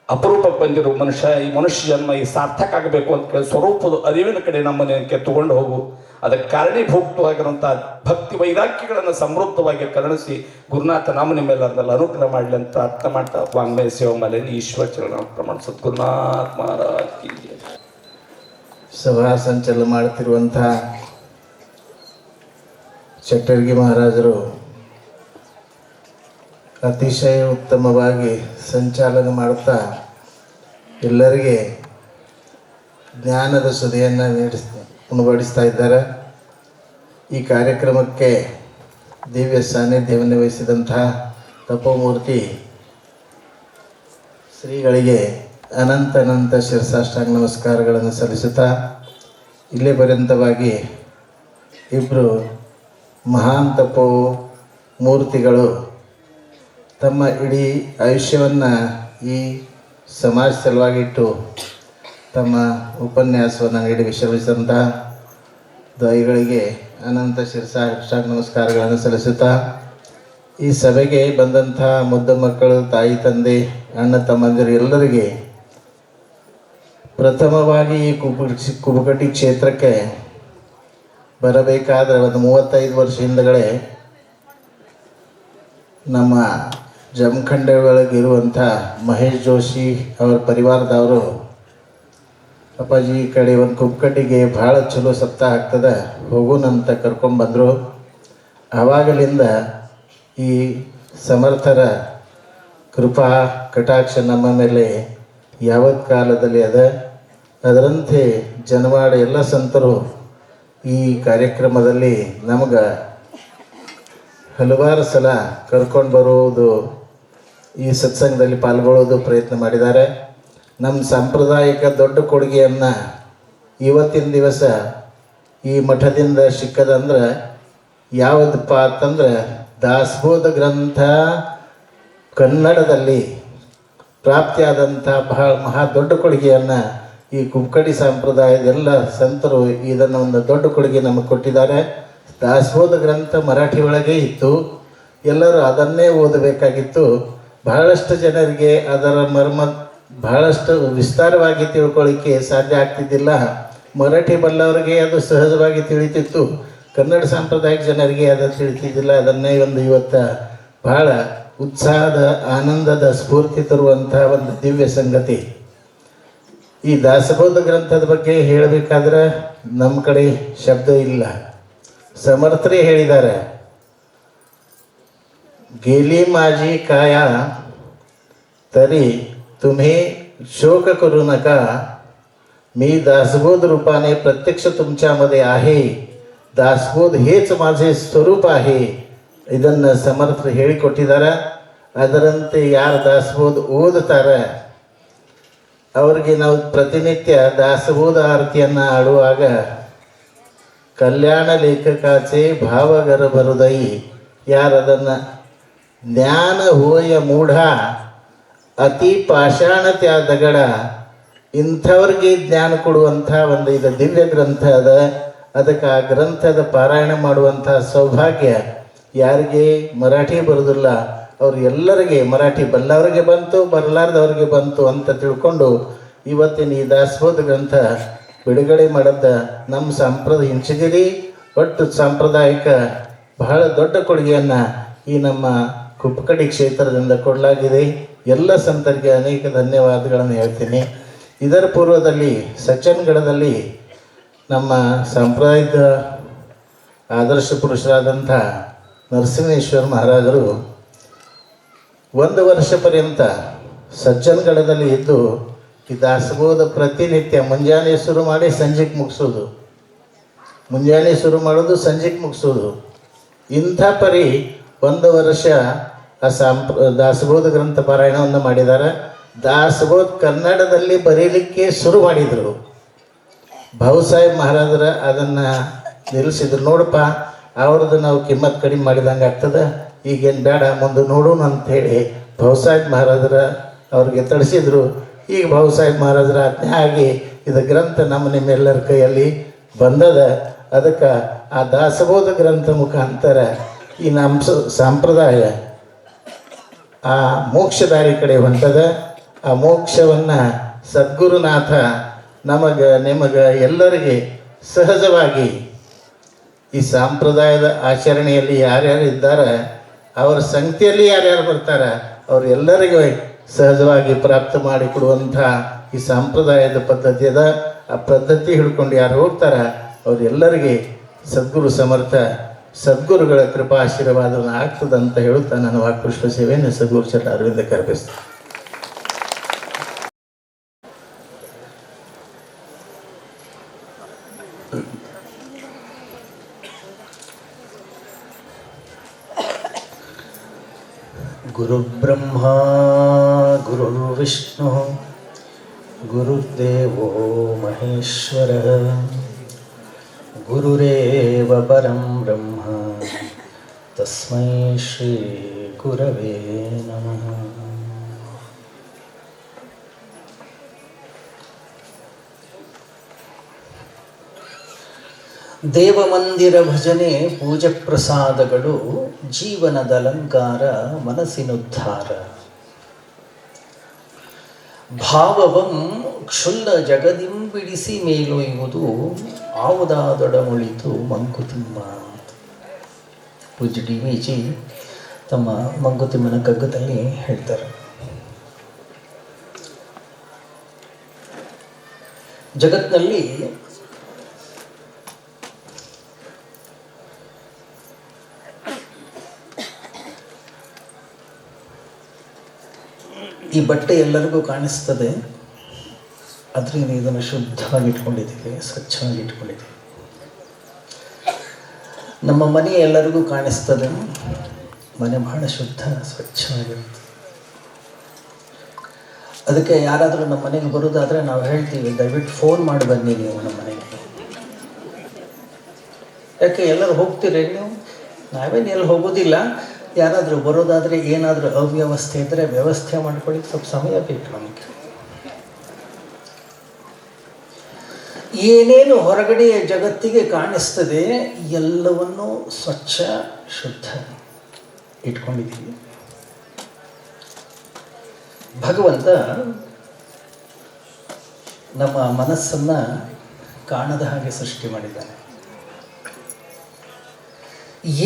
ಅಪರೂಪಕ್ಕೆ ಬಂದಿರೋ ಮನುಷ್ಯ, ಈ ಮನುಷ್ಯ ಜನ್ಮ ಈ ಸಾರ್ಥಕ ಆಗಬೇಕು ಅಂತ ಕೇಳಿ ಸ್ವರೂಪದ ಅರಿವಿನ ಕಡೆ ನಮ್ಮನೆ ತಗೊಂಡು ಹೋಗು. ಅದಕ್ಕೆ ಕಾರಣೀಭೂತವಾಗಿರುವಂಥ ಭಕ್ತಿ ವೈರಾಗ್ಯಗಳನ್ನು ಸಮೃದ್ಧವಾಗಿ ಕರುಣಿಸಿ ಗುರುನಾಥ ನಮ್ಮ ನಿಮ್ಮೆಲ್ಲರನ್ನೆಲ್ಲ ಅನುಗ್ರಹ ಮಾಡಲಿ ಅಂತ ಅರ್ಥ ಮಾಡ್ತಾ ವಾಂಗ್ಮಯ ಸೇವಾ ಮೇಲೆ ಈಶ್ವರ ಚರಣ ಪ್ರಮಾಣ ಸದ್ಗುರುನಾಥ ಮಹಾರಾಜ್. ಸಭಾ ಸಂಚಲನ ಮಾಡುತ್ತಿರುವಂತಹ ಚಟ್ಟರ್ಗಿ ಮಹಾರಾಜರು ಅತಿಶಯ ಉತ್ತಮವಾಗಿ ಸಂಚಾಲನೆ ಮಾಡುತ್ತಾ ಎಲ್ಲರಿಗೆ ಜ್ಞಾನದ ಸುದೆಯನ್ನು ಉಣಬಡಿಸ್ತಾ ಇದ್ದಾರೆ. ಈ ಕಾರ್ಯಕ್ರಮಕ್ಕೆ ದಿವ್ಯ ಸಾನ್ನಿಧ್ಯವನ್ನು ವಹಿಸಿದಂತಹ ತಪೋಮೂರ್ತಿ ಶ್ರೀಗಳಿಗೆ ಅನಂತ ಶಿರಸಾಷ್ಟಾಂಗ ನಮಸ್ಕಾರಗಳನ್ನು ಸಲ್ಲಿಸುತ್ತಾ, ಇಲ್ಲೇ ಪರ್ಯಂತವಾಗಿ ಇಬ್ಬರು ಮಹಾನ್ ತಪೋ ಮೂರ್ತಿಗಳು ತಮ್ಮ ಇಡೀ ಆಯುಷ್ಯವನ್ನು ಈ ಸಮಾಜ ಸಲುವಾಗಿಟ್ಟು ತಮ್ಮ ಉಪನ್ಯಾಸವನ್ನು ನೀಡಿ ವಿಶ್ರಮಿಸಿದಂತಹ ದ್ವೈಗಳಿಗೆ ಅನಂತ ಶಿರಸಾಷ್ಟಾಂಗ ನಮಸ್ಕಾರಗಳನ್ನು ಸಲ್ಲಿಸುತ್ತಾ, ಈ ಸಭೆಗೆ ಬಂದಂಥ ಮುದ್ದು ಮಕ್ಕಳು, ತಾಯಿ ತಂದೆ, ಅಣ್ಣ ತಮ್ಮಂದಿರು ಎಲ್ಲರಿಗೆ ಪ್ರಥಮವಾಗಿ ಈ ಕುಬುಕಟಿ ಕ್ಷೇತ್ರಕ್ಕೆ ಬರಬೇಕಾದ್ರೆ ಒಂದು 35 ವರ್ಷ ಹಿಂದಗಡೆ ನಮ್ಮ ಜಮಖಂಡಿ ಒಳಗಿರುವಂಥ ಮಹೇಶ್ ಜೋಶಿ ಅವರ ಪರಿವಾರದವರು ಅಪ್ಪಾಜಿ ಈ ಕಡೆ ಒಂದು ಕುಬುಕಟ್ಟಿಗೆ ಭಾಳ ಚಲೋ ಸಪ್ತಾಹ ಆಗ್ತದೆ ಹೋಗೋಣಂತ ಕರ್ಕೊಂಡ್ಬಂದರು. ಆವಾಗಲಿಂದ ಈ ಸಮರ್ಥರ ಕೃಪಾ ಕಟಾಕ್ಷ ನಮ್ಮ ಮೇಲೆ ಯಾವತ್ ಕಾಲದಲ್ಲಿ ಅದ. ಅದರಂತೆ ಜನವಾಡ ಎಲ್ಲ ಸಂತರು ಈ ಕಾರ್ಯಕ್ರಮದಲ್ಲಿ ನಮಗೆ ಹಲವಾರು ಸಲ ಕರ್ಕೊಂಡು ಬರುವುದು, ಈ ಸತ್ಸಂಗದಲ್ಲಿ ಪಾಲ್ಗೊಳ್ಳೋದು ಪ್ರಯತ್ನ ಮಾಡಿದ್ದಾರೆ. ನಮ್ಮ ಸಾಂಪ್ರದಾಯಿಕ ದೊಡ್ಡ ಕೊಡುಗೆಯನ್ನು ಇವತ್ತಿನ ದಿವಸ ಈ ಮಠದಿಂದ ಸಿಕ್ಕದಂದ್ರೆ ಯಾವುದಪ್ಪ ಅಂತಂದ್ರೆ ದಾಸಬೋಧ ಗ್ರಂಥ ಕನ್ನಡದಲ್ಲಿ ಪ್ರಾಪ್ತಿಯಾದಂಥ ಬಹಳ ಮಹಾ ದೊಡ್ಡ ಕೊಡುಗೆಯನ್ನು ಈ ಕುಕ್ಕಡಿ ಸಂಪ್ರದಾಯದ ಎಲ್ಲ ಸಂತರು ಇದನ್ನು ಒಂದು ದೊಡ್ಡ ಕೊಡುಗೆ ನಮಗೆ ಕೊಟ್ಟಿದ್ದಾರೆ. ದಾಸಬೋಧ ಗ್ರಂಥ ಮರಾಠಿ ಒಳಗೆ ಇತ್ತು, ಎಲ್ಲರೂ ಅದನ್ನೇ ಓದಬೇಕಾಗಿತ್ತು. ಬಹಳಷ್ಟು ಜನರಿಗೆ ಅದರ ಮರ್ಮ ಬಹಳಷ್ಟು ವಿಸ್ತಾರವಾಗಿ ತಿಳ್ಕೊಳ್ಳಿಕ್ಕೆ ಸಾಧ್ಯ ಆಗ್ತಿದ್ದಿಲ್ಲ. ಮರಾಠಿ ಬಲ್ಲವರಿಗೆ ಅದು ಸಹಜವಾಗಿ ತಿಳಿತಿತ್ತು, ಕನ್ನಡ ಸಾಂಪ್ರದಾಯಿಕ ಜನರಿಗೆ ಅದು ತಿಳಿತಿದ್ದಿಲ್ಲ. ಅದನ್ನೇ ಇವತ್ತು ಬಹಳ ಉತ್ಸಾಹದ ಆನಂದದ ಸ್ಫೂರ್ತಿ ತರುವಂಥ ಒಂದು ದಿವ್ಯ ಸಂಗತಿ. ಈ ದಾಸಬೋಧ ಗ್ರಂಥದ ಬಗ್ಗೆ ಹೇಳಬೇಕಾದ್ರೆ ನಮ್ಮ ಕಡೆ ಶಬ್ದ ಇಲ್ಲ. ಸಮರ್ಥರೇ ಹೇಳಿದ್ದಾರೆ, गेली माझी काया तरी तुम्ही शोक करू नका, मी दासबोध रूपाने प्रत्यक्ष तुमच्यामध्ये आहे, दासबोध हेच माझे ಸ್ವರೂಪ आहे. ಇದನ್ನು ಸಮರ್ಥರು ಹೇಳಿಕೊಟ್ಟಿದ್ದಾರೆ. ಅದರಂತೆ ಯಾರು ದಾಸಬೋಧ ಓದುತ್ತಾರೆ ಅವರಿಗೆ ನಾವು ಪ್ರತಿನಿತ್ಯ ದಾಸಬೋಧ ಆರತಿಯನ್ನು ಆಡುವಾಗ ಕಲ್ಯಾಣ ಲೇಖಕಾಚೆ ಭಾವಗರ್ಭ ಹೃದಯ, ಯಾರದನ್ನು ಜ್ಞಾನ ಹೋಯ ಮೂಢ ಅತಿ ಪಾಷಾಣ ತ್ಯಾ ದಗಡ, ಇಂಥವ್ರಿಗೆ ಜ್ಞಾನ ಕೊಡುವಂಥ ಒಂದು ಇದು ದಿವ್ಯ ಗ್ರಂಥ ಅದ. ಅದಕ್ಕೆ ಆ ಗ್ರಂಥದ ಪಾರಾಯಣ ಮಾಡುವಂಥ ಸೌಭಾಗ್ಯ ಯಾರಿಗೆ ಮರಾಠಿ ಬರೋದಿಲ್ಲ ಅವ್ರು ಎಲ್ಲರಿಗೆ, ಮರಾಠಿ ಬಲ್ಲವರಿಗೆ ಬಂತು ಬರಲಾರ್ದವ್ರಿಗೆ ಬಂತು ಅಂತ ತಿಳ್ಕೊಂಡು ಇವತ್ತಿನ ಈ ದಾಸಬೋಧ ಗ್ರಂಥ ಬಿಡುಗಡೆ ಮಾಡಿದ್ದ ನಮ್ಮ ಸಂಪ್ರದಾಯ ಹಿಂಚಿಗಿರಿ ಒಟ್ಟು ಸಾಂಪ್ರದಾಯಿಕ ಬಹಳ ದೊಡ್ಡ ಕೊಡುಗೆಯನ್ನು ಈ ನಮ್ಮ ಕುಪ್ಪಕಡಿ ಕ್ಷೇತ್ರದಿಂದ ಕೊಡಲಾಗಿದೆ. ಎಲ್ಲ ಸಂತರಿಗೆ ಅನೇಕ ಧನ್ಯವಾದಗಳನ್ನು ಹೇಳ್ತೀನಿ. ಇದರ ಪೂರ್ವದಲ್ಲಿ ಸಜ್ಜನಗಢದಲ್ಲಿ ನಮ್ಮ ಸಂಪ್ರದಾಯದ ಆದರ್ಶ ಪುರುಷರಾದಂಥ ನರಸಿಂಹೇಶ್ವರ ಮಹಾರಾಜರು 1 ವರ್ಷ ಪರ್ಯಂತ ಸಜ್ಜನಗಢದಲ್ಲಿ ಇದ್ದು ಈ ದಾಸಬೋಧ ಪ್ರತಿನಿತ್ಯ ಮುಂಜಾನೆ ಶುರು ಮಾಡಿ ಸಂಜೆಗೆ ಮುಗಿಸೋದು, ಮುಂಜಾನೆ ಶುರು ಮಾಡೋದು ಸಂಜೆಗೆ ಮುಗಿಸೋದು. ಇಂಥ ಪರಿ 1 ವರ್ಷ ಆ ದಾಸಬೋಧ ಗ್ರಂಥ ಪಾರಾಯಣವನ್ನು ಮಾಡಿದ್ದಾರೆ. ದಾಸಬೋಧ ಕನ್ನಡದಲ್ಲಿ ಬರೀಲಿಕ್ಕೆ ಶುರು ಮಾಡಿದರು. ಭಾವುಸಾಹೇಬ್ ಮಹಾರಾಜರ ಅದನ್ನು ನಿಲ್ಲಿಸಿದ್ರು. ನೋಡಪ್ಪ ಅವ್ರದ್ದು ನಾವು ಕಿಮ್ಮತ್ತು ಕಡಿಮೆ ಮಾಡಿದಂಗೆ ಆಗ್ತದೆ, ಈಗೇನು ಬೇಡ ಮುಂದೆ ನೋಡೋಣ ಅಂಥೇಳಿ ಭಾವುಸಾಹೇಬ್ ಮಹಾರಾಜರ ಅವ್ರಿಗೆ ತಡಿಸಿದ್ರು. ಈಗ ಭಾವುಸಾಹೇಬ್ ಮಹಾರಾಜರ ಆಜ್ಞೆ ಆಗಿ ಇದು ಗ್ರಂಥ ನಿಮ್ಮೆಲ್ಲರ ಕೈಯಲ್ಲಿ ಬಂದದ. ಅದಕ್ಕೆ ಆ ದಾಸಬೋಧ ಗ್ರಂಥ ಮುಖಾಂತರ ಈ ನಮ್ಮ ಸಂಪ್ರದಾಯ ಆ ಮೋಕ್ಷದಾರಿ ಕಡೆ ಹೊಂಟದ. ಆ ಮೋಕ್ಷವನ್ನು ಸದ್ಗುರುನಾಥ ನಿಮಗೆ ಎಲ್ಲರಿಗೆ ಸಹಜವಾಗಿ ಈ ಸಂಪ್ರದಾಯದ ಆಚರಣೆಯಲ್ಲಿ ಯಾರ್ಯಾರು ಇದ್ದಾರೆ ಅವರ ಸಂಖ್ಯೆಯಲ್ಲಿ ಯಾರ್ಯಾರು ಬರ್ತಾರೆ ಅವರೆಲ್ಲರಿಗೂ ಸಹಜವಾಗಿ ಪ್ರಾಪ್ತ ಮಾಡಿಕೊಡುವಂಥ ಈ ಸಂಪ್ರದಾಯದ ಪದ್ಧತಿ ಅದ. ಆ ಪದ್ಧತಿ ಹಿಡ್ಕೊಂಡು ಯಾರು ಹೋಗ್ತಾರೆ ಅವರೆಲ್ಲರಿಗೆ ಸದ್ಗುರು ಸಮರ್ಥ ಸದ್ಗುರುಗಳ ಕೃಪಾ ಆಶೀರ್ವಾದವನ್ನು ಆಗ್ತದಂತ ಹೇಳುತ್ತಾ ನಾನು ವಾಕ್ಪುಷ್ಪ ಸೇವೆಯನ್ನು ಸದ್ಗುರು ಚಟ ಅರವಿಂದ ಕರ್ಪಿಸ್ತೀನಿ. ಗುರುಬ್ರಹ್ಮ ಗುರುರ್ವಿಷ್ಣು ಗುರುದೇವೋ ಮಹೇಶ್ವರ ಗುರುರೇವ ಪರಂ ಬ್ರಹ್ಮ ತಸ್ಮೈ ಶ್ರೀ ಗುರವೇ ನಮಃ. ದೇವಮಂದಿರ ಭಜನೆ ಪೂಜೆ ಪ್ರಸಾದಗಳು ಜೀವನದ ಅಲಂಕಾರ ಮನಸ್ಸಿನುದ್ಧಾರ. ಭಾವವಂ ಕ್ಷುಲ್ಲ ಜಗದಿಂ ಬಿಡಿಸಿ ಮೇಲೊಯ್ಯುವುದು ಆವುದಾದೊಡಮುಳಿತು ಮಂಕುತಿಮ್ಮ. ಪೂಜ್ಯ ಡಿ ವಿ ಜಿ ತಮ್ಮ ಮಂಕುತಿಮ್ಮನ ಕಗ್ಗದಲ್ಲಿ ಹೇಳ್ತಾರೆ, ಜಗತ್ತಿನಲ್ಲಿ ಈ ಬಟ್ಟೆ ಎಲ್ಲರಿಗೂ ಕಾಣಿಸ್ತದೆ, ಅದರಿಂದ ಇದನ್ನು ಶುದ್ಧವಾಗಿ ಇಟ್ಕೊಂಡಿದ್ದೀವಿ, ಸ್ವಚ್ಛವಾಗಿ ಇಟ್ಕೊಂಡಿದ್ದೀವಿ. ನಮ್ಮ ಮನೆ ಎಲ್ಲರಿಗೂ ಕಾಣಿಸ್ತದೆ, ಮನೆ ಬಹಳ ಶುದ್ಧ ಸ್ವಚ್ಛವಾಗಿರುತ್ತೆ. ಅದಕ್ಕೆ ಯಾರಾದರೂ ನಮ್ಮ ಮನೆಗೆ ಬರೋದಾದರೆ ನಾವು ಹೇಳ್ತೀವಿ, ದಯವಿಟ್ಟು ಫೋನ್ ಮಾಡಿ ಬನ್ನಿ ನೀವು ನಮ್ಮ ಮನೆಗೆ. ಯಾಕೆ ಎಲ್ಲರೂ ಹೋಗ್ತೀರಿ ನೀವು? ನಾವೇನು ಎಲ್ಲಿ ಹೋಗೋದಿಲ್ಲ. ಯಾರಾದರೂ ಬರೋದಾದರೆ ಏನಾದರೂ ಅವ್ಯವಸ್ಥೆ ಇದ್ದರೆ ವ್ಯವಸ್ಥೆ ಮಾಡ್ಕೊಳ್ಳಿಕ್ಕೆ ಸ್ವಲ್ಪ ಸಮಯ ಬೇಕು ನಮಗೆ. ಏನೇನು ಹೊರಗಡೆಯ ಜಗತ್ತಿಗೆ ಕಾಣಿಸ್ತದೆ ಎಲ್ಲವನ್ನೂ ಸ್ವಚ್ಛ ಶುದ್ಧ ಇಟ್ಕೊಂಡಿದ್ದೀವಿ. ಭಗವಂತ ನಮ್ಮ ಮನಸ್ಸನ್ನು ಕಾಣದ ಹಾಗೆ ಸೃಷ್ಟಿ ಮಾಡಿದ್ದಾನೆ.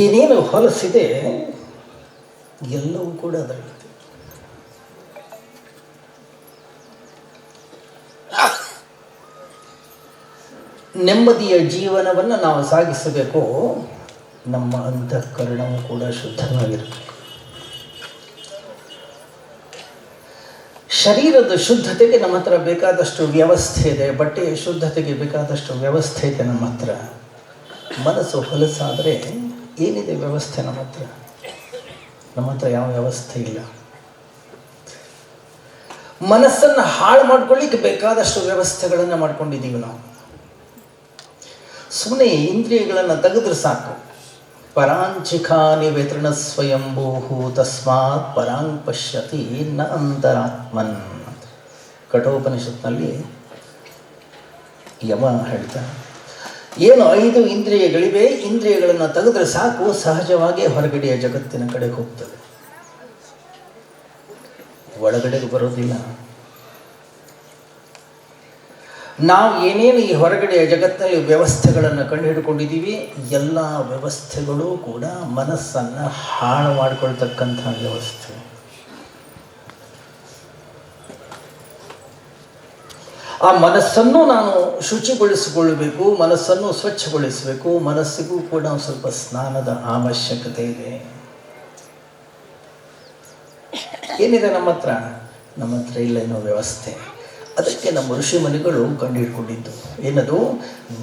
ಏನೇನು ಹೊಲಸಿದೆ ಎಲ್ಲವೂ ಕೂಡ ಅದರಲ್ಲಿದೆ. ನೆಮ್ಮದಿಯ ಜೀವನವನ್ನು ನಾವು ಸಾಗಿಸಬೇಕು, ನಮ್ಮ ಅಂತಃಕರಣವು ಕೂಡ ಶುದ್ಧವಾಗಿರಬೇಕು. ಶರೀರದ ಶುದ್ಧತೆಗೆ ನಮ್ಮ ಹತ್ರ ಬೇಕಾದಷ್ಟು ವ್ಯವಸ್ಥೆ ಇದೆ, ಬಟ್ಟೆಯ ಶುದ್ಧತೆಗೆ ಬೇಕಾದಷ್ಟು ವ್ಯವಸ್ಥೆ ಇದೆ ನಮ್ಮ ಹತ್ರ. ಮನಸ್ಸು ಹೊಲಸಾದರೆ ಏನಿದೆ ವ್ಯವಸ್ಥೆ ನಮ್ಮ ಹತ್ರ? ನಮ್ಮ ಹತ್ರ ಯಾವ ವ್ಯವಸ್ಥೆ ಇಲ್ಲ. ಮನಸ್ಸನ್ನು ಹಾಳು ಮಾಡ್ಕೊಳ್ಳಿಕ್ಕೆ ಬೇಕಾದಷ್ಟು ವ್ಯವಸ್ಥೆಗಳನ್ನು ಮಾಡ್ಕೊಂಡಿದ್ದೀವಿ ನಾವು. ಸುಮ್ಮನೆ ಇಂದ್ರಿಯಗಳನ್ನು ತೆಗೆದ್ರೆ ಸಾಕು. ಪರಾಂಚಿಖಾನಿ ವ್ಯತೃಣ ಸ್ವಯಂಭೂ ತಸ್ಮಾತ್ ಪರಾಂಗ್ ಪಶ್ಯತಿ ನ ಅಂತರಾತ್ಮನ್. ಕಠೋಪನಿಷತ್ನಲ್ಲಿ ಯಮ ಹೇಳ್ತಾನೆ, ಏನು 5 ಇಂದ್ರಿಯಗಳಿವೆ, ಇಂದ್ರಿಯಗಳನ್ನು ತೆಗೆದ್ರೆ ಸಾಕು, ಸಹಜವಾಗಿ ಹೊರಗಡೆಯ ಜಗತ್ತಿನ ಕಡೆಗೆ ಹೋಗ್ತದೆ, ಒಳಗಡೆಗೆ ಬರೋದಿಲ್ಲ. ನಾವು ಏನೇನು ಈ ಹೊರಗಡೆಯ ಜಗತ್ತಿನಲ್ಲಿ ವ್ಯವಸ್ಥೆಗಳನ್ನು ಕಂಡುಹಿಡ್ಕೊಂಡಿದ್ದೀವಿ, ಎಲ್ಲ ವ್ಯವಸ್ಥೆಗಳು ಕೂಡ ಮನಸ್ಸನ್ನು ಹಾಳು ಮಾಡಿಕೊಳ್ತಕ್ಕಂಥ ವ್ಯವಸ್ಥೆ. ಆ ಮನಸ್ಸನ್ನು ನಾನು ಶುಚಿಗೊಳಿಸಿಕೊಳ್ಳಬೇಕು, ಮನಸ್ಸನ್ನು ಸ್ವಚ್ಛಗೊಳಿಸಬೇಕು. ಮನಸ್ಸಿಗೂ ಕೂಡ ಒಂದು ಸ್ವಲ್ಪ ಸ್ನಾನದ ಅವಶ್ಯಕತೆ ಇದೆ. ಏನಿದೆ ನಮ್ಮ ಹತ್ರ? ನಮ್ಮ ಹತ್ರ ಇಲ್ಲ ಏನೋ ವ್ಯವಸ್ಥೆ. ಅದಕ್ಕೆ ನಮ್ಮ ಋಷಿಮುನಿಗಳು ಕಂಡುಹಿಡ್ಕೊಂಡಿದ್ದು ಏನದು?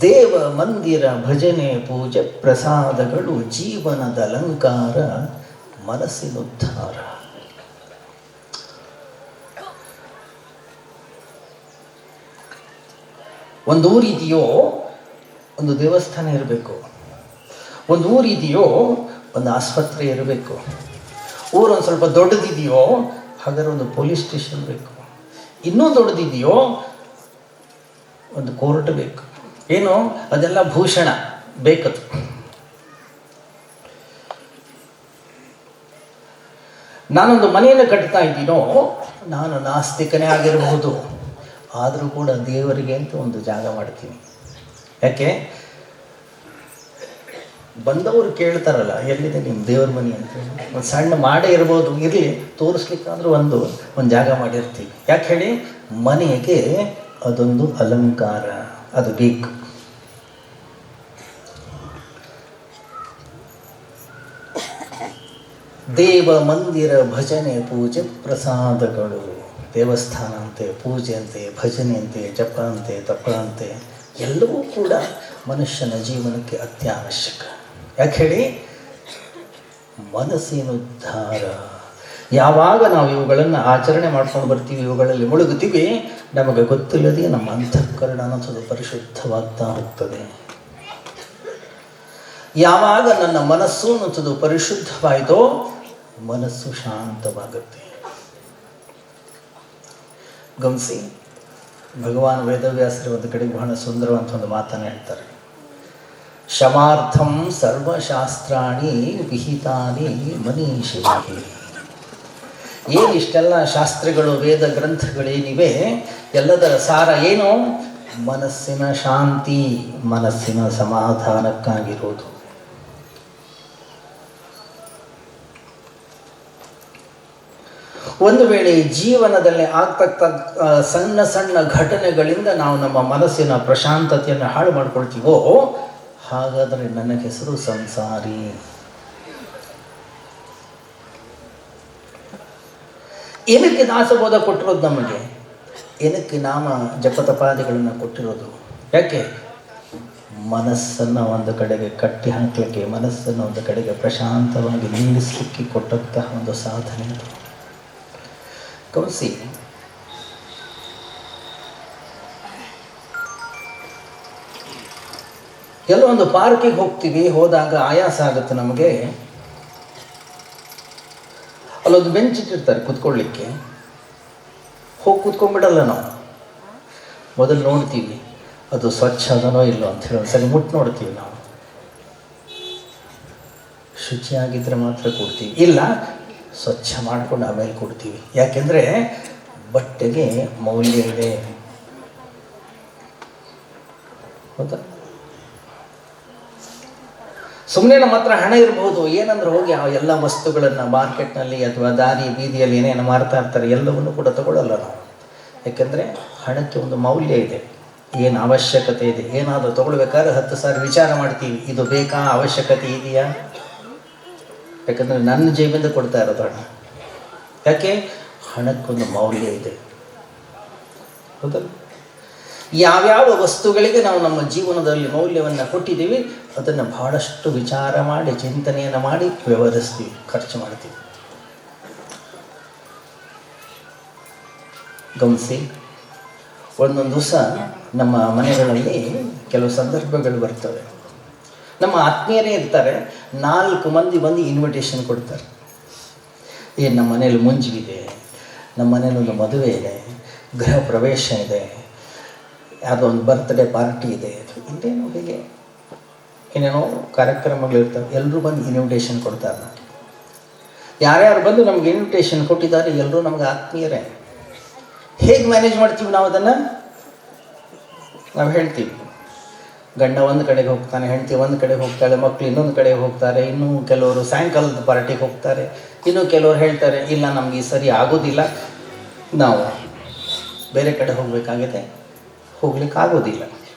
ದೇವ ಮಂದಿರ ಭಜನೆ ಪೂಜೆ ಪ್ರಸಾದಗಳು ಜೀವನದ ಅಲಂಕಾರ, ಮನಸ್ಸಿನುದ್ಧಾರ. ಒಂದು ಊರಿದೆಯೋ ಒಂದು ದೇವಸ್ಥಾನ ಇರಬೇಕು, ಒಂದು ಊರಿದೆಯೋ ಒಂದು ಆಸ್ಪತ್ರೆ ಇರಬೇಕು, ಊರೊಂದು ಸ್ವಲ್ಪ ದೊಡ್ಡದಿದೆಯೋ ಹಾಗಾದ್ರೆ ಒಂದು ಪೊಲೀಸ್ ಸ್ಟೇಷನ್ ಬೇಕು, ಇನ್ನೂ ದೊಡ್ಡದಿದೆಯೋ ಒಂದು ಕೋರ್ಟ್ ಬೇಕು. ಏನು ಅದೆಲ್ಲ ಭೂಷಣ ಬೇಕದು. ನಾನೊಂದು ಮನೆಯನ್ನು ಕಟ್ತಾ ಇದ್ದೀನೋ, ನಾನು ನಾಸ್ತಿಕನೇ ಆಗಿರಬಹುದು, ಆದರೂ ಕೂಡ ದೇವರಿಗೆ ಅಂತ ಒಂದು ಜಾಗ ಮಾಡ್ತೀನಿ. ಯಾಕೆ? ಬಂದವರು ಕೇಳ್ತಾರಲ್ಲ, ಎಲ್ಲಿದೆ ನಿಮ್ಮ ದೇವ್ರ ಮನೆ ಅಂತ. ಒಂದು ಸಣ್ಣ ಮಾಡೇ ಇರ್ಬೋದು, ಇರಲಿ, ತೋರಿಸ್ಲಿಕ್ಕಾದ್ರೂ ಒಂದು ಜಾಗ ಮಾಡಿರ್ತೀವಿ. ಯಾಕೆ ಹೇಳಿ? ಮನೆಗೆ ಅದೊಂದು ಅಲಂಕಾರ, ಅದು ಬೇಕು. ದೇವ ಮಂದಿರ ಭಜನೆ ಪೂಜೆ ಪ್ರಸಾದಗಳು. ದೇವಸ್ಥಾನ ಅಂತೆ, ಪೂಜೆ ಅಂತೆ, ಭಜನೆ ಅಂತೆ, ಜಪ ಅಂತೆ, ತಪ ಅಂತೆ, ಎಲ್ಲವೂ ಕೂಡ ಮನುಷ್ಯನ ಜೀವನಕ್ಕೆ ಅತ್ಯವಶ್ಯಕ. ಯಾಕೆ ಹೇಳಿ? ಮನಸ್ಸಿನುದ್ಧಾರ. ಯಾವಾಗ ನಾವು ಇವುಗಳನ್ನು ಆಚರಣೆ ಮಾಡ್ಕೊಂಡು ಬರ್ತೀವಿ, ಇವುಗಳಲ್ಲಿ ಮುಳುಗುತ್ತೀವಿ, ನಮಗೆ ಗೊತ್ತಿಲ್ಲದೆ ನಮ್ಮ ಅಂತಃಕರಣ ಅನ್ನೋದು ಪರಿಶುದ್ಧವಾಗ್ತಾ ಹೋಗ್ತದೆ. ಯಾವಾಗ ನನ್ನ ಮನಸ್ಸು ಅನ್ನೋದು ಪರಿಶುದ್ಧವಾಯಿತೋ ಮನಸ್ಸು ಶಾಂತವಾಗುತ್ತೆ. ಗಮನಿಸಿ, ಭಗವಾನ್ ವೇದವ್ಯಾಸರು ಒಂದು ಕಡೆಗೆ ಬಹಳ ಸುಂದರವಂತ ಒಂದು ಮಾತನ್ನು ಹೇಳ್ತಾರೆ. ಶಮಾರ್ಥಂ ಸರ್ವಶಾಸ್ತ್ರಾಣಿ ವಿಹಿತಾನಿ ಮನೀಷಿಭಿಃ. ಏನು ಇಷ್ಟೆಲ್ಲ ಶಾಸ್ತ್ರಗಳು, ವೇದ ಗ್ರಂಥಗಳೇನಿವೆ, ಎಲ್ಲದರ ಸಾರ ಏನು? ಮನಸ್ಸಿನ ಶಾಂತಿ, ಮನಸ್ಸಿನ ಸಮಾಧಾನಕ್ಕಾಗಿರೋದು. ಒಂದು ವೇಳೆ ಜೀವನದಲ್ಲಿ ಆಗ್ತಕ್ಕಂಥ ಸಣ್ಣ ಸಣ್ಣ ಘಟನೆಗಳಿಂದ ನಾವು ನಮ್ಮ ಮನಸ್ಸಿನ ಪ್ರಶಾಂತತೆಯನ್ನು ಹಾಳು ಮಾಡ್ಕೊಳ್ತೀವೋ, ಹಾಗಾದರೆ ನನ್ನ ಹೆಸರು ಸಂಸಾರಿ. ಏನಕ್ಕೆ ದಾಸಬೋಧ ಕೊಟ್ಟಿರೋದು ನಮಗೆ? ಏನಕ್ಕೆ ನಾಮ ಜಪತಪಾದಿಗಳನ್ನು ಕೊಟ್ಟಿರೋದು? ಯಾಕೆ? ಮನಸ್ಸನ್ನು ಒಂದು ಕಡೆಗೆ ಕಟ್ಟಿ ಹಾಕಲಿಕ್ಕೆ, ಮನಸ್ಸನ್ನು ಒಂದು ಕಡೆಗೆ ಪ್ರಶಾಂತವಾಗಿ ನಿಲ್ಲಿಸಲಿಕ್ಕೆ ಕೊಟ್ಟಂತಹ ಒಂದು ಸಾಧನೆ. ಗಮನಿಸಿ, ಎಲ್ಲೋ ಒಂದು ಪಾರ್ಕಿಗೆ ಹೋಗ್ತೀವಿ, ಹೋದಾಗ ಆಯಾಸ ಆಗುತ್ತೆ ನಮಗೆ. ಅಲ್ಲೊಂದು ಬೆಂಚ್ ಇಟ್ಟಿರ್ತಾರೆ ಕೂತ್ಕೊಳ್ಳಿಕ್ಕೆ. ಹೋಗಿ ಕೂತ್ಕೊಂಡ್ಬಿಡಲ್ಲ ನಾವು. ಮೊದಲು ನೋಡ್ತೀವಿ ಅದು ಸ್ವಚ್ಛ ಅದನೋ ಇಲ್ಲೋ ಅಂತ ಹೇಳಿ ಒಂದ್ಸರಿ ಮುಟ್ಟು ನೋಡ್ತೀವಿ ನಾವು. ಶುಚಿಯಾಗಿದ್ದರೆ ಮಾತ್ರ ಕೊಡ್ತೀವಿ, ಇಲ್ಲ ಸ್ವಚ್ಛ ಮಾಡಿಕೊಂಡು ಆಮೇಲೆ ಕೊಡ್ತೀವಿ. ಯಾಕೆಂದರೆ ಬಟ್ಟೆಗೆ ಮೌಲ್ಯ ಇದೆ, ಹೌದಾ? ಸುಮ್ಮನೆ ನಮ್ಮ ಹತ್ರ ಹಣ ಇರ್ಬೋದು, ಏನಂದ್ರೆ ಹೋಗಿ ಆ ಎಲ್ಲ ವಸ್ತುಗಳನ್ನು ಮಾರ್ಕೆಟ್ನಲ್ಲಿ ಅಥವಾ ದಾರಿ ಬೀದಿಯಲ್ಲಿ ಏನೇನು ಮಾರ್ತಾ ಇರ್ತಾರೆ ಎಲ್ಲವನ್ನೂ ಕೂಡ ತಗೊಳ್ಳಲ್ಲ ನಾವು. ಯಾಕೆಂದರೆ ಹಣಕ್ಕೆ ಒಂದು ಮೌಲ್ಯ ಇದೆ, ಏನು ಅವಶ್ಯಕತೆ ಇದೆ. ಏನಾದರೂ ತೊಗೊಳ್ಬೇಕಾದ್ರೆ 10 ಸಾರಿ ವಿಚಾರ ಮಾಡ್ತೀವಿ, ಇದು ಬೇಕಾ, ಅವಶ್ಯಕತೆ ಇದೆಯಾ? ಯಾಕಂದರೆ ನನ್ನ ಜೇಬಿಂದ ಕೊಡ್ತಾ ಇರೋದು ಹಣ. ಯಾಕೆ? ಹಣಕ್ಕೊಂದು ಮೌಲ್ಯ ಇದೆ, ಹೌದಲ್ಲ? ಯಾವ್ಯಾವ ವಸ್ತುಗಳಿಗೆ ನಾವು ನಮ್ಮ ಜೀವನದಲ್ಲಿ ಮೌಲ್ಯವನ್ನು ಕೊಟ್ಟಿದ್ದೀವಿ ಅದನ್ನು ಬಹಳಷ್ಟು ವಿಚಾರ ಮಾಡಿ ಚಿಂತನೆಯನ್ನು ಮಾಡಿ ವ್ಯವಹರಿಸ್ತೀವಿ, ಖರ್ಚು ಮಾಡ್ತೀವಿ. ಗಮನಿಸಿ, ಒಂದೊಂದು ದಿವಸ ನಮ್ಮ ಮನೆಗಳಲ್ಲಿ ಕೆಲವು ಸಂದರ್ಭಗಳು ಬರ್ತವೆ. ನಮ್ಮ ಆತ್ಮೀಯರೇ ಇರ್ತಾರೆ, 4 ಮಂದಿ ಬಂದು ಇನ್ವಿಟೇಷನ್ ಕೊಡ್ತಾರೆ. ನಮ್ಮ ಮನೇಲಿ ಮುಂಜಿಗಿದೆ, ನಮ್ಮ ಮನೇಲಿ ಒಂದು ಮದುವೆ ಇದೆ, ಗೃಹ ಪ್ರವೇಶ ಇದೆ, ಯಾವುದೋ ಒಂದು ಬರ್ತ್ಡೇ ಪಾರ್ಟಿ ಇದೆ, ಇಲ್ಲೇನೋ ಹೀಗೆ ಏನೇನೋ ಕಾರ್ಯಕ್ರಮಗಳಿರ್ತವೆ. ಎಲ್ಲರೂ ಬಂದು ಇನ್ವಿಟೇಷನ್ ಕೊಡ್ತಾರೆ. ಯಾರ್ಯಾರು ಬಂದು ನಮ್ಗೆ ಇನ್ವಿಟೇಷನ್ ಕೊಟ್ಟಿದ್ದಾರೆ ಎಲ್ಲರೂ ನಮ್ಗೆ ಆತ್ಮೀಯರೇ. ಹೇಗೆ ಮ್ಯಾನೇಜ್ ಮಾಡ್ತೀವಿ ನಾವು ಅದನ್ನು? ನಾವು ಹೇಳ್ತೀವಿ, ಗಂಡ ಒಂದು ಕಡೆಗೆ ಹೋಗ್ತಾನೆ, ಹೆಂಡತಿ ಒಂದು ಕಡೆಗೆ ಹೋಗ್ತಾಳೆ, ಮಕ್ಕಳು ಇನ್ನೊಂದು ಕಡೆಗೆ ಹೋಗ್ತಾರೆ, ಇನ್ನೂ ಕೆಲವರು ಸಾಯಂಕಾಲದ ಪಾರ್ಟಿಗೆ ಹೋಗ್ತಾರೆ, ಇನ್ನೂ ಕೆಲವರು ಹೇಳ್ತಾರೆ ಇಲ್ಲ ನಮಗೆ ಈ ಸರಿ ಆಗೋದಿಲ್ಲ, ನಾವು ಬೇರೆ ಕಡೆ ಹೋಗಬೇಕಾಗಿದೆ, ಹೋಗ್ಲಿಕ್ಕೆ ಆಗೋದಿಲ್ಲ.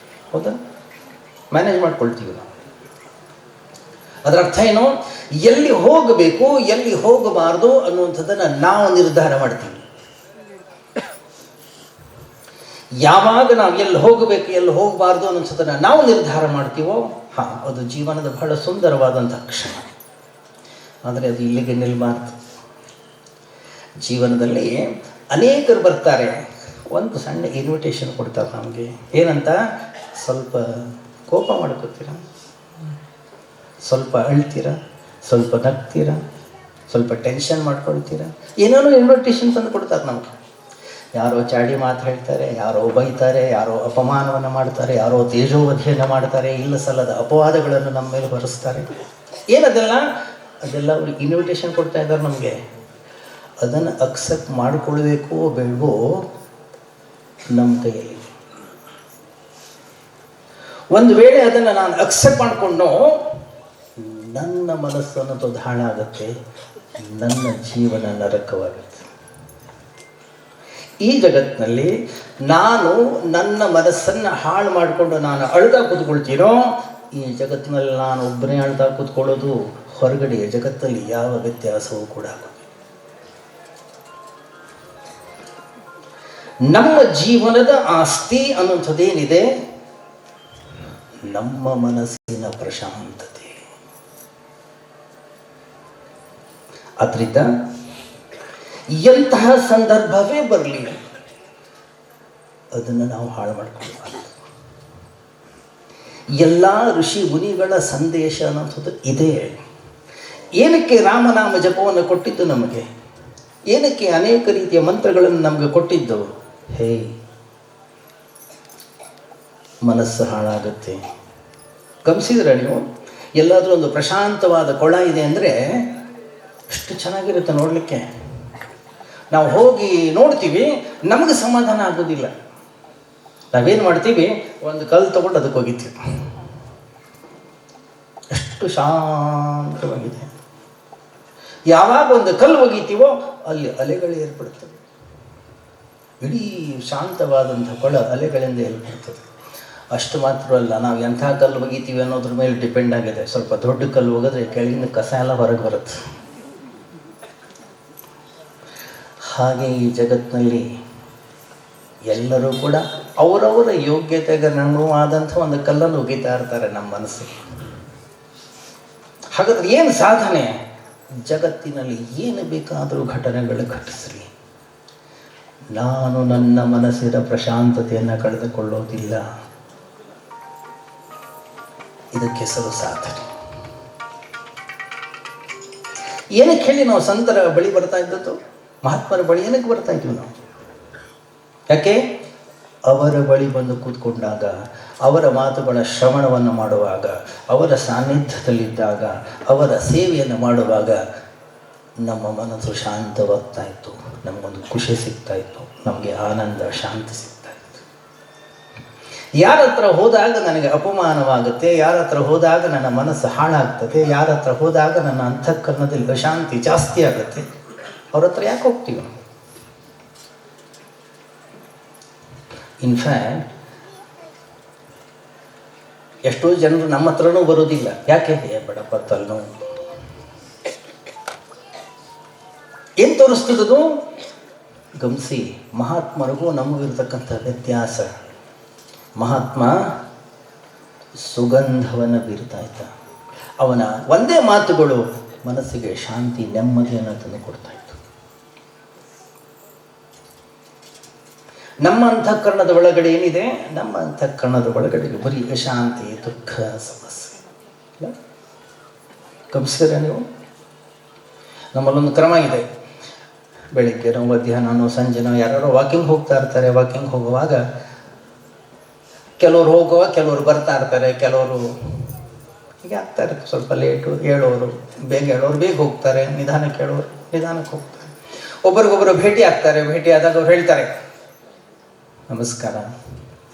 ಹೌದಾ? ಮ್ಯಾನೇಜ್ ಮಾಡ್ಕೊಳ್ತೀವಿ ನಾವು. ಅದರ ಅರ್ಥ ಏನು? ಎಲ್ಲಿ ಹೋಗಬೇಕು ಎಲ್ಲಿ ಹೋಗಬಾರ್ದು ಅನ್ನುವಂಥದ್ದನ್ನು ನಾವು ನಿರ್ಧಾರ ಮಾಡ್ತೀವಿ. ಯಾವಾಗ ನಾವು ಎಲ್ಲಿ ಹೋಗಬೇಕು ಎಲ್ಲಿ ಹೋಗಬಾರ್ದು ಅನ್ನೋದನ್ನು ನಾವು ನಿರ್ಧಾರ ಮಾಡ್ತೀವೋ ಅದು ಜೀವನದ ಬಹಳ ಸುಂದರವಾದಂಥ ಕ್ಷಣ. ಆದರೆ ಅದು ಇಲ್ಲಿಗೆ ನಿಲ್ಬಾರ್ದು. ಜೀವನದಲ್ಲಿ ಅನೇಕರು ಬರ್ತಾರೆ, ಒಂದು ಸಣ್ಣ ಇನ್ವಿಟೇಷನ್ ಕೊಡ್ತಾರೆ ನಮಗೆ. ಏನಂತ? ಸ್ವಲ್ಪ ಕೋಪ ಮಾಡ್ಕೋತೀರಾ, ಸ್ವಲ್ಪ ಅಳ್ತೀರಾ, ಸ್ವಲ್ಪ ನಗ್ತೀರಾ, ಸ್ವಲ್ಪ ಟೆನ್ಷನ್ ಮಾಡ್ಕೊಳ್ತೀರಾ, ಏನೇನೋ ಇನ್ವಿಟೇಷನ್ ತಂದು ಕೊಡ್ತಾರೆ ನಮಗೆ. ಯಾರೋ ಚಾಡಿ ಮಾತು ಹೇಳ್ತಾರೆ, ಯಾರೋ ಬೈತಾರೆ, ಯಾರೋ ಅಪಮಾನವನ್ನು ಮಾಡ್ತಾರೆ, ಯಾರೋ ತೇಜೋವಧಿಯನ್ನು ಮಾಡ್ತಾರೆ, ಇಲ್ಲ ಸಲ್ಲದ ಅಪವಾದಗಳನ್ನು ನಮ್ಮ ಮೇಲೆ ಹೊರಿಸ್ತಾರೆ. ಏನದೆಲ್ಲ? ಅದೆಲ್ಲ ಅವ್ರು ಇನ್ವಿಟೇಷನ್ ಕೊಡ್ತಾ ಇದ್ದಾರೆ ನಮಗೆ. ಅದನ್ನು ಅಕ್ಸೆಪ್ಟ್ ಮಾಡಿಕೊಳ್ಬೇಕೋ ಬೇಡವೋ ನಮ್ಮ ಕೈಯಲ್ಲಿ. ಒಂದು ವೇಳೆ ಅದನ್ನು ನಾನು ಅಕ್ಸೆಪ್ಟ್ ಮಾಡಿಕೊಂಡು ನನ್ನ ಮನಸ್ಸು ಅನ್ನೋದು ಹಾಳಾಗುತ್ತೆ, ನನ್ನ ಜೀವನ ನರಕವಾಗುತ್ತೆ. ಈ ಜಗತ್ತಿನಲ್ಲಿ ನಾನು ನನ್ನ ಮನಸ್ಸನ್ನು ಹಾಳು ಮಾಡಿಕೊಂಡು ನಾನು ಅಳ್ತಾ ಕೂತ್ಕೊಳ್ತೀನೋ, ಈ ಜಗತ್ತಿನಲ್ಲಿ ನಾನು ಒಬ್ಬನೇ ಅಳ್ತಾ ಕೂತ್ಕೊಳ್ಳೋದು, ಹೊರಗಡೆಯ ಜಗತ್ತಲ್ಲಿ ಯಾವ ವ್ಯತ್ಯಾಸವೂ ಕೂಡ ಆಗೋದು. ನಮ್ಮ ಜೀವನದ ಆಸ್ತಿ ಅನ್ನುವಂಥದ್ದೇನಿದೆ, ನಮ್ಮ ಮನಸ್ಸಿನ ಪ್ರಶಾಂತತೆ. ಆದ್ದರಿಂದ ಎಂತಹ ಸಂದರ್ಭವೇ ಬರಲಿ ಅದನ್ನು ನಾವು ಹಾಳು ಮಾಡ್ಕೊಳ್ಬಾರ್ದು. ಎಲ್ಲ ಋಷಿ ಮುನಿಗಳ ಸಂದೇಶ ಅನ್ನೋಂಥದ್ದು ಇದೆ. ಏನಕ್ಕೆ ರಾಮನಾಮ ಜಪವನ್ನು ಕೊಟ್ಟಿದ್ದು ನಮಗೆ? ಏನಕ್ಕೆ ಅನೇಕ ರೀತಿಯ ಮಂತ್ರಗಳನ್ನು ನಮಗೆ ಕೊಟ್ಟಿದ್ದು? ಹೇ, ಮನಸ್ಸು ಹಾಳಾಗುತ್ತೆ. ಗಮನಿಸಿದ್ರೆ ನೀವು, ಎಲ್ಲಾದರೂ ಒಂದು ಪ್ರಶಾಂತವಾದ ಕೊಳ ಇದೆ ಅಂದರೆ ಎಷ್ಟು ಚೆನ್ನಾಗಿರುತ್ತೆ ನೋಡಲಿಕ್ಕೆ. ನಾವು ಹೋಗಿ ನೋಡ್ತೀವಿ, ನಮಗೆ ಸಮಾಧಾನ ಆಗೋದಿಲ್ಲ. ನಾವೇನು ಮಾಡ್ತೀವಿ, ಒಂದು ಕಲ್ಲು ತಗೊಂಡು ಅದಕ್ಕೆ ಹೋಗಿರ್ತೀವಿ, ಎಷ್ಟು ಶಾಂತವಾಗಿದೆ. ಯಾವಾಗ ಒಂದು ಕಲ್ಲು ಒಗಿತೀವೋ ಅಲ್ಲಿ ಅಲೆಗಳು ಏರ್ಪಡುತ್ತವೆ. ಇಡೀ ಶಾಂತವಾದಂಥ ಕೊಳ ಅಲೆಗಳಿಂದ ಏರ್ಪಡ್ತದೆ. ಅಷ್ಟು ಮಾತ್ರವಲ್ಲ, ನಾವು ಎಂಥ ಕಲ್ಲು ಒಗಿತೀವಿ ಅನ್ನೋದ್ರ ಮೇಲೆ ಡಿಪೆಂಡ್ ಆಗಿದೆ. ಸ್ವಲ್ಪ ದೊಡ್ಡ ಕಲ್ಲು ಒಗೆದ್ರೆ ಕೆಳಗಿನ ಕಸ ಎಲ್ಲ ಹೊರಗೆ ಬರುತ್ತೆ. ಹಾಗೆ ಈ ಜಗತ್ತಿನಲ್ಲಿ ಎಲ್ಲರೂ ಕೂಡ ಅವರವರ ಯೋಗ್ಯತೆಗೆ ಅನುಗುಣವಾದಂಥ ಒಂದು ಕಲ್ಲನ್ನು ಒಗಿತಾ ಇರ್ತಾರೆ ನಮ್ಮ ಮನಸ್ಸಿಗೆ. ಹಾಗಾದ್ರೆ ಏನು ಸಾಧನೆ? ಜಗತ್ತಿನಲ್ಲಿ ಏನು ಬೇಕಾದರೂ ಘಟನೆಗಳು ಘಟಿಸಲಿ, ನಾನು ನನ್ನ ಮನಸ್ಸಿನ ಪ್ರಶಾಂತತೆಯನ್ನು ಕಳೆದುಕೊಳ್ಳೋದಿಲ್ಲ. ಇದಕ್ಕೆ ಹೆಸರು ಸಾಧನೆ. ಏನಕ್ಕೆ ಹೇಳಿ ನಾವು ಸಂತರ ಬಳಿ ಬರ್ತಾ ಇದ್ದದ್ದು, ಮಹಾತ್ಮರ ಬಳಿ ಏನಕ್ಕೆ ಬರ್ತಾ ಇದ್ವಿ ನಾವು? ಯಾಕೆ? ಅವರ ಬಳಿ ಬಂದು ಕೂತ್ಕೊಂಡಾಗ, ಅವರ ಮಾತುಗಳ ಶ್ರವಣವನ್ನು ಮಾಡುವಾಗ, ಅವರ ಸಾನ್ನಿಧ್ಯದಲ್ಲಿದ್ದಾಗ, ಅವರ ಸೇವೆಯನ್ನು ಮಾಡುವಾಗ ನಮ್ಮ ಮನಸ್ಸು ಶಾಂತವಾಗ್ತಾ ಇತ್ತು, ನಮಗೊಂದು ಖುಷಿ ಸಿಗ್ತಾ ಇತ್ತು, ನಮಗೆ ಆನಂದ ಶಾಂತಿ ಸಿಗ್ತಾ ಇತ್ತು. ಯಾರ ಹತ್ರ ಹೋದಾಗ ನನಗೆ ಅಪಮಾನವಾಗುತ್ತೆ, ಯಾರ ಹತ್ರ ಹೋದಾಗ ನನ್ನ ಮನಸ್ಸು ಹಾಳಾಗ್ತದೆ, ಯಾರ ಹತ್ರ ಹೋದಾಗ ನನ್ನ ಅಂತಃಕರಣದಲ್ಲಿ ಅಶಾಂತಿ ಜಾಸ್ತಿ ಆಗುತ್ತೆ, ಅವ್ರ ಹತ್ರ ಯಾಕೆ ಹೋಗ್ತೀವಿ? ಇನ್ಫ್ಯಾಕ್ಟ್ ಎಷ್ಟೋ ಜನರು ನಮ್ಮ ಹತ್ರನೂ ಬರೋದಿಲ್ಲ. ಯಾಕೆ? ಬೇಡಪ್ಪ ತಲೆನೋವು. ಏನು ತೋರಿಸ್ತದದು? ಗಮನಿಸಿ, ಮಹಾತ್ಮರಿಗೂ ನಮಗಿರ್ತಕ್ಕಂಥ ವ್ಯತ್ಯಾಸ. ಮಹಾತ್ಮ ಸುಗಂಧವನ್ನು ಬೀರ್ತಾ ಇದ್ದ. ಅವನ ಒಂದೇ ಮಾತುಗಳು ಮನಸ್ಸಿಗೆ ಶಾಂತಿ, ನೆಮ್ಮದಿಯನ್ನು ತಂದು ಕೊಡ್ತಾ ಇತ್ತು. ನಮ್ಮ ಅಂತಃಕರಣದ ಒಳಗಡೆ ಏನಿದೆ? ನಮ್ಮ ಅಂತಃಕರಣದ ಒಳಗಡೆ ಬರೀ ಅಶಾಂತಿ, ದುಃಖ, ಸಮಸ್ಯೆ. ಗಮನಿಸಿದ್ರೆ ನೀವು, ನಮ್ಮಲ್ಲೊಂದು ಕ್ರಮ ಇದೆ. ಬೆಳಿಗ್ಗೆನೋ ಮಧ್ಯಾಹ್ನನೋ ಸಂಜೆನೋ ಯಾರೋ ವಾಕಿಂಗ್ ಹೋಗ್ತಾ ಇರ್ತಾರೆ. ವಾಕಿಂಗ್ ಹೋಗುವಾಗ ಕೆಲವರು ಹೋಗುವ, ಕೆಲವರು ಬರ್ತಾ ಇರ್ತಾರೆ, ಕೆಲವರು ಹೀಗೆ ಆಗ್ತಾ ಇರುತ್ತೆ. ಸ್ವಲ್ಪ ಲೇಟು ಹೇಳೋರು, ಬೇಗ ಹೇಳೋರು ಬೇಗ ಹೋಗ್ತಾರೆ, ನಿಧಾನಕ್ಕೆ ಹೇಳೋರು ನಿಧಾನಕ್ಕೆ ಹೋಗ್ತಾರೆ. ಒಬ್ಬರಿಗೊಬ್ಬರು ಭೇಟಿ ಆಗ್ತಾರೆ. ಭೇಟಿ ಆದಾಗ ಅವ್ರು ಹೇಳ್ತಾರೆ, ನಮಸ್ಕಾರ,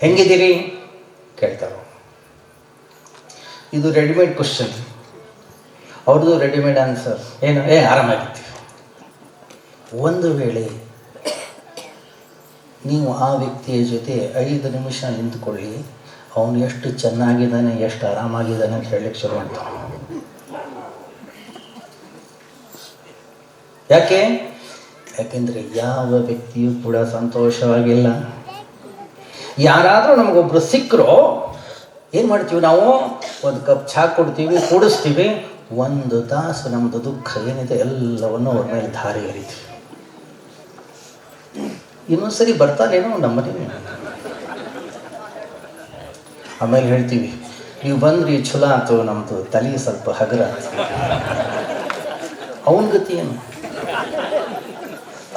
ಹೆಂಗಿದ್ದೀರಿ ಕೇಳ್ತಾರೆ. ಇದು ರೆಡಿಮೇಡ್ ಕ್ವಶನ್, ಅವ್ರದ್ದು ರೆಡಿಮೇಡ್ ಆನ್ಸರ್ ಏನು? ಆರಾಮಾಗಿದ್ದೀವಿ. ಒಂದು ವೇಳೆ ನೀವು ಆ ವ್ಯಕ್ತಿಯ ಜೊತೆ 5 ನಿಮಿಷ ನಿಂತುಕೊಳ್ಳಿ, ಅವನು ಎಷ್ಟು ಚೆನ್ನಾಗಿದ್ದಾನೆ, ಎಷ್ಟು ಆರಾಮಾಗಿದ್ದಾನೆ ಅಂತ ಹೇಳಲಿಕ್ಕೆ ಶುರು ಮಾಡ್ತಾನೆ. ಯಾಕೆಂದರೆ ಯಾವ ವ್ಯಕ್ತಿಯೂ ಕೂಡ ಸಂತೋಷವಾಗಿಲ್ಲ. ಯಾರಾದರೂ ನಮಗೊಬ್ಬರು ಸಿಕ್ಕರೋ ಏನು ಮಾಡ್ತೀವಿ ನಾವು? ಒಂದು ಕಪ್ ಚಹಾ ಕೊಡ್ತೀವಿ, ಕೂಡಿಸ್ತೀವಿ, 1 ತಾಸು ನಮ್ಮದು ದುಃಖ ಏನಿದೆ ಎಲ್ಲವನ್ನು ಅವ್ರ ಮೇಲೆ ಧಾರೆ ಎರಿತೀವಿ. ಇನ್ನೊಂದ್ಸರಿ ಬರ್ತಾನೇನೋ ನಮ್ಮನೆ. ಆಮೇಲೆ ಹೇಳ್ತೀವಿ, ನೀವು ಬಂದ್ರಿ ಚಲೋ ಆಯ್ತು, ನಮ್ಮದು ತಲೆ ಸ್ವಲ್ಪ ಹಗರ. ಅವನ ಗತಿ ಏನು?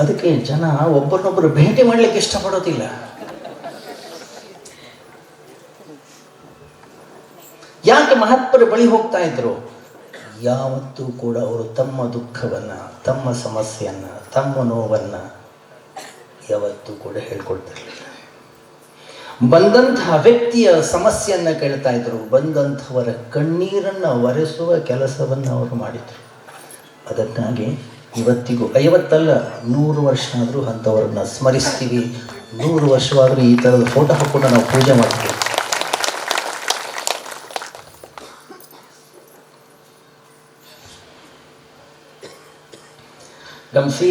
ಅದಕ್ಕೆ ಜನ ಒಬ್ಬರನ್ನೊಬ್ಬರು ಭೇಟಿ ಮಾಡಲಿಕ್ಕೆ ಇಷ್ಟಪಡೋದಿಲ್ಲ. ಯಾಕೆ ಮಹಾತ್ಮರ ಬಳಿ ಹೋಗ್ತಾ ಇದ್ರು? ಯಾವತ್ತೂ ಕೂಡ ಅವರು ತಮ್ಮ ದುಃಖವನ್ನು, ತಮ್ಮ ಸಮಸ್ಯೆಯನ್ನು, ತಮ್ಮ ನೋವನ್ನು ಯಾವತ್ತೂ ಕೂಡ ಹೇಳ್ಕೊಳ್ತಿರ್ಲಿಲ್ಲ. ಬಂದಂತಹ ವ್ಯಕ್ತಿಯ ಸಮಸ್ಯೆಯನ್ನು ಕೇಳ್ತಾ ಇದ್ರು, ಬಂದಂಥವರ ಕಣ್ಣೀರನ್ನು ಒರೆಸುವ ಕೆಲಸವನ್ನು ಅವರು ಮಾಡಿದರು. ಅದಕ್ಕಾಗಿ ಇವತ್ತಿಗೂ 50 ಅಲ್ಲ 100 ವರ್ಷ ಆದರೂ ಅಂಥವ್ರನ್ನ ಸ್ಮರಿಸ್ತೀವಿ. 100 ವರ್ಷವಾದರೂ ಈ ಥರದ ಫೋಟೋ ಹಾಕ್ಕೊಂಡು ನಾವು ಪೂಜೆ ಮಾಡ್ತೀವಿ. ಗಮನಿಸಿ,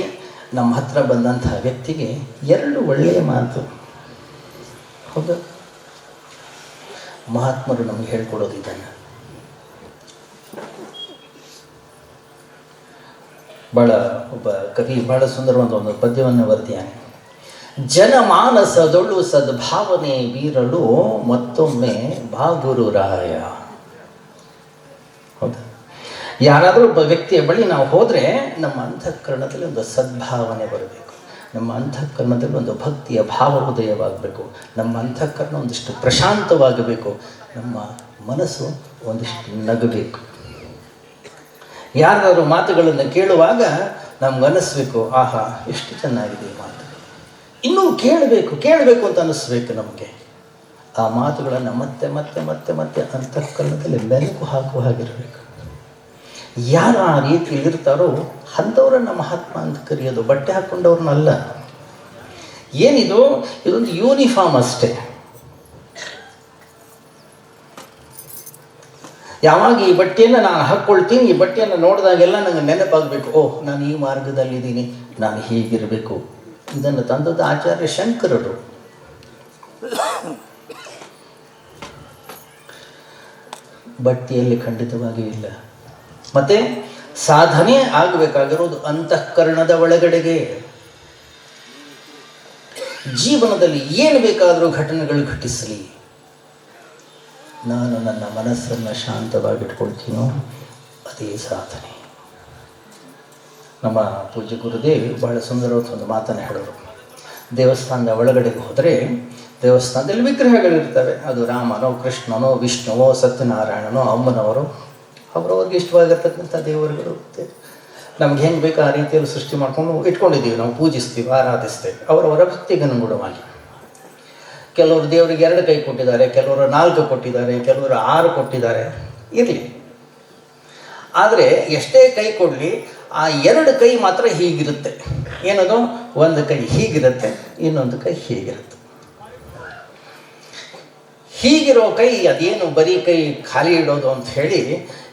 ನಮ್ಮ ಹತ್ರ ಬಂದಂತಹ ವ್ಯಕ್ತಿಗೆ 2 ಒಳ್ಳೆಯ ಮಾತು. ಹೌದಾ? ಮಹಾತ್ಮರು ನಮಗೆ ಹೇಳ್ಕೊಡೋದಿದ್ದಾನೆ. ಒಬ್ಬ ಕವಿ ಬಹಳ ಸುಂದರವಾದ ಒಂದು ಪದ್ಯವನ್ನು ಬರೆದಿದ್ದಾನೆ. ಜನಮಾನಸದೊಳು ಸದ್ಭಾವನೆ ಬೀರಲು ಮತ್ತೊಮ್ಮೆ ಬಾಗುರುರಾಯ. ಹೌದಾ? ಯಾರಾದರೂ ಒಬ್ಬ ವ್ಯಕ್ತಿಯ ಬಳಿ ನಾವು ಹೋದರೆ ನಮ್ಮ ಅಂತಃಕರಣದಲ್ಲಿ ಒಂದು ಸದ್ಭಾವನೆ ಬರಬೇಕು, ನಮ್ಮ ಅಂತಃಕರಣದಲ್ಲಿ ಒಂದು ಭಕ್ತಿಯ ಭಾವ ಉದಯವಾಗಬೇಕು, ನಮ್ಮ ಅಂತಃಕರಣ ಒಂದಿಷ್ಟು ಪ್ರಶಾಂತವಾಗಬೇಕು, ನಮ್ಮ ಮನಸ್ಸು ಒಂದಿಷ್ಟು ನಗಬೇಕು. ಯಾರಾದರೂ ಮಾತುಗಳನ್ನು ಕೇಳುವಾಗ ನಮ್ಗನ್ನಿಸ್ಬೇಕು, ಆಹಾ ಎಷ್ಟು ಚೆನ್ನಾಗಿದೆ ಈ ಮಾತು, ಇನ್ನೂ ಕೇಳಬೇಕು ಅಂತ ಅನ್ನಿಸ್ಬೇಕು ನಮಗೆ. ಆ ಮಾತುಗಳನ್ನು ಮತ್ತೆ ಮತ್ತೆ ಮತ್ತೆ ಮತ್ತೆ ಅಂತಃಕರಣದಲ್ಲಿ ಮೆಲುಕು ಹಾಕುವ ಹಾಗಿರಬೇಕು. ಯಾರು ಆ ರೀತಿಯಲ್ಲಿ ಇರ್ತಾರೋ ಅಂಥವ್ರನ್ನ ಮಹಾತ್ಮ ಅಂತ ಕರೆಯೋದು, ಬಟ್ಟೆ ಹಾಕ್ಕೊಂಡವ್ರನ್ನಲ್ಲ. ಏನಿದು? ಇದೊಂದು ಯೂನಿಫಾರ್ಮ್ ಅಷ್ಟೇ. ಯಾವಾಗ ಈ ಬಟ್ಟೆಯನ್ನು ನಾನು ಹಾಕ್ಕೊಳ್ತೀನಿ, ಈ ಬಟ್ಟೆಯನ್ನು ನೋಡಿದಾಗೆಲ್ಲ ನನಗೆ ನೆನಪಾಗಬೇಕು, ಓಹ್ ನಾನು ಈ ಮಾರ್ಗದಲ್ಲಿದ್ದೀನಿ, ನಾನು ಹೀಗಿರಬೇಕು. ಇದನ್ನು ತಂದದ್ದು ಆಚಾರ್ಯ ಶಂಕರರು. ಬಟ್ಟೆಯಲ್ಲಿ ಖಂಡಿತವಾಗಿಯೂ ಇಲ್ಲ. ಮತ್ತೆ ಸಾಧನೆ ಆಗಬೇಕಾಗಿರೋದು ಅಂತಃಕರಣದ ಒಳಗಡೆಗೆ. ಜೀವನದಲ್ಲಿ ಏನು ಬೇಕಾದರೂ ಘಟನೆಗಳು ಘಟಿಸಲಿ, ನಾನು ನನ್ನ ಮನಸ್ಸನ್ನು ಶಾಂತವಾಗಿಟ್ಕೊಳ್ತೀನೋ ಅದೇ ಸಾಧನೆ. ನಮ್ಮ ಪೂಜ್ಯ ಗುರುದೇವ್ ಬಹಳ ಸುಂದರವಾದ ಒಂದು ಮಾತನ್ನು ಹೇಳೋರು. ದೇವಸ್ಥಾನದ ಒಳಗಡೆಗೆ ಹೋದರೆ ದೇವಸ್ಥಾನದಲ್ಲಿ ವಿಗ್ರಹಗಳಿರ್ತವೆ. ಅದು ರಾಮನೋ, ಕೃಷ್ಣನೋ, ವಿಷ್ಣುವೋ, ಸತ್ಯನಾರಾಯಣನೋ, ಅಮ್ಮನವರು, ಅವ್ರವ್ರಿಗೆ ಇಷ್ಟವಾಗಿರ್ತಕ್ಕಂಥ ದೇವರುಗಳು. ನಮ್ಗೆ ಹೆಂಗೆ ಬೇಕು ಆ ರೀತಿಯಲ್ಲಿ ಸೃಷ್ಟಿ ಮಾಡ್ಕೊಂಡು ಇಟ್ಕೊಂಡಿದ್ದೀವಿ, ನಾವು ಪೂಜಿಸ್ತೀವಿ, ಆರಾಧಿಸ್ತೇವೆ ಅವರವರ ಭಕ್ತಿಗೆ ಅನುಗುಣವಾಗಿ. ಕೆಲವರು ದೇವರಿಗೆ 2 ಕೈ ಕೊಟ್ಟಿದ್ದಾರೆ, ಕೆಲವರು 4 ಕೊಟ್ಟಿದ್ದಾರೆ, ಕೆಲವರು 6 ಕೊಟ್ಟಿದ್ದಾರೆ. ಇರಲಿ, ಆದರೆ ಎಷ್ಟೇ ಕೈ ಕೊಡಲಿ ಆ 2 ಕೈ ಮಾತ್ರ ಹೀಗಿರುತ್ತೆ. ಏನದು? ಒಂದು ಕೈ ಹೀಗಿರುತ್ತೆ, ಇನ್ನೊಂದು ಕೈ ಹೀಗಿರುತ್ತೆ. ಹೀಗಿರೋ ಕೈ ಅದೇನು ಬರೀ ಕೈ ಖಾಲಿ ಇಡೋದು ಅಂತ ಹೇಳಿ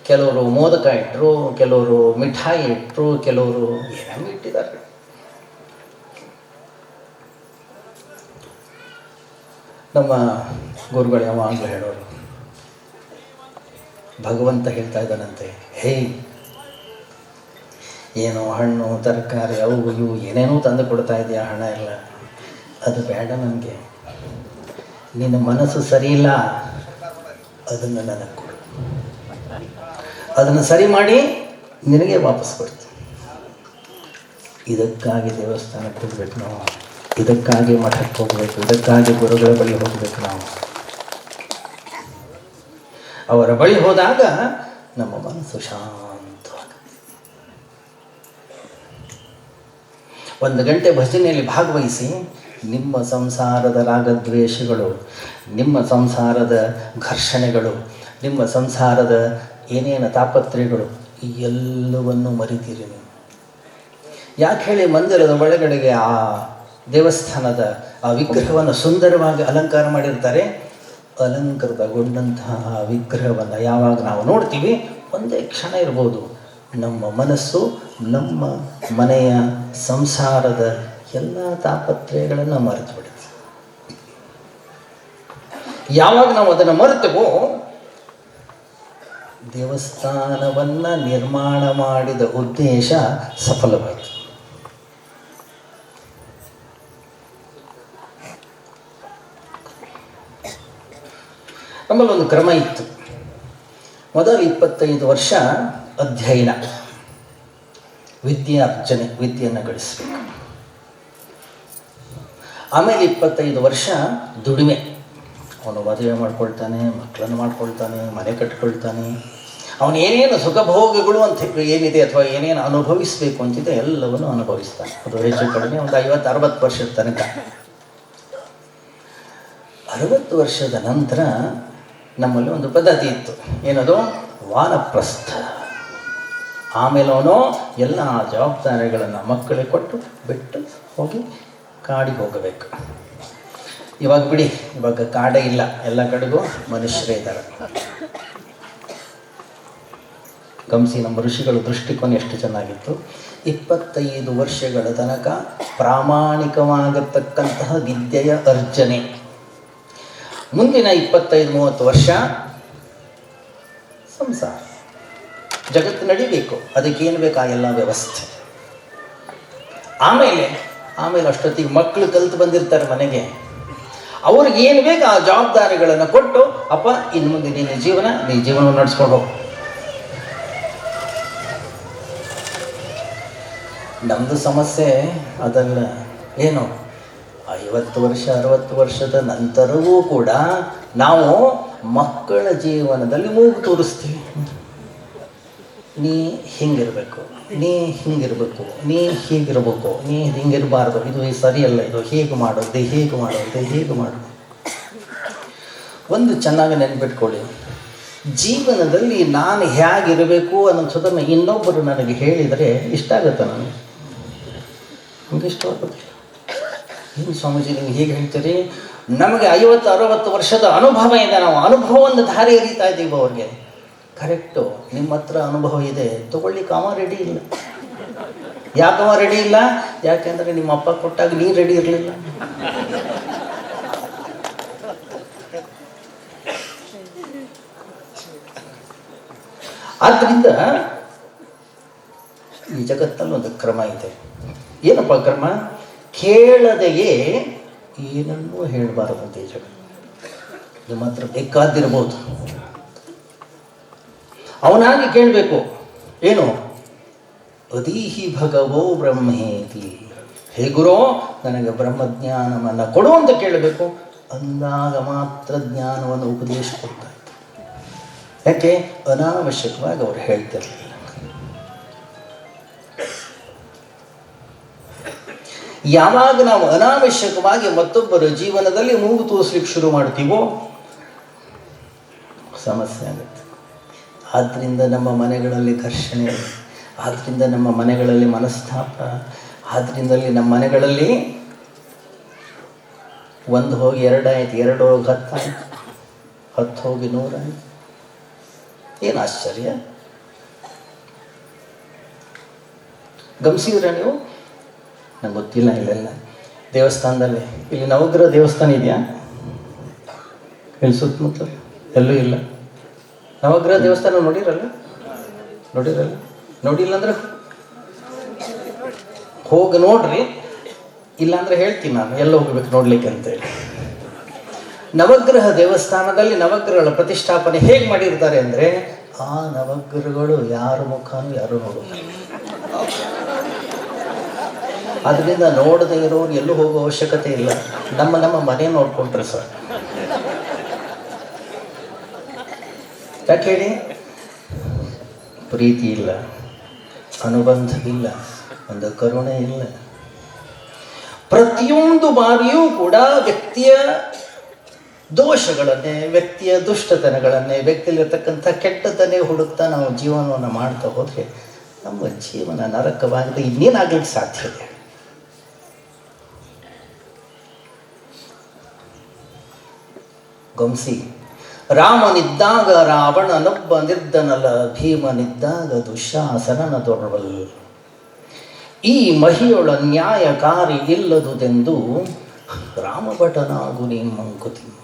ಕೆಲವರು ಮೋದಕ ಇಟ್ಟರು, ಕೆಲವರು ಮಿಠಾಯಿ ಇಟ್ಟರು, ಕೆಲವರು ಏನೇನು ಇಟ್ಟಿದ್ದಾರೆ. ನಮ್ಮ ಗುರುಗಳು ಯಾವಾಗಲೂ ಹೇಳೋರು, ಭಗವಂತ ಹೇಳ್ತಾ ಇದ್ದಾನಂತೆ, ಹೇ ಏನು ಹಣ್ಣು ತರಕಾರಿ ಅವು ಇವು ಏನೇನೋ ತಂದು ಕೊಡ್ತಾ ಇದೆಯಾ, ಹಣ ಎಲ್ಲ, ಅದು ಬೇಡ ನನಗೆ. ನಿನ್ನ ಮನಸ್ಸು ಸರಿ ಇಲ್ಲ, ಅದನ್ನು ನನಗೆ ಕೊಡು. ಅದನ್ನು ಸರಿ ಮಾಡಿ ನಿನಗೆ ವಾಪಸ್ ಕೊಡ್ತೀನಿ. ಇದಕ್ಕಾಗಿ ದೇವಸ್ಥಾನಕ್ಕೆ ಹೋಗ್ಬೇಕು ನಾವು, ಇದಕ್ಕಾಗಿ ಮಠಕ್ಕೆ ಹೋಗಬೇಕು, ಇದಕ್ಕಾಗಿ ಗುರುಗಳ ಬಳಿ ಹೋಗಬೇಕು ನಾವು. ಅವರ ಬಳಿ ಹೋದಾಗ ನಮ್ಮ ಮನಸ್ಸು ಶಾಂತವಾಗುತ್ತೆ. 1 ಗಂಟೆ ಭಜನೆಯಲ್ಲಿ ಭಾಗವಹಿಸಿ ನಿಮ್ಮ ಸಂಸಾರದ ರಾಗದ್ವೇಷಗಳು, ನಿಮ್ಮ ಸಂಸಾರದ ಘರ್ಷಣೆಗಳು, ನಿಮ್ಮ ಸಂಸಾರದ ಏನೇನು ತಾಪತ್ರೆಗಳು ಈ ಎಲ್ಲವನ್ನು ಮರಿತೀರಿ ನೀವು. ಯಾಕೆ ಹೇಳಿ, ಮಂದಿರದ ಒಳಗಡೆಗೆ ಆ ದೇವಸ್ಥಾನದ ಆ ವಿಗ್ರಹವನ್ನು ಸುಂದರವಾಗಿ ಅಲಂಕಾರ ಮಾಡಿರ್ತಾರೆ. ಅಲಂಕೃತಗೊಂಡಂತಹ ವಿಗ್ರಹವನ್ನು ಯಾವಾಗ ನಾವು ನೋಡ್ತೀವಿ, ಒಂದೇ ಕ್ಷಣ ಇರ್ಬೋದು ನಮ್ಮ ಮನಸ್ಸು ನಮ್ಮ ಮನೆಯ ಸಂಸಾರದ ಎಲ್ಲ ತಾಪತ್ರೆಗಳನ್ನು ಮರೆತು ಬಿಡುತ್ತೆ. ಯಾವಾಗ ನಾವು ಅದನ್ನು ಮರೆತವೋ, ದೇವಸ್ಥಾನವನ್ನು ನಿರ್ಮಾಣ ಮಾಡಿದ ಉದ್ದೇಶ ಸಫಲವಾಯಿತು. ನಮ್ಮಲ್ಲಿ ಒಂದು ಕ್ರಮ ಇತ್ತು. ಮೊದಲು 25 ವರ್ಷ ಅಧ್ಯಯನ, ವಿದ್ಯಾರ್ಜನೆ, ವಿದ್ಯೆಯನ್ನು ಗಳಿಸಬೇಕು. ಆಮೇಲೆ 25 ವರ್ಷ ದುಡಿಮೆ. ಅವನು ಮದುವೆ ಮಾಡ್ಕೊಳ್ತಾನೆ, ಮಕ್ಕಳನ್ನು ಮಾಡ್ಕೊಳ್ತಾನೆ, ಮನೆ ಕಟ್ಕೊಳ್ತಾನೆ, ಅವನು ಏನೇನು ಸುಖಭೋಗಗಳು ಅಂತ ಏನಿದೆ ಅಥವಾ ಏನೇನು ಅನುಭವಿಸಬೇಕು ಅಂತಿದೆ ಎಲ್ಲವನ್ನು ಅನುಭವಿಸ್ತಾನೆ. ಅದು ಹೆಚ್ಚು ಕಡಿಮೆ ಒಂದು 50-60 ವರ್ಷದ ತನಕ. 60 ವರ್ಷದ ನಂತರ ನಮ್ಮಲ್ಲಿ ಒಂದು ಪದ್ಧತಿ ಇತ್ತು. ಏನದು? ವಾನಪ್ರಸ್ಥ. ಆಮೇಲೆ ಅವನು ಎಲ್ಲ ಜವಾಬ್ದಾರಿಗಳನ್ನು ಮಕ್ಕಳಿಗೆ ಕೊಟ್ಟು ಬಿಟ್ಟು ಹೋಗಿ ಕಾಡಿಗೆ ಹೋಗಬೇಕು. ಇವಾಗ ಬಿಡಿ, ಇವಾಗ ಕಾಡೇ ಇಲ್ಲ, ಎಲ್ಲ ಕಡೆಗೂ ಮನುಷ್ಯರೇ ಇದ್ದಾರೆ. ಗಮನಿಸಿ, ನಮ್ಮ ಋಷಿಗಳ ದೃಷ್ಟಿಕೋನ ಎಷ್ಟು ಚೆನ್ನಾಗಿತ್ತು. 25 ವರ್ಷಗಳ ತನಕ ಪ್ರಾಮಾಣಿಕವಾಗಿರ್ತಕ್ಕಂತಹ ವಿದ್ಯೆಯ ಅರ್ಜನೆ. ಮುಂದಿನ 25-30 ವರ್ಷ ಸಂಸಾರ, ಜಗತ್ತು ನಡಿಬೇಕು, ಅದಕ್ಕೇನು ಬೇಕು ಆ ಎಲ್ಲ ವ್ಯವಸ್ಥೆ. ಆಮೇಲೆ ಅಷ್ಟೊತ್ತಿಗೆ ಮಕ್ಕಳು ಕಲಿತು ಬಂದಿರ್ತಾರೆ ಮನೆಗೆ, ಅವ್ರಿಗೆ ಏನು ಬೇಕು ಆ ಜವಾಬ್ದಾರಿಗಳನ್ನು ಕೊಟ್ಟು, ಅಪ್ಪ ಇನ್ನು ಮುಂದೆ ನೀ ಜೀವನವನ್ನು ನಡೆಸ್ಕೊಂಡು ಹೋಗು. ನಮ್ಮದು ಸಮಸ್ಯೆ ಅದಲ್ಲ. ಏನು 50 ವರ್ಷ 60 ವರ್ಷದ ನಂತರವೂ ಕೂಡ ನಾವು ಮಕ್ಕಳ ಜೀವನದಲ್ಲಿ ಮೂಗು ತೋರಿಸ್ತೀವಿ. ನೀ ಹಿಂಗಿರಬೇಕು, ನೀ ಹಿಂಗಿರಬೇಕು, ನೀ ಹೀಗಿರ್ಬೇಕು, ನೀ ಹಿಂಗಿರಬಾರ್ದು, ಇದು ಸರಿಯಲ್ಲ, ಇದು ಹೀಗೆ ಮಾಡೋದು, ಹೀಗೆ ಮಾಡೋದು, ಹೀಗೆ ಮಾಡೋದು. ಒಂದು ಚೆನ್ನಾಗಿ ನೆನ್ಪಿಟ್ಕೊಳ್ಳಿ, ಜೀವನದಲ್ಲಿ ನಾನು ಹೇಗಿರಬೇಕು ಅನ್ನೋದನ್ನು ಇನ್ನೊಬ್ಬರು ನನಗೆ ಹೇಳಿದರೆ ಇಷ್ಟ ಆಗುತ್ತೆ. ನಮಗೆ ಇಷ್ಟವಾಗೋದಿಲ್ಲ. ಏನು ಸ್ವಾಮೀಜಿ ನೀವು ಹೀಗೆ ಹೇಳ್ತೀರಿ? ನಮಗೆ 50-60 ವರ್ಷದ ಅನುಭವ ಇದೆ, ನಾವು ಅನುಭವವನ್ನು ದಾರಿ ಎರೀತಾ ಇದ್ದೀವಿ ಅವ್ರಿಗೆ. ಕರೆಕ್ಟು, ನಿಮ್ಮ ಹತ್ರ ಅನುಭವ ಇದೆ, ತಗೊಳ್ಳಿಕ್ಕೆ ಅವ ರೆಡಿ ಇಲ್ಲ. ಯಾಕವ ರೆಡಿ ಇಲ್ಲ? ಯಾಕೆಂದರೆ ನಿಮ್ಮ ಅಪ್ಪ ಕೊಟ್ಟಾಗ ನೀ ರೆಡಿ ಇರಲಿಲ್ಲ. ಆದ್ದರಿಂದ ಈ ಜಗತ್ತಲ್ಲಿ ಒಂದು ಕ್ರಮ ಇದೆ. ಏನಪ್ಪ ಕ್ರಮ? ಕೇಳದೆಯೇ ಏನನ್ನೂ ಹೇಳಬಾರದಂತೆ ಈ ಜಗತ್ತು. ನಿಮ್ಮ ಹತ್ರ ಬೇಕಾದಿರ್ಬೋದು, ಅವನಾಗಿ ಕೇಳಬೇಕು. ಏನು? ಅದೀಹಿ ಭಗವೋ ಬ್ರಹ್ಮೇತಿ, ಹೇ ಗುರೋ ನನಗೆ ಬ್ರಹ್ಮಜ್ಞಾನವನ್ನು ಕೊಡು ಅಂತ ಕೇಳಬೇಕು. ಅಂದಾಗ ಮಾತ್ರ ಜ್ಞಾನವನ್ನು ಉಪದೇಶ ಕೊಡ್ತಾ ಇತ್ತು. ಯಾಕೆ? ಅನಾವಶ್ಯಕವಾಗಿ ಅವ್ರು ಹೇಳ್ತಿರಲಿಲ್ಲ. ಯಾವಾಗ ನಾವು ಅನಾವಶ್ಯಕವಾಗಿ ಮತ್ತೊಬ್ಬರ ಜೀವನದಲ್ಲಿ ಮೂಗು ತೋರಿಸ್ಲಿಕ್ಕೆ ಶುರು ಮಾಡ್ತೀವೋ ಸಮಸ್ಯೆ ಆಗುತ್ತೆ. ಆದ್ದರಿಂದ ನಮ್ಮ ಮನೆಗಳಲ್ಲಿ ಘರ್ಷಣೆ, ಆದ್ದರಿಂದ ನಮ್ಮ ಮನೆಗಳಲ್ಲಿ ಮನಸ್ತಾಪ, ಆದ್ದರಿಂದಲೇ ನಮ್ಮ ಮನೆಗಳಲ್ಲಿ 1 ಹೋಗಿ 2 ಆಯ್ತು, 2 ಹೋಗಿ 10 ಆಯ್ತು, 10 ಹೋಗಿ 100 ಆಯ್ತು. ಏನು ಆಶ್ಚರ್ಯ! ಗಮನಿಸಿದ್ರೆ ನೀವು? ನಂಗೆ ಗೊತ್ತಿಲ್ಲ. ಇಲ್ಲೆಲ್ಲ ದೇವಸ್ಥಾನದಲ್ಲಿ, ಇಲ್ಲಿ ನವಗ್ರಹ ದೇವಸ್ಥಾನ ಇದೆಯಾ? ಇಲ್ಲಿ ಸುತ್ತಮುತ್ತ ಎಲ್ಲೂ ಇಲ್ಲ. ನವಗ್ರಹ ದೇವಸ್ಥಾನ ನೋಡಿರಲ್ಲ? ನೋಡಿಲ್ಲ ಅಂದ್ರೆ ಹೋಗಿ ನೋಡ್ರಿ, ಇಲ್ಲಾಂದ್ರೆ ಹೇಳ್ತೀನಿ ನಾನು ಎಲ್ಲ ಹೋಗ್ಬೇಕು ನೋಡ್ಲಿಕ್ಕೆ ಅಂತೇಳಿ. ನವಗ್ರಹ ದೇವಸ್ಥಾನದಲ್ಲಿ ನವಗ್ರಹಗಳ ಪ್ರತಿಷ್ಠಾಪನೆ ಹೇಗೆ ಮಾಡಿರ್ತಾರೆ ಅಂದರೆ, ಆ ನವಗ್ರಹಗಳು ಯಾರ ಮುಖನೂ ಯಾರು ನೋಡೋದಿಲ್ಲ. ಅದರಿಂದ ನೋಡದೇ ಇರೋರು ಎಲ್ಲೂ ಹೋಗೋ ಅವಶ್ಯಕತೆ ಇಲ್ಲ. ನಮ್ಮ ಮನೆ ನೋಡ್ಕೊಂಡ್ರೆ ಸರ್. ಯಾಕೆ ಹೇಳಿ? ಪ್ರೀತಿ ಇಲ್ಲ, ಅನುಬಂಧವಿಲ್ಲ, ಒಂದು ಕರುಣೆ ಇಲ್ಲ. ಪ್ರತಿಯೊಂದು ಬಾರಿಯೂ ಕೂಡ ವ್ಯಕ್ತಿಯ ದೋಷಗಳನ್ನೇ, ವ್ಯಕ್ತಿಯ ದುಷ್ಟತನಗಳನ್ನೇ, ವ್ಯಕ್ತಿಯಲ್ಲಿರ್ತಕ್ಕಂಥ ಕೆಟ್ಟತನೇ ಹುಡುಕ್ತಾ ನಾವು ಜೀವನವನ್ನು ಮಾಡ್ತಾ ಹೋದರೆ ನಮ್ಮ ಜೀವನ ನರಕವಾಗದೆ ಇನ್ನೇನಾಗಲಿಕ್ಕೆ ಸಾಧ್ಯ ಇದೆ? ಗಮನಿಸಿ, ರಾಮನಿದ್ದಾಗ ರಾವಣನೊಬ್ಬ ನಿರ್ಧನಲ, ಭೀಮನಿದ್ದಾಗ ದುಶ್ಯಾಸನನ ದೊರವಲ್. ಈ ಮಹಿಯೊಳ ನ್ಯಾಯಕಾರಿ ಇಲ್ಲದುದೆಂದು ರಾಮಭಟನಾಗು ನೀ ಮಂಕುತಿಮ್ಮ.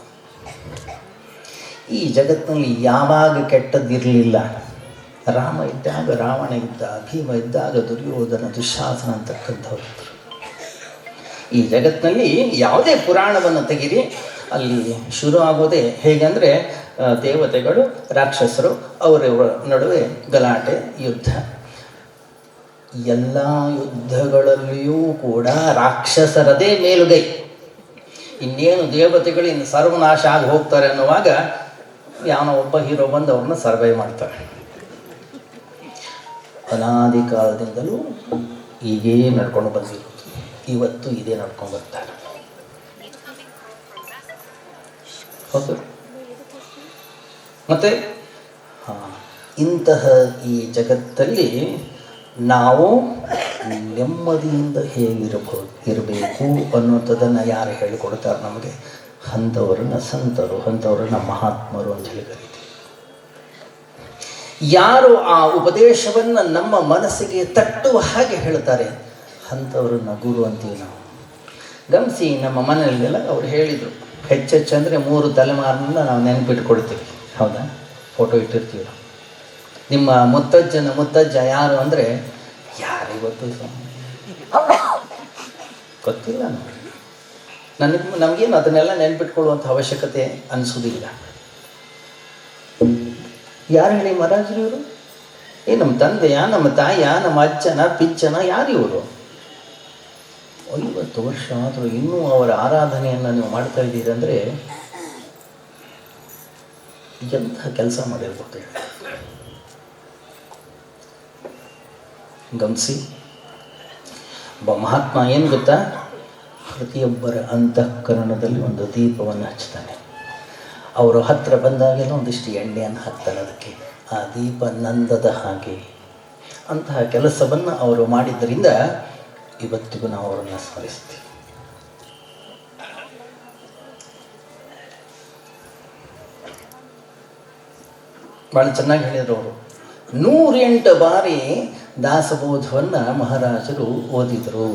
ಈ ಜಗತ್ತಿನಲ್ಲಿ ಯಾವಾಗ ಕೆಟ್ಟದ್ದಿರಲಿಲ್ಲ. ರಾಮ ಇದ್ದಾಗ ರಾವಣ ಇದ್ದ, ಭೀಮ ಇದ್ದಾಗ ದುರ್ಯೋಧನ, ದುಶ್ಯಾಸನ ಅಂತಕ್ಕಂಥವ್ರು. ಈ ಜಗತ್ತಿನಲ್ಲಿ ಯಾವುದೇ ಪುರಾಣವನ್ನು ತೆಗಿರಿ, ಅಲ್ಲಿ ಶುರು ಆಗೋದೇ ಹೇಗೆಂದರೆ ದೇವತೆಗಳು, ರಾಕ್ಷಸರು, ಅವರಿವರ ನಡುವೆ ಗಲಾಟೆ, ಯುದ್ಧ. ಎಲ್ಲ ಯುದ್ಧಗಳಲ್ಲಿಯೂ ಕೂಡ ರಾಕ್ಷಸರದೇ ಮೇಲುಗೈ. ಇನ್ನೇನು ದೇವತೆಗಳು ಇನ್ನು ಸರ್ವನಾಶ ಆಗಿ ಹೋಗ್ತಾರೆ ಅನ್ನುವಾಗ ಯಾವನೋ ಒಬ್ಬ ಹೀರೋ ಬಂದು ಅವ್ರನ್ನ ಸರ್ವೈವ್ ಮಾಡ್ತಾರೆ. ಅನಾದಿ ಕಾಲದಿಂದಲೂ ಹೀಗೇ ನಡ್ಕೊಂಡು ಬಂದಿರೋದು, ಇವತ್ತು ಇದೇ ನಡ್ಕೊಂಡು ಬರ್ತಾರೆ. ಹೌದು. ಮತ್ತು ಇಂತಹ ಈ ಜಗತ್ತಲ್ಲಿ ನಾವು ನೆಮ್ಮದಿಯಿಂದ ಇರಬೇಕು ಅನ್ನೋಂಥದ್ದನ್ನು ಯಾರು ಹೇಳಿಕೊಡ್ತಾರೆ ನಮಗೆ? ಅಂಥವ್ರನ್ನ ಸಂತರು, ಅಂಥವ್ರನ್ನ ಮಹಾತ್ಮರು ಅಂತ ಹೇಳಿ ಕರೀತೀವಿ. ಯಾರು ಆ ಉಪದೇಶವನ್ನು ನಮ್ಮ ಮನಸ್ಸಿಗೆ ತಟ್ಟುವ ಹಾಗೆ ಹೇಳ್ತಾರೆ ಅಂಥವ್ರನ್ನ ಗುರು ಅಂತೀವಿ ನಾವು. ಗಮನಿಸಿ, ನಮ್ಮ ಮನೆಯಲ್ಲೆಲ್ಲ ಅವ್ರು ಹೇಳಿದರು, ಹೆಚ್ಚೆಚ್ಚು ಅಂದರೆ 3 ತಲೆಮಾರಿನಿಂದ ನಾವು ನೆನಪಿಟ್ಕೊಳ್ತೀವಿ. ಹೌದಾ? ಫೋಟೋ ಇಟ್ಟಿರ್ತೀವಿ. ನಿಮ್ಮ ಮುತ್ತಜ್ಜ ಯಾರು ಅಂದರೆ ಯಾರಿಗೊತ್ತು? ಗೊತ್ತಿಲ್ಲ ನಮಗೇನು ಅದನ್ನೆಲ್ಲ ನೆನ್ಪಿಟ್ಕೊಳ್ಳುವಂಥ ಅವಶ್ಯಕತೆ ಅನಿಸೋದಿಲ್ಲ. ಯಾರು ಹೇಳಿ ಮಹಾರಾಜರು ಇವರು? ನಮ್ಮ ತಂದೆಯ, ನಮ್ಮ ತಾಯಿಯ, ನಮ್ಮ ಅಜ್ಜನ, ಪಿಚ್ಚನ, ಯಾರು ಇವರು? 50 ವರ್ಷ ಆದರೂ ಇನ್ನೂ ಅವರ ಆರಾಧನೆಯನ್ನು ನೀವು ಮಾಡ್ತಾ ಇದ್ದೀರಿ ಅಂದರೆ ಎಂಥ ಕೆಲಸ ಮಾಡಿರ್ಬೋದು. ಗಮನಿಸಿ, ಒಬ್ಬ ಮಹಾತ್ಮ ಏನು ಗೊತ್ತಾ? ಪ್ರತಿಯೊಬ್ಬರ ಅಂತಃಕರಣದಲ್ಲಿ ಒಂದು ದೀಪವನ್ನು ಹಚ್ತಾನೆ. ಅವರು ಹತ್ತಿರ ಬಂದಾಗೆಲ್ಲ ಒಂದಿಷ್ಟು ಎಣ್ಣೆಯನ್ನು ಹಾಕ್ತಾನೆ ಅದಕ್ಕೆ, ಆ ದೀಪ ನಂದದ ಹಾಗೆ. ಅಂತಹ ಕೆಲಸವನ್ನು ಅವರು ಮಾಡಿದ್ದರಿಂದ ಇವತ್ತಿಗೂ ನಾವು ಅವರನ್ನು ಸ್ಮರಿಸ್ತೀವಿ. ಭಾಳ ಚೆನ್ನಾಗಿ ಹೇಳಿದರು ಅವರು. 108 ಬಾರಿ ದಾಸಬೋಧವನ್ನು ಮಹಾರಾಜರು ಓದಿದರು.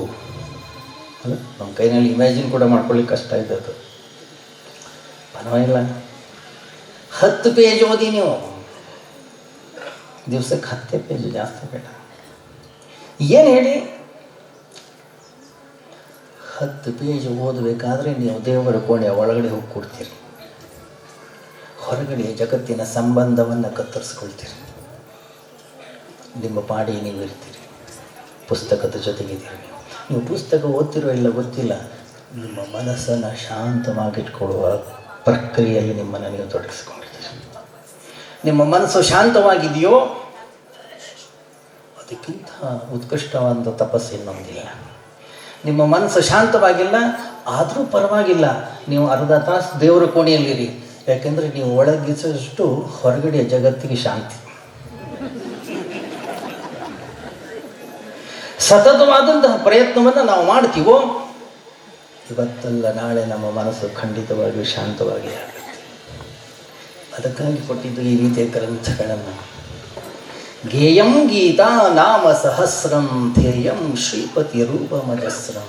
ನಮ್ಮ ಕೈನಲ್ಲಿ ಇಮ್ಯಾಜಿನ್ ಕೂಡ ಮಾಡ್ಕೊಳ್ಳಿಕ್ಕೆ ಕಷ್ಟ ಇದ್ದದ್ದು. ಪರವಾಗಿಲ್ಲ, 10 ಪೇಜ್ ಓದಿ ನೀವು. ದಿವಸಕ್ಕೆ 10 ಪೇಜ್, ಜಾಸ್ತಿ ಬೇಡ. ಏನು ಹೇಳಿ, 10 ಪೇಜ್ ಓದಬೇಕಾದ್ರೆ ನೀವು ದೇವರ ಕೋಣೆಯ ಒಳಗಡೆ ಹೋಗಿ ಕೊಡ್ತೀರಿ, ಹೊರಗಡೆ ಜಗತ್ತಿನ ಸಂಬಂಧವನ್ನು ಕತ್ತರಿಸ್ಕೊಳ್ತೀರಿ. ನಿಮ್ಮ ಪಾಡಿ ನೀವು ಇರ್ತೀರಿ, ಪುಸ್ತಕದ ಜೊತೆಗಿದ್ದೀರಿ. ನೀವು ಪುಸ್ತಕ ಓದ್ತಿರೋ ಇಲ್ಲ ಗೊತ್ತಿಲ್ಲ, ನಿಮ್ಮ ಮನಸ್ಸನ್ನು ಶಾಂತವಾಗಿಟ್ಕೊಳ್ಳುವ ಪ್ರಕ್ರಿಯೆಯಲ್ಲಿ ನಿಮ್ಮನ್ನು ನೀವು ತೊಡಗಿಸ್ಕೊಂಡಿದ್ದೀರಿ. ನಿಮ್ಮ ಮನಸ್ಸು ಶಾಂತವಾಗಿದೆಯೋ ಅದಕ್ಕಿಂತ ಉತ್ಕೃಷ್ಟವಾದ ತಪಸ್ಸು ಇನ್ನೊಂದಿಲ್ಲ. ನಿಮ್ಮ ಮನಸ್ಸು ಶಾಂತವಾಗಿಲ್ಲ ಆದರೂ ಪರವಾಗಿಲ್ಲ, ನೀವು ಅರ್ಧ ತಾಸು ದೇವರ ಕೋಣೆಯಲ್ಲಿರಿ. ಯಾಕೆಂದರೆ ನೀವು ಒಳಗಿಸಷ್ಟು ಹೊರಗಡೆಯ ಜಗತ್ತಿಗೆ ಶಾಂತಿ. ಸತತವಾದಂತಹ ಪ್ರಯತ್ನವನ್ನು ನಾವು ಮಾಡ್ತೀವೋ ಇವತ್ತಲ್ಲ ನಾಳೆ ನಮ್ಮ ಮನಸ್ಸು ಖಂಡಿತವಾಗಿಯೂ ಶಾಂತವಾಗಿ ಆಗುತ್ತೆ. ಅದಕ್ಕಾಗಿ ಕೊಟ್ಟಿದ್ದು ಈ ರೀತಿಯ ಗ್ರಂಥಗಳನ್ನು. ಗೇಯಂ ಗೀತಾ ನಾಮ ಸಹಸ್ರಂ ಧ್ಯೇಯಂ ಶ್ರೀಪತಿ ರೂಪಮಜಸ್ರಂ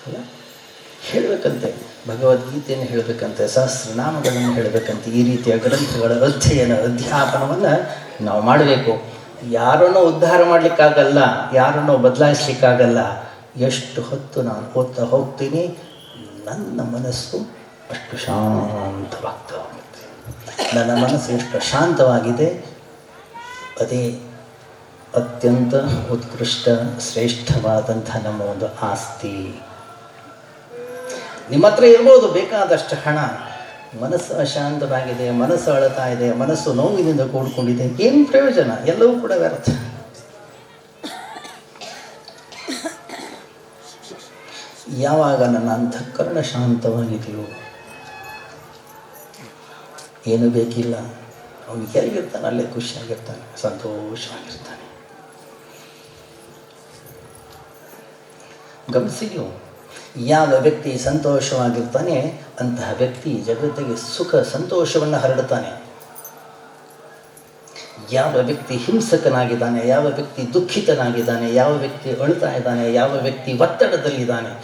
ಅಲ್ಲ ಹೇಳಬೇಕಂತೆ, ಭಗವದ್ಗೀತೆಯನ್ನು ಹೇಳಬೇಕಂತೆ, ಸಹಸ್ರನಾಮಗಳನ್ನು ಹೇಳಬೇಕಂತೆ. ಈ ರೀತಿಯ ಗ್ರಂಥಗಳ ಅಧ್ಯಾಪನವನ್ನು ನಾವು ಮಾಡಬೇಕು. ಯಾರನ್ನೋ ಉದ್ಧಾರ ಮಾಡಲಿಕ್ಕಾಗಲ್ಲ, ಯಾರನ್ನೋ ಬದಲಾಯಿಸ್ಲಿಕ್ಕಾಗಲ್ಲ. ಎಷ್ಟು ಹೊತ್ತು ನಾನು ಓದ್ತಾ ಹೋಗ್ತೀನಿ ನನ್ನ ಮನಸ್ಸು ಅಷ್ಟು ಶಾಂತವಾಗ್ತಾ ಹೋಗುತ್ತೆ. ನನ್ನ ಮನಸ್ಸು ಎಷ್ಟು ಶಾಂತವಾಗಿದೆ ಅದೇ ಅತ್ಯಂತ ಉತ್ಕೃಷ್ಟ ಶ್ರೇಷ್ಠವಾದಂಥ ನಮ್ಮ ಒಂದು ಆಸ್ತಿ. ನಿಮ್ಮ ಹತ್ರ ಇರ್ಬೋದು ಬೇಕಾದಷ್ಟು ಹಣ, ಮನಸ್ಸು ಅಶಾಂತವಾಗಿದೆ, ಮನಸ್ಸು ಅಳತಾ ಇದೆ, ಮನಸ್ಸು ನೋವಿನಿಂದ ಕೂಡ್ಕೊಂಡಿದೆ, ಏನು ಪ್ರಯೋಜನ? ಎಲ್ಲವೂ ಕೂಡ ವ್ಯರ್ಥ. ಯಾವಾಗ ನನ್ನ ಅಂತಃಕರಣ ಶಾಂತವಾಗಿದೆಯೋ ಏನು ಬೇಕಿಲ್ಲ, ಅವನು ಹೇಗಿರ್ತಾನೆ ಅಲ್ಲೇ ಖುಷಿಯಾಗಿರ್ತಾನೆ, ಸಂತೋಷವಾಗಿರ್ತಾನೆ. ಗಮನಿಸಿ ನೀವು, ಯಾವ ವ್ಯಕ್ತಿ ಸಂತೋಷವಾಗಿರ್ತಾನೆ ಅಂತಹ ವ್ಯಕ್ತಿ ಜಗತ್ತಿಗೆ ಸುಖ ಸಂತೋಷವನ್ನು ಹರಡುತ್ತಾನೆ. ಯಾವ ವ್ಯಕ್ತಿ ಹಿಂಸಕನಾಗಿದ್ದಾನೆ, ಯಾವ ವ್ಯಕ್ತಿ ದುಃಖಿತನಾಗಿದ್ದಾನೆ, ಯಾವ ವ್ಯಕ್ತಿ ಅಳುತ್ತಾ ಇದ್ದಾನೆ, ಯಾವ ವ್ಯಕ್ತಿ ಒತ್ತಡದಲ್ಲಿದ್ದಾನೆ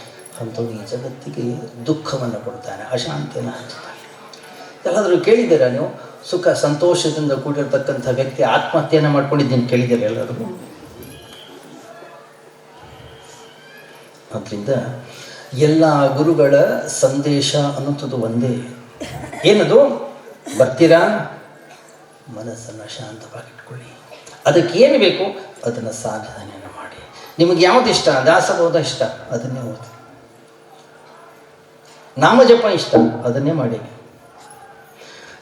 ಅಂಥವ್ರು ಈ ಜಗತ್ತಿಗೆ ದುಃಖವನ್ನು ಕೊಡ್ತಾನೆ, ಅಶಾಂತಿಯನ್ನು ಹಂಚುತ್ತಾನೆ. ಎಲ್ಲಾದರೂ ಕೇಳಿದ್ದೀರಾ ನೀವು? ಸುಖ ಸಂತೋಷದಿಂದ ಕೂಡಿರ್ತಕ್ಕಂಥ ವ್ಯಕ್ತಿ ಆತ್ಮಹತ್ಯೆಯನ್ನು ಮಾಡ್ಕೊಂಡಿದ್ದೀನಿ ಕೇಳಿದ್ದೀರಾ ಎಲ್ಲರೂ? ಆದ್ದರಿಂದ ಎಲ್ಲ ಗುರುಗಳ ಸಂದೇಶ ಅನ್ನುವಂಥದ್ದು ಒಂದೇ. ಏನದು? ಬರ್ತೀರಾ? ಮನಸ್ಸನ್ನು ಶಾಂತವಾಗಿಟ್ಕೊಳ್ಳಿ. ಅದಕ್ಕೆ ಏನು ಬೇಕು ಅದನ್ನು ಸಾಧನೆಯನ್ನು ಮಾಡಿ. ನಿಮಗೆ ಯಾವುದು ಇಷ್ಟ? ದಾಸಬೋಧ ಇಷ್ಟ, ಅದನ್ನೇ ಓದಿ. ನಾಮಜಪ ಇಷ್ಟ, ಅದನ್ನೇ ಮಾಡಿ.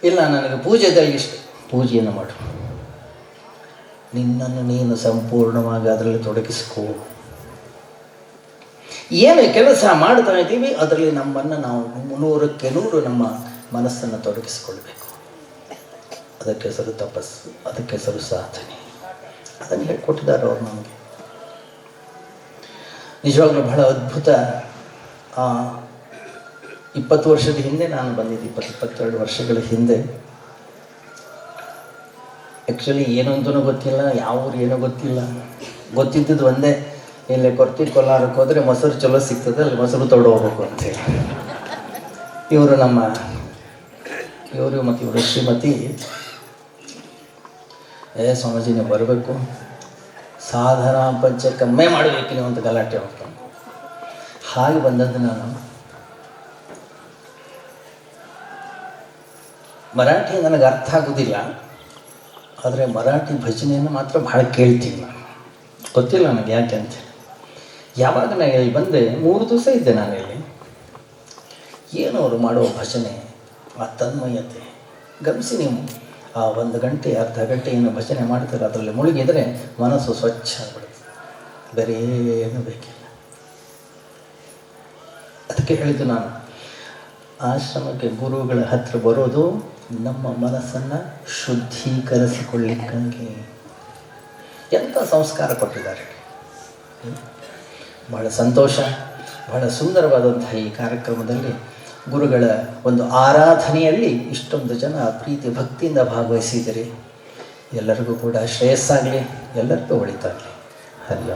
ಇಲ್ಲ ನನಗೆ ಪೂಜೆದಲ್ಲಿ ಇಷ್ಟ, ಪೂಜೆಯನ್ನು ಮಾಡು. ನಿನ್ನನ್ನು ನೀನು ಸಂಪೂರ್ಣವಾಗಿ ಅದರಲ್ಲಿ ತೊಡಗಿಸ್ಕೋ. ಏನು ಕೆಲಸ ಮಾಡ್ತಾ ಇದ್ದೀವಿ ಅದರಲ್ಲಿ ನಮ್ಮನ್ನು ನಾವು 100ಕ್ಕೆ 100 ನಮ್ಮ ಮನಸ್ಸನ್ನು ತೊಡಗಿಸ್ಕೊಳ್ಬೇಕು. ಅದಕ್ಕೆ ಹೆಸರು ತಪಸ್ಸು, ಅದಕ್ಕೆ ಹೆಸರು ಸಾಧನೆ. ಅದನ್ನು ಹೇಳ್ಕೊಟ್ಟಿದ್ದಾರೆ ಅವರು ನಮಗೆ. ನಿಜವಾಗ್ಲೂ ಬಹಳ ಅದ್ಭುತ. 20 ವರ್ಷದ ಹಿಂದೆ ನಾನು ಬಂದಿದ್ದೆ, 22 ವರ್ಷಗಳ ಹಿಂದೆ. ಆ್ಯಕ್ಚುಲಿ ಏನು ಅಂತಲೂ ಗೊತ್ತಿಲ್ಲ, ಯಾವ ಊರು ಏನೋ ಗೊತ್ತಿಲ್ಲ. ಗೊತ್ತಿದ್ದದ್ದು ಒಂದೇ, ಇಲ್ಲೇ ಕೊರ್ತಿ ಕೊಲ್ಲಾರಕ್ಕೆ ಹೋದರೆ ಮೊಸರು ಚಲೋ ಸಿಗ್ತದೆ, ಅಲ್ಲಿ ಮೊಸರು ತೊಗೊಂಡೋಗ್ಬೇಕು ಅಂತೇಳಿ. ಇವರು ಮತ್ತು ಇವರು ಶ್ರೀಮತಿ, ಸ್ವಾಮೀಜಿ ನೀವು ಬರಬೇಕು, ಸಾಧನಾ ಪಂಚ ಕಮ್ಮಿ ಮಾಡಬೇಕು ನೀವು ಅಂತ ಗಲಾಟೆ ಹೋಗ್ತಾನೆ. ಹಾಗೆ ಬಂದದ್ದು ನಾನು. ಮರಾಠಿ ನನಗೆ ಅರ್ಥ ಆಗೋದಿಲ್ಲ, ಆದರೆ ಮರಾಠಿ ಭಜನೆಯನ್ನು ಮಾತ್ರ ಭಾಳ ಕೇಳ್ತೀನಿ ನಾನು. ಗೊತ್ತಿಲ್ಲ ನನಗೆ ಯಾಕೆ ಅಂತ. ಯಾವಾಗ ನಾನು ಇಲ್ಲಿ ಬಂದೆ 3 ದಿವಸ ಇದ್ದೆ ನಾನು ಇಲ್ಲಿ. ಏನು ಅವರು ಮಾಡುವ ಭಜನೆ, ಆ ತನ್ಮಯತೆ ಗಮನಿಸಿ ನೀವು. ಆ 1 ಗಂಟೆ ಅರ್ಧ ಗಂಟೆ ಏನು ಭಜನೆ ಮಾಡ್ತಾರೆ ಅದರಲ್ಲಿ ಮುಳುಗಿದರೆ ಮನಸ್ಸು ಸ್ವಚ್ಛ ಆಗ್ಬಿಡುತ್ತೆ, ಬೇರೆ ಏನು ಬೇಕಿಲ್ಲ. ಅದಕ್ಕೆ ಹೇಳಿದ್ದು ನಾನು, ಆಶ್ರಮಕ್ಕೆ ಗುರುಗಳ ಹತ್ತಿರ ಬರೋದು ನಮ್ಮ ಮನಸ್ಸನ್ನು ಶುದ್ಧೀಕರಿಸಿಕೊಳ್ಳಿಕ್ಕಾಗಿ. ಎಂಥ ಸಂಸ್ಕಾರ ಕೊಟ್ಟಿದ್ದಾರೆ. ಬಹಳ ಸಂತೋಷ. ಬಹಳ ಸುಂದರವಾದಂತಹ ಈ ಕಾರ್ಯಕ್ರಮದಲ್ಲಿ ಗುರುಗಳ ಒಂದು ಆರಾಧನೆಯಲ್ಲಿ ಇಷ್ಟೊಂದು ಜನ ಪ್ರೀತಿ ಭಕ್ತಿಯಿಂದ ಭಾಗವಹಿಸಿದ್ದೀರಿ. ಎಲ್ಲರಿಗೂ ಕೂಡ ಶ್ರೇಯಸ್ಸಾಗಲಿ, ಎಲ್ಲರಿಗೂ ಒಳಿತಾಗಲಿ. ಹರಿಯ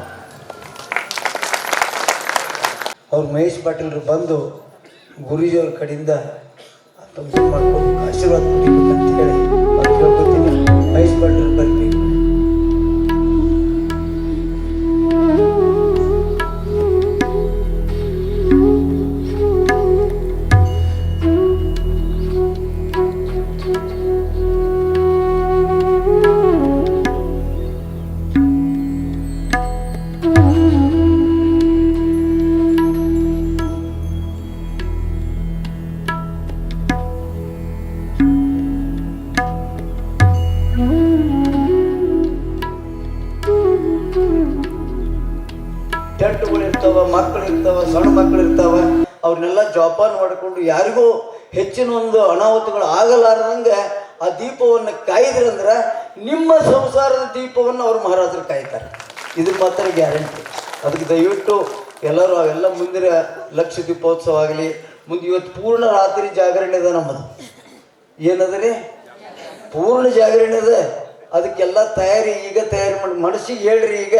ಅವ್ರು ಮಹೇಶ್ ಪಾಟೀಲ್ರು ಬಂದು ಗುರೂಜಿಯವ್ರ ಕಡೆಯಿಂದ ಮಾಡ್ಕೊಂಡು ಆಶೀರ್ವಾದ ಕೊಟ್ಟಿಬೇಕಂತ ಹೇಳಿ ಅವ್ರು ಕೇಳ್ಕೊತೀನಿ. ಮಹೇಶ್ ಪಾಟೀಲ್ ಬರಬೇಕು. ಇರ್ತಾವ, ಮಕ್ಕಳು ಇರ್ತಾವ, ಸಣ್ಣ ಮಕ್ಕಳು ಇರ್ತಾವ, ಅವ್ರನ್ನೆಲ್ಲ ಜೋಪಾನ ಮಾಡಿಕೊಂಡು ಯಾರಿಗೂ ಹೆಚ್ಚಿನ ಒಂದು ಅನಾಹುತಗಳು ಆಗಲಾರ್ದಂಗೆ ಆ ದೀಪವನ್ನು ಕಾಯ್ದ್ರಂದ್ರೆ ನಿಮ್ಮ ಸಂಸಾರದ ದೀಪವನ್ನು ಅವ್ರು ಮಹಾರಾಜರು ಕಾಯ್ತಾರೆ. ಇದು ಮಾತ್ರ ಗ್ಯಾರಂಟಿ. ಅದಕ್ಕೆ ದಯವಿಟ್ಟು ಎಲ್ಲರೂ ಅವೆಲ್ಲ ಮುಂದಿನ ಲಕ್ಷ ದೀಪೋತ್ಸವ ಆಗಲಿ, ಮುಂದೆ ಇವತ್ತು ಪೂರ್ಣ ರಾತ್ರಿ ಜಾಗರಣೆ ಇದೆ ನಮ್ಮದು. ಏನದ್ರಿ ಪೂರ್ಣ ಜಾಗರಣೆ ಇದೆ. ಅದಕ್ಕೆಲ್ಲ ಈಗ ತಯಾರಿ ಮಾಡಿ ಮನಸ್ಸಿಗೆ ಹೇಳ್ರಿ, ಈಗ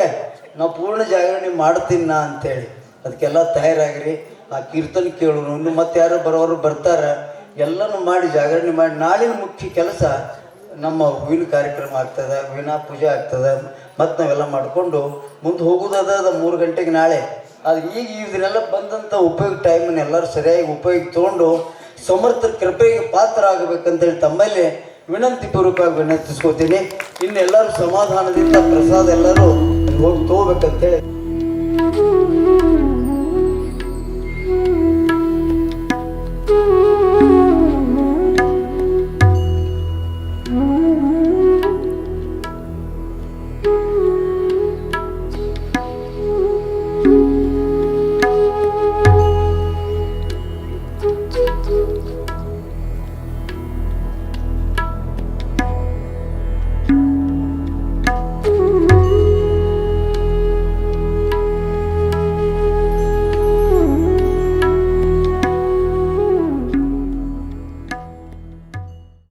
ನಾವು ಪೂರ್ಣ ಜಾಗರಣೆ ಮಾಡ್ತೀನಿ ನಾ ಅಂತೇಳಿ ಅದಕ್ಕೆಲ್ಲ ತಯಾರಾಗಿರಿ. ಆ ಕೀರ್ತನೆ ಕೇಳೋನು, ಇನ್ನು ಮತ್ತೆ ಯಾರು ಬರೋರು ಬರ್ತಾರೆ, ಎಲ್ಲನೂ ಮಾಡಿ ಜಾಗರಣೆ ಮಾಡಿ. ನಾಳಿನ ಮುಖ್ಯ ಕೆಲಸ ನಮ್ಮ ಹೂವಿನ ಕಾರ್ಯಕ್ರಮ ಆಗ್ತದೆ, ಹೂವಿನ ಪೂಜೆ ಆಗ್ತದೆ. ಮತ್ತು ನಾವೆಲ್ಲ ಮಾಡಿಕೊಂಡು ಮುಂದೆ ಹೋಗೋದದ 3 ಗಂಟೆಗೆ ನಾಳೆ. ಅದು ಈಗ ಇದನ್ನೆಲ್ಲ ಬಂದಂಥ ಉಪಯೋಗ ಟೈಮನ್ನು ಎಲ್ಲರೂ ಸರಿಯಾಗಿ ಉಪಯೋಗ ತೊಗೊಂಡು ಸಮರ್ಥ ಕೃಪೆಗೆ ಪಾತ್ರ ಆಗಬೇಕಂತೇಳಿ ತಮ್ಮಲ್ಲಿ ವಿನಂತಿಪೂರ್ವಕವಾಗಿ ವಿನಂತಿಸ್ಕೋತೀನಿ. ಇನ್ನೆಲ್ಲರೂ ಸಮಾಧಾನದಿಂದ ಪ್ರಸಾದ ಎಲ್ಲರೂ ಹೋಗಿ ತಗೋಬೇಕಂತೇಳಿ